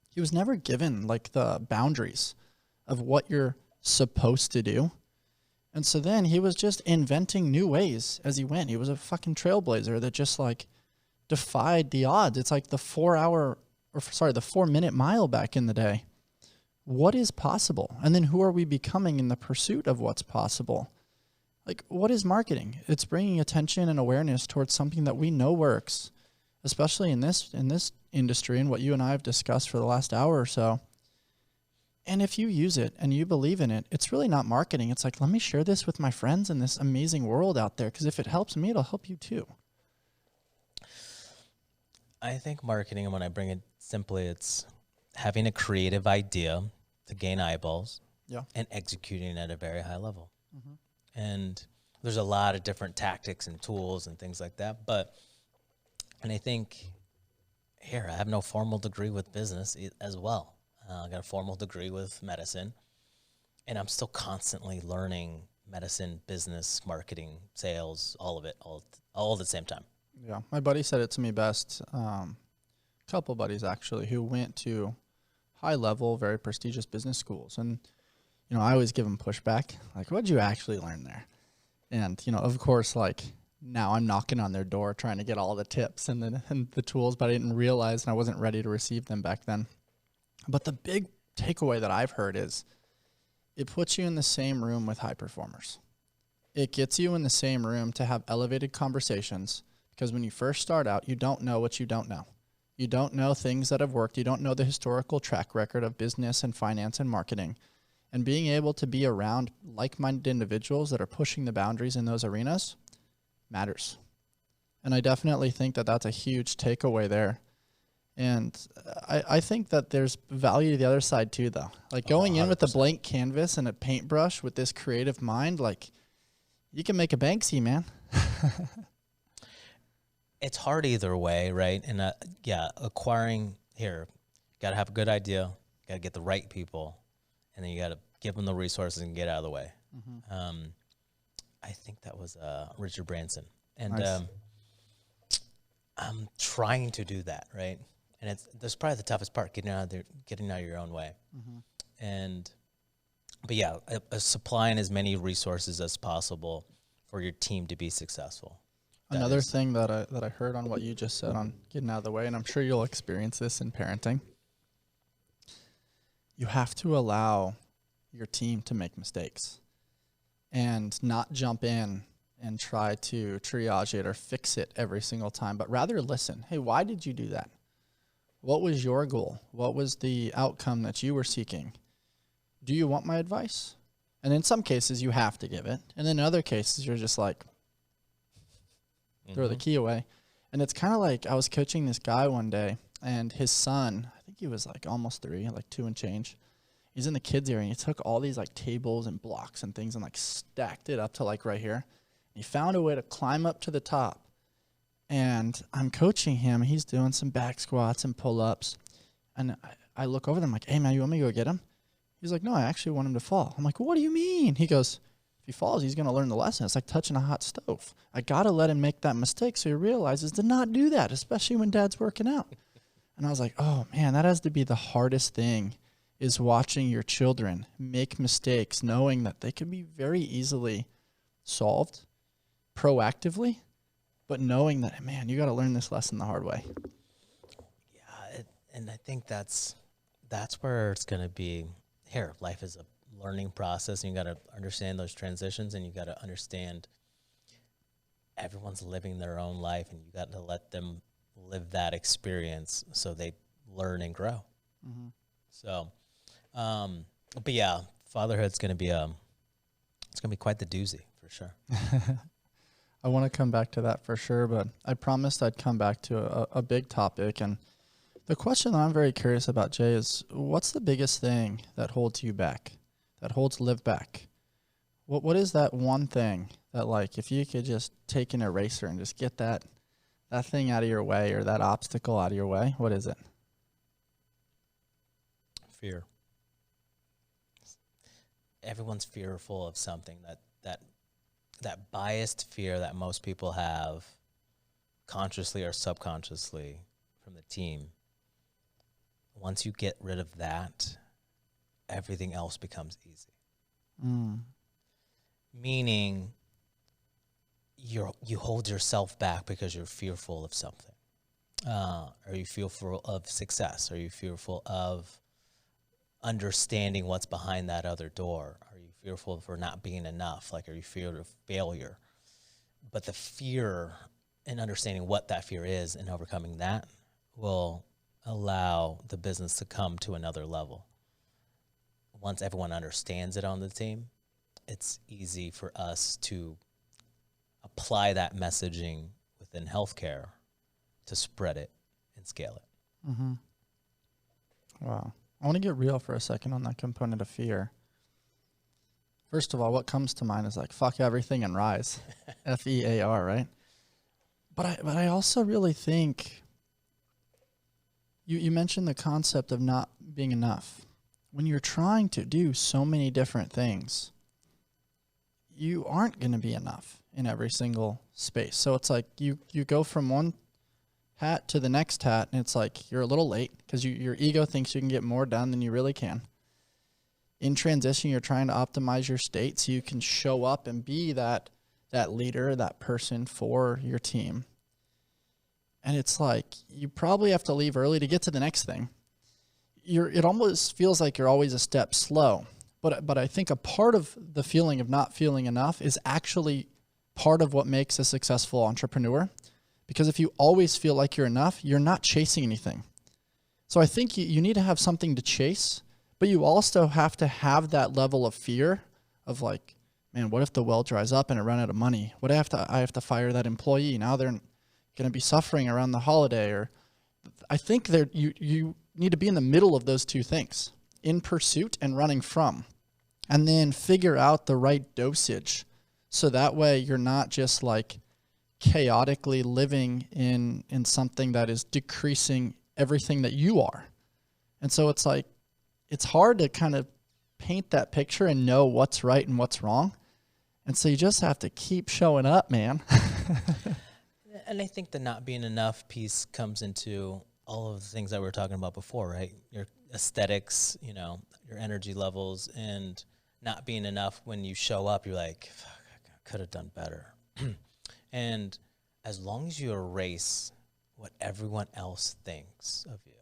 He was never given like the boundaries of what you're supposed to do. And so then he was just inventing new ways as he went. He was a fucking trailblazer that just like defied the odds. It's like the 4 minute mile back in the day. What is possible? And then who are we becoming in the pursuit of what's possible? Like, what is marketing? It's bringing attention and awareness towards something that we know works especially in this industry and what you and I have discussed for the last hour or so. And if you use it and you believe in it, it's really not marketing. It's like, let me share this with my friends in this amazing world out there, because if it helps me, it'll help you too. I think marketing, and when I bring it simply, it's having a creative idea to gain eyeballs, Yeah. and executing at a very high level. And there's a lot of different tactics and tools and things like that. And I think here, I have no formal degree with business as well. I got a formal degree with medicine, and I'm still constantly learning medicine, business, marketing, sales, all of it, all at the same time. Yeah. My buddy said it to me best. Couple buddies actually who went to high level, very prestigious business schools. And, I always give them pushback. Like, what did you actually learn there? And, of course, like now I'm knocking on their door trying to get all the tips and the tools, but I didn't realize and I wasn't ready to receive them back then. But the big takeaway that I've heard is it puts you in the same room with high performers. It gets you in the same room to have elevated conversations, because when you first start out, you don't know what you don't know. You don't know things that have worked. You don't know the historical track record of business and finance and marketing. And being able to be around like-minded individuals that are pushing the boundaries in those arenas matters. And I definitely think that that's a huge takeaway there. And I think that there's value to the other side too, though. Like going in with a blank canvas and a paintbrush with this creative mind, like you can make a Banksy, man. It's hard either way, right? And acquiring here, got to have a good idea, got to get the right people, and then you got to give them the resources and get out of the way. I think that was Richard Branson, and Nice. I'm trying to do that, right? And that's probably the toughest part, getting out of your own way. But supplying as many resources as possible for your team to be successful. Another thing that I heard on what you just said on getting out of the way, and I'm sure you'll experience this in parenting, you have to allow your team to make mistakes and not jump in and try to triage it or fix it every single time, but rather listen. Hey, why did you do that? What was your goal? What was the outcome that you were seeking? Do you want my advice? And in some cases, you have to give it. And in other cases, you're just like, throw the key away. And it's kind of like I was coaching this guy one day, and his son, I think he was like almost 3, like 2 and change. He's in the kids area, and he took all these like tables and blocks and things and like stacked it up to like right here. He found a way to climb up to the top. And I'm coaching him. He's doing some back squats and pull-ups. And I look over them like, hey, man, you want me to go get him? He's like, no, I actually want him to fall. I'm like, well, what do you mean? He goes, if he falls, he's going to learn the lesson. It's like touching a hot stove. I got to let him make that mistake so he realizes to not do that, especially when dad's working out. And I was like, oh, man, that has to be the hardest thing, is watching your children make mistakes, knowing that they can be very easily solved proactively, but knowing that, man, you got to learn this lesson the hard way. Yeah, and I think that's where it's going to be. Here, life is a learning process, and you got to understand those transitions, and you got to understand everyone's living their own life, and you got to let them live that experience so they learn and grow. So, but yeah, fatherhood's going to be it's going to be quite the doozy for sure. I want to come back to that for sure, but I promised I'd come back to a big topic. And the question that I'm very curious about, Jay, is what's the biggest thing that holds you back, that holds Liv back? What is that one thing that, like, if you could just take an eraser and just get that thing out of your way, or that obstacle out of your way, what is it? Fear. Everyone's fearful of something, that biased fear that most people have, consciously or subconsciously, from the team. Once you get rid of that, everything else becomes easy. Meaning, you hold yourself back because you're fearful of something. Are you fearful of success? Are you fearful of understanding what's behind that other door? Are you fearful for not being enough? Like, are you feared of failure? But the fear and understanding what that fear is and overcoming that will allow the business to come to another level. Once everyone understands it on the team, it's easy for us to apply that messaging within healthcare to spread it and scale it. Mm-hmm. Wow. I want to get real for a second on that component of fear. First of all, what comes to mind is like, fuck everything and rise. FEAR, right? But I also really think you mentioned the concept of not being enough. When you're trying to do so many different things, you aren't going to be enough in every single space. So it's like you go from one hat to the next hat, and it's like you're a little late because your ego thinks you can get more done than you really can. In transition, you're trying to optimize your state so you can show up and be that leader, that person for your team. And it's like you probably have to leave early to get to the next thing. It almost feels like you're always a step slow. But I think a part of the feeling of not feeling enough is actually part of what makes a successful entrepreneur. Because if you always feel like you're enough, you're not chasing anything. So I think you need to have something to chase, but you also have to have that level of fear of like, man, what if the well dries up and I run out of money? What if I have to fire that employee? Now they're going to be suffering around the holiday. Or I think that you need to be in the middle of those two things, in pursuit and running from, and then figure out the right dosage. So that way you're not just like chaotically living in something that is decreasing everything that you are. And so it's like, it's hard to kind of paint that picture and know what's right and what's wrong. And so you just have to keep showing up, man. And I think the not being enough piece comes into all of the things that we were talking about before, right? Your aesthetics, your energy levels, and not being enough when you show up, you're like, fuck, I could have done better. And as long as you erase what everyone else thinks of you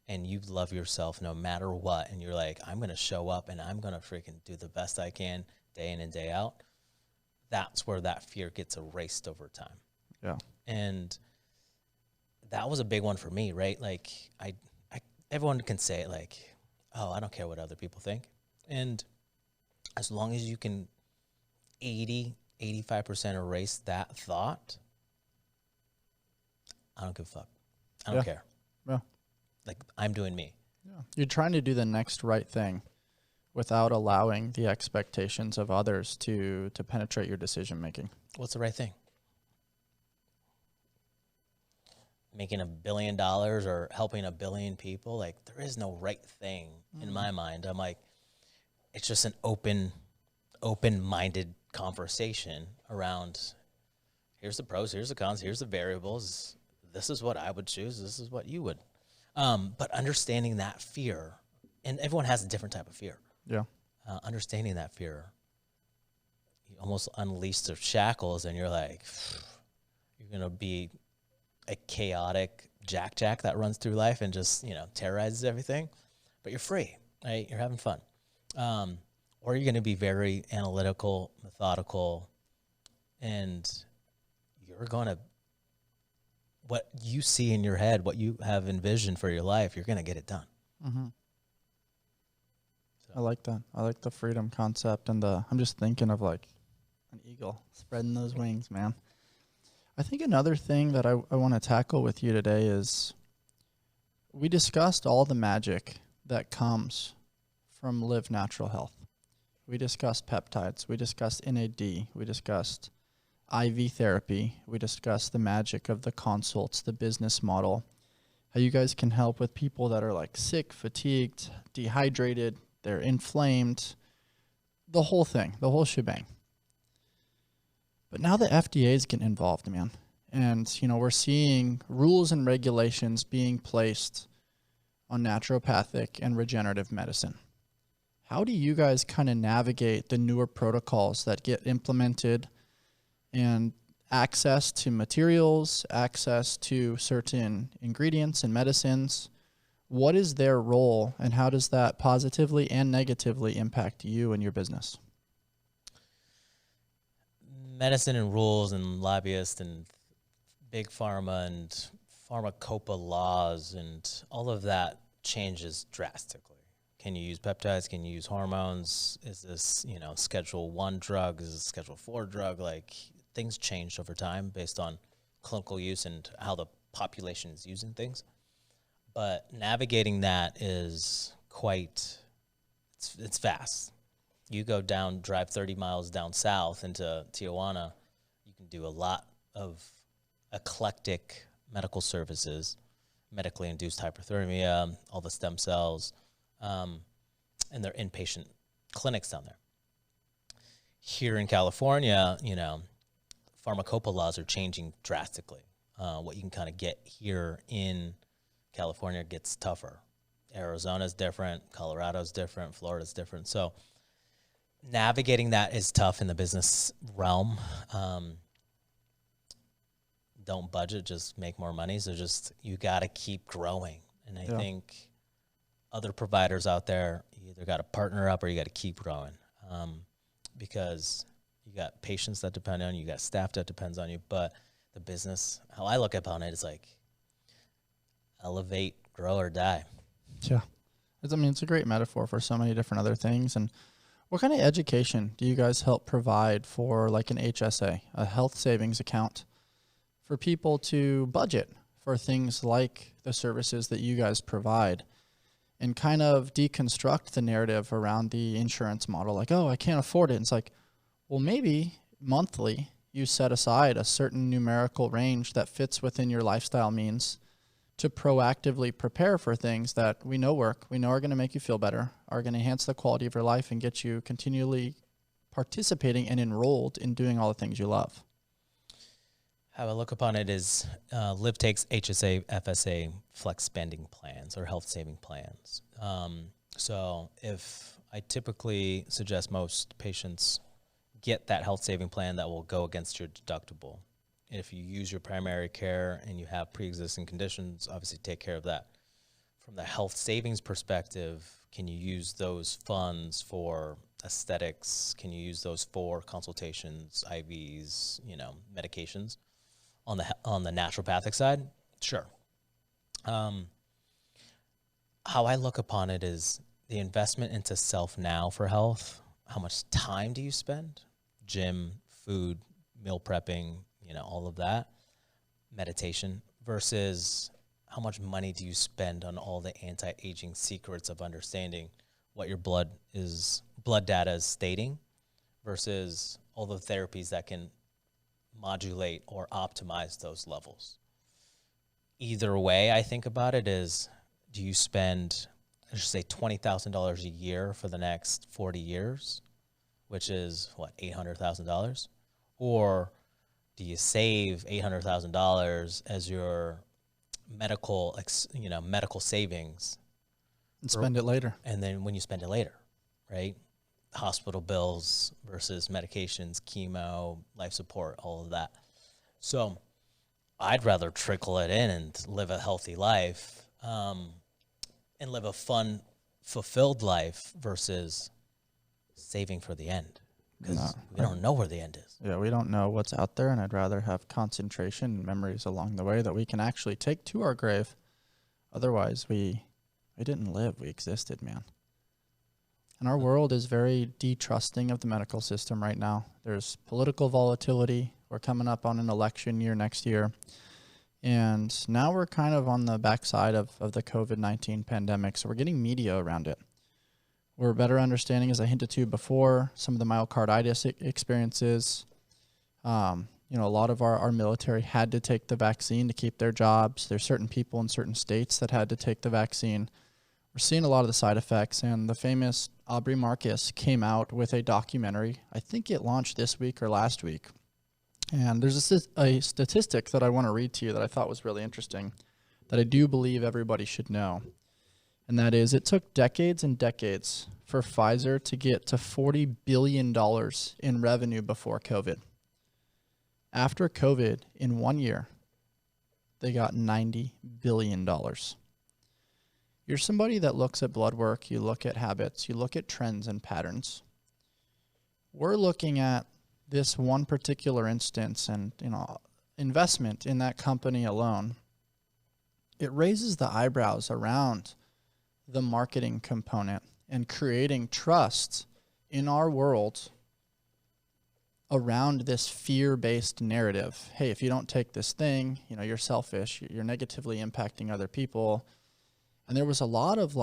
and you love yourself no matter what, and you're like, I'm going to show up and I'm going to freaking do the best I can day in and day out, that's where that fear gets erased over time. Yeah. And that was a big one for me, right? Like everyone can say like, oh, I don't care what other people think. And as long as you can 85% erase that thought, I don't give a fuck. I don't care. Yeah. Like, I'm doing me. Yeah. You're trying to do the next right thing without allowing the expectations of others to penetrate your decision making. What's the right thing? Making $1 billion or helping 1 billion people? Like, there is no right thing in my mind. I'm like, it's just an open-minded conversation around, here's the pros, here's the cons, here's the variables. This is what I would choose. This is what you would. But understanding that fear, and everyone has a different type of fear. Yeah. Understanding that fear, you almost unleash the shackles, and you're like, you're going to be a chaotic jack that runs through life and just, terrorizes everything. But you're free, right? You're having fun. Or you're going to be very analytical, methodical, and you're going to, what you see in your head, what you have envisioned for your life, you're going to get it done. Mm-hmm. So. I like that. I like the freedom concept, and I'm just thinking of like an eagle spreading those wings, man. I think another thing that I want to tackle with you today is we discussed all the magic that comes from Live Natural Health. We discussed peptides. We discussed NAD. We discussed IV therapy. We discussed the magic of the consults, the business model, how you guys can help with people that are like sick, fatigued, dehydrated, they're inflamed, the whole thing, the whole shebang. But now the FDA is getting involved, man. And, we're seeing rules and regulations being placed on naturopathic and regenerative medicine. How do you guys kind of navigate the newer protocols that get implemented and access to materials, access to certain ingredients and medicines? What is their role, and how does that positively and negatively impact you and your business? Medicine and rules and lobbyists and big pharma and pharmacopoeia laws and all of that changes drastically. Can you use peptides? Can you use hormones? Is this, Schedule 1 drug? Is this Schedule 4 drug? Like, things changed over time based on clinical use and how the population is using things. But navigating that is it's fast. You go drive 30 miles down south into Tijuana, you can do a lot of eclectic medical services, medically induced hyperthermia, all the stem cells, and they're inpatient clinics down there. Here in California, pharmacopoeia laws are changing drastically. What you can kind of get here in California gets tougher. Arizona's different, Colorado's different, Florida's different. So navigating that is tough in the business realm. Don't budget, just make more money. So you got to keep growing. And I think other providers out there, you either got to partner up or you got to keep growing, because you got patients that depend on you, you got staff that depends on you. But the business, how I look upon it is like elevate, grow, or die. Yeah. It's a great metaphor for so many different other things. And what kind of education do you guys help provide for like an HSA, a health savings account, for people to budget for things like the services that you guys provide, and kind of deconstruct the narrative around the insurance model? Like, oh, I can't afford it. And it's like, well, maybe monthly you set aside a certain numerical range that fits within your lifestyle means to proactively prepare for things that we know work, we know are going to make you feel better, are going to enhance the quality of your life and get you continually participating and enrolled in doing all the things you love. How I look upon it is Liv takes HSA, FSA, flex spending plans or health saving plans. So if I typically suggest most patients get that health saving plan that will go against your deductible. If you use your primary care and you have pre-existing conditions, obviously take care of that. From the health savings perspective, can you use those funds for aesthetics? Can you use those for consultations, IVs, medications? On the naturopathic side, sure. How I look upon it is the investment into self now for health. How much time do you spend? Gym, food, meal prepping, all of that, meditation, versus how much money do you spend on all the anti-aging secrets of understanding what your blood data is stating, versus all the therapies that can modulate or optimize those levels. Either way, I think about it is, do you spend, let's just say $20,000 a year for the next 40 years, which is $800,000? Or do you save $800,000 as your medical savings and spend it later? And then when you spend it later, right? Hospital bills versus medications, chemo, life support, all of that. So I'd rather trickle it in and live a healthy life, and live a fun, fulfilled life versus saving for the end. Because we don't know where the end is. Yeah, we don't know what's out there, and I'd rather have concentration and memories along the way that we can actually take to our grave. Otherwise, we didn't live, we existed, man. And our world is very distrusting of the medical system right now. There's political volatility. We're coming up on an election year next year. And now we're kind of on the backside of the COVID-19 pandemic, so we're getting media around it. We're better understanding, as I hinted to before, some of the myocarditis experiences. A lot of our military had to take the vaccine to keep their jobs. There's certain people in certain states that had to take the vaccine. We're seeing a lot of the side effects, and the famous Aubrey Marcus came out with a documentary. I think it launched this week or last week. And there's a statistic that I want to read to you that I thought was really interesting, that I do believe everybody should know. And that is, it took decades and decades for Pfizer to get to $40 billion in revenue before COVID. After COVID, in 1 year, they got $90 billion. You're somebody that looks at blood work, you look at habits, you look at trends and patterns. We're looking at this one particular instance, and investment in that company alone, it raises the eyebrows around the marketing component and creating trust in our world around this fear-based narrative. Hey, if you don't take this thing, you're selfish, you're negatively impacting other people. And there was a lot of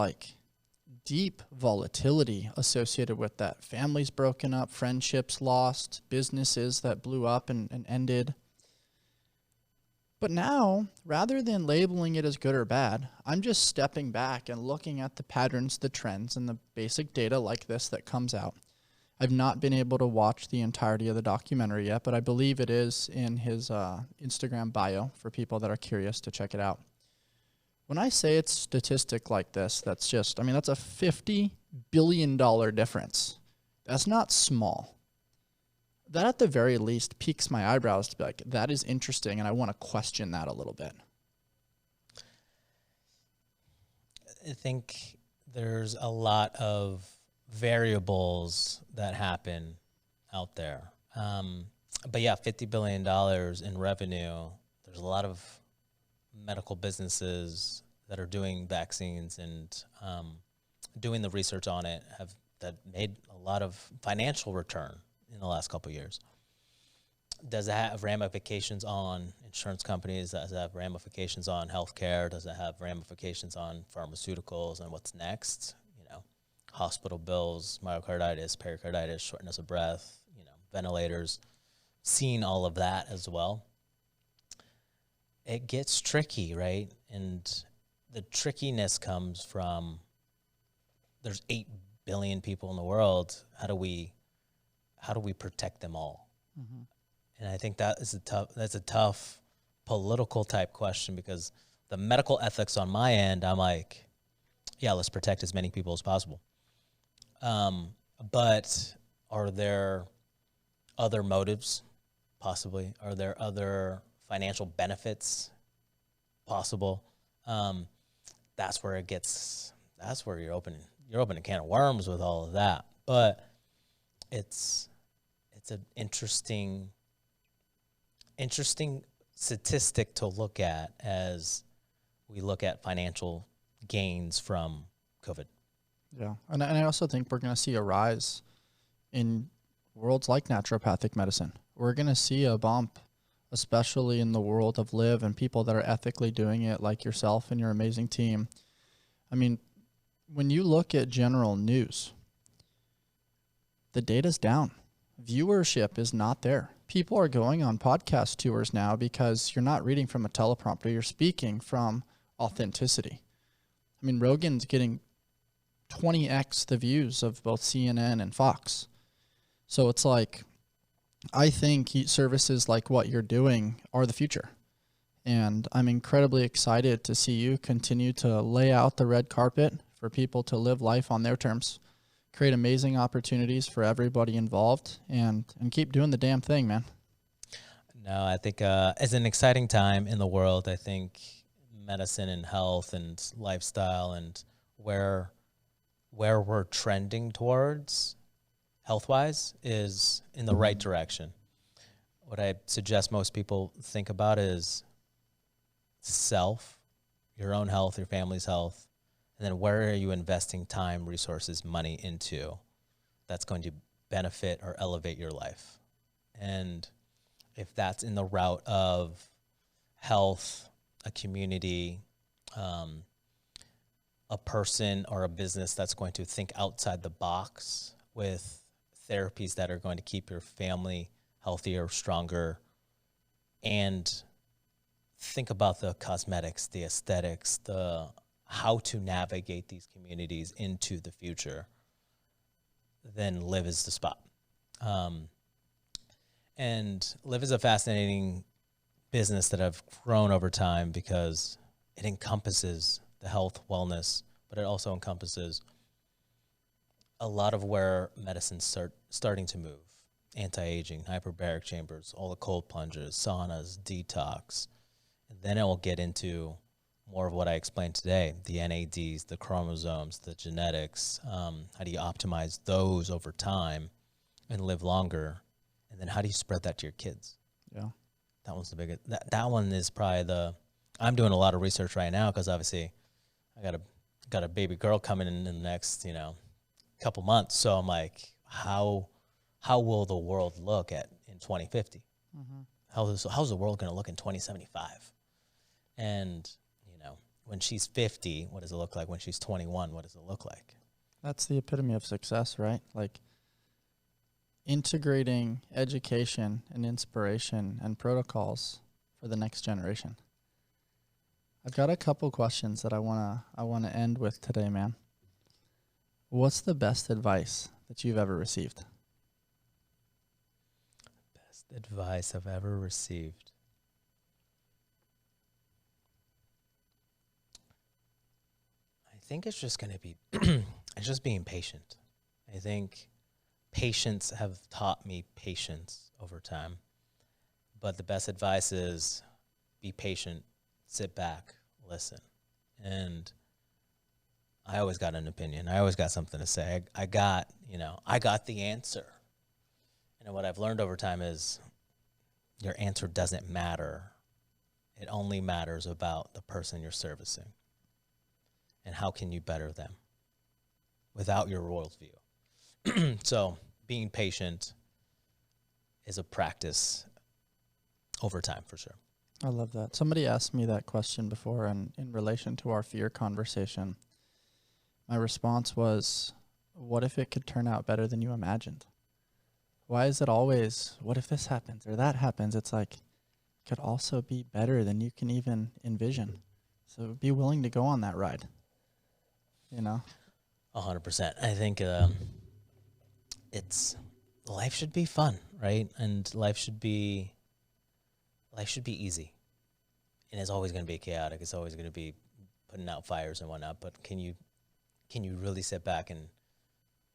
deep volatility associated with that. Families broken up, friendships lost, businesses that blew up and ended. But now, rather than labeling it as good or bad, I'm just stepping back and looking at the patterns, the trends, and the basic data like this that comes out. I've not been able to watch the entirety of the documentary yet, but I believe it is in his Instagram bio for people that are curious to check it out. When I say it's statistic like this, that's a $50 billion difference. That's not small. That at the very least piques my eyebrows to be like, that is interesting, and I want to question that a little bit. I think there's a lot of variables that happen out there. But yeah, $50 billion in revenue. There's a lot of medical businesses that are doing vaccines and doing the research on it that made a lot of financial return in the last couple of years. Does it have ramifications on insurance companies? Does it have ramifications on healthcare? Does it have ramifications on pharmaceuticals and what's next? Hospital bills, myocarditis, pericarditis, shortness of breath, ventilators, seeing all of that as well. It gets tricky, right? And the trickiness comes from there's 8 billion people in the world. How do we protect them all? Mm-hmm. And I think that's a tough political type question, because the medical ethics on my end, I'm like, yeah, let's protect as many people as possible. But are there other motives? Possibly. Are there other financial benefits possible? That's where you're opening a can of worms with all of that. But it's an interesting statistic to look at as we look at financial gains from COVID. Yeah, and I also think we're going to see a rise in worlds like naturopathic medicine. We're going to see a bump, especially in the world of live and people that are ethically doing it like yourself and your amazing team. I mean, when you look at general news, the data's down. Viewership is not there. People are going on podcast tours now because you're not reading from a teleprompter. You're speaking from authenticity. I mean, Rogan's getting 20x the views of both CNN and Fox. So it's like, I think services like what you're doing are the future. And I'm incredibly excited to see you continue to lay out the red carpet for people to live life on their terms, create amazing opportunities for everybody involved, and keep doing the damn thing, man. No, I think it's an exciting time in the world. I think medicine and health and lifestyle and where we're trending towards health-wise is in the right direction. What I suggest most people think about is self, your own health, your family's health, and then where are you investing time, resources, money into that's going to benefit or elevate your life. And if that's in the route of health, a community, a person or a business that's going to think outside the box with therapies that are going to keep your family healthier, stronger, and think about the cosmetics, the aesthetics, the how to navigate these communities into the future, then Live is the spot. And Live is a fascinating business that I've grown over time because it encompasses the health, wellness, but it also encompasses a lot of where medicine's starting to move. Anti-aging, hyperbaric chambers, all the cold plunges, saunas, detox. And then it will get into more of what I explained today, the NADs, the chromosomes, the genetics. How do you optimize those over time and live longer? And then how do you spread that to your kids? Yeah. That one's the biggest. That one is probably I'm doing a lot of research right now because obviously I got a baby girl coming in the next, couple months. So I'm like, how will the world look in 2050? Mm-hmm. How's the world going to look in 2075? And, when she's 50, what does it look like? When she's 21, what does it look like? That's the epitome of success, right? Like integrating education and inspiration and protocols for the next generation. I've got a couple questions that I wanna end with today, man. What's the best advice that you've ever received? Best advice I've ever received. I think it's just going to be, it's just being patient. I think patience have taught me patience over time. But the best advice is be patient, sit back, listen. And I always got an opinion. I always got something to say. I got the answer. And what I've learned over time is your answer doesn't matter. It only matters about the person you're servicing. And how can you better them without your worldview? So being patient is a practice over time for sure. I love that. Somebody asked me that question before, and in relation to our fear conversation, my response was, what if it could turn out better than you imagined? Why is it always, what if this happens or that happens? It's like, it could also be better than you can even envision. So be willing to go on that ride. 100%. I think life should be fun, right? And life should be easy. And it's always going to be chaotic. It's always going to be putting out fires and whatnot. But can you really sit back and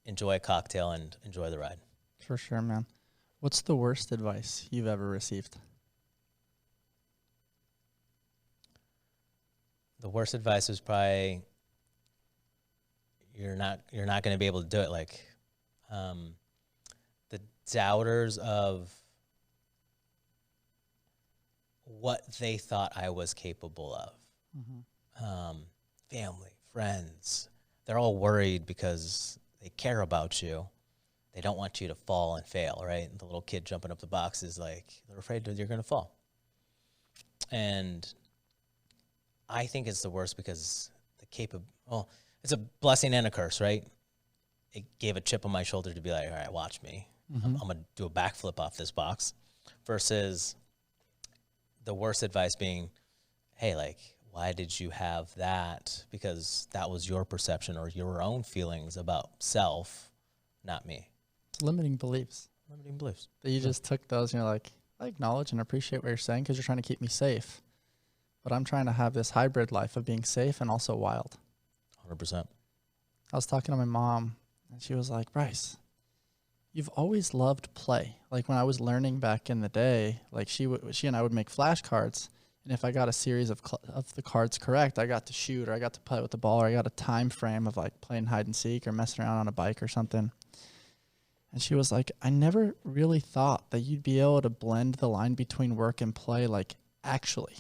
enjoy a cocktail and enjoy the ride? For sure, man. What's the worst advice you've ever received? The worst advice was probably you're not going to be able to do it. Like the doubters of what they thought I was capable of. Mm-hmm. Family, friends, they're all worried because they care about you. They don't want you to fall and fail, right? The little kid jumping up the boxes, like, they're afraid that you're going to fall. And I think it's the worst because it's a blessing and a curse, right? It gave a chip on my shoulder to be like, all right, watch me. Mm-hmm. I'm going to do a backflip off this box, versus the worst advice being, hey, like, why did you have that? Because that was your perception or your own feelings about self, not me. It's limiting beliefs. Limiting beliefs. That you just took those and you're like, I acknowledge and appreciate what you're saying because you're trying to keep me safe. But I'm trying to have this hybrid life of being safe and also wild. 100%. I was talking to my mom, and she was like, Bryce, you've always loved play. Like when I was learning back in the day, like she and I would make flashcards, and if I got a series of the cards correct, I got to shoot, or I got to play with the ball, or I got a time frame of like playing hide and seek or messing around on a bike or something. And she was like, I never really thought that you'd be able to blend the line between work and play, like actually.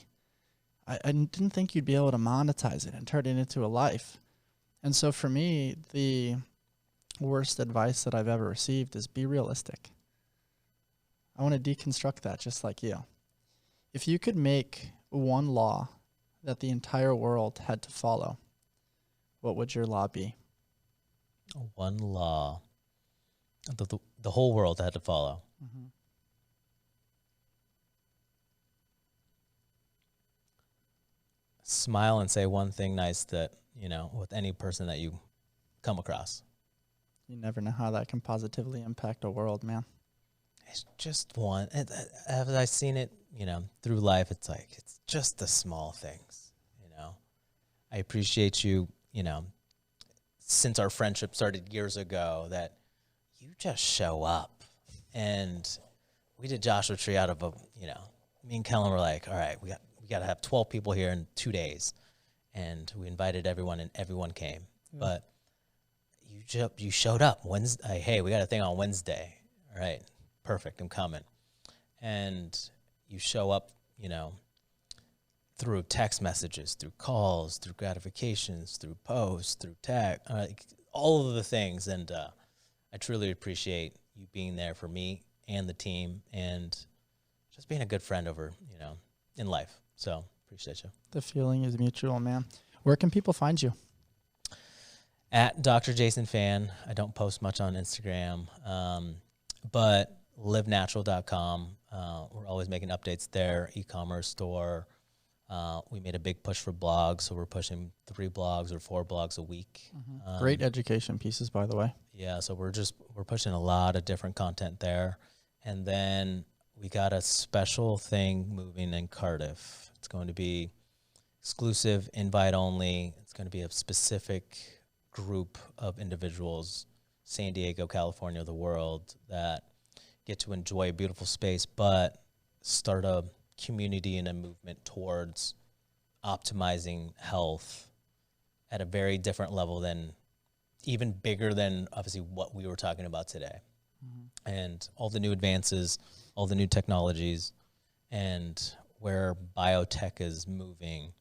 I didn't think you'd be able to monetize it and turn it into a life. And so for me, the worst advice that I've ever received is be realistic. I want to deconstruct that just like you. If you could make one law that the entire world had to follow, what would your law be? One law the whole world had to follow. Mm-hmm. Smile and say one thing nice that, with any person that you come across. You never know how that can positively impact a world, man. It's just one. As I've seen it, through life, it's like, it's just the small things, I appreciate you, since our friendship started years ago, that you just show up. And we did Joshua Tree out of me and Kellen were like, all right, we got to have 12 people here in 2 days. And we invited everyone, and everyone came. Yeah. But you showed up Wednesday. Hey, we got a thing on Wednesday. All right, perfect, I'm coming. And you show up, through text messages, through calls, through gratifications, through posts, through tag, all of the things. And I truly appreciate you being there for me and the team, and just being a good friend over, in life. So appreciate you. The feeling is mutual, man. Where can people find you? At Dr. Jason Phan. I don't post much on Instagram, but livenatural.com. We're always making updates there. E-commerce store. We made a big push for blogs, so we're pushing 3 blogs or 4 blogs a week. Great education pieces, by the way. Yeah, so we're pushing a lot of different content there. And then we got a special thing moving in Cardiff. It's going to be exclusive, invite only. It's going to be a specific group of individuals, San Diego, California, the world, that get to enjoy a beautiful space, but start a community and a movement towards optimizing health at a very different level, than even bigger than obviously what we were talking about today. And all the new advances, all the new technologies, and where biotech is moving,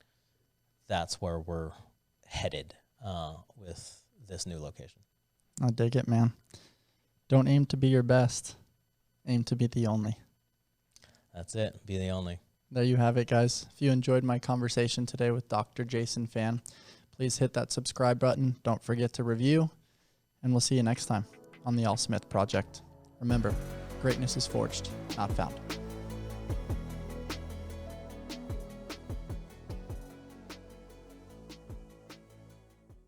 that's where we're headed with this new location. I dig it, man. Don't aim to be your best. Aim to be the only. That's it. Be the only. There you have it, guys. If you enjoyed my conversation today with Dr. Jason Phan, please hit that subscribe button. Don't forget to review, and we'll see you next time on the All Smith Project. Remember, greatness is forged, not found.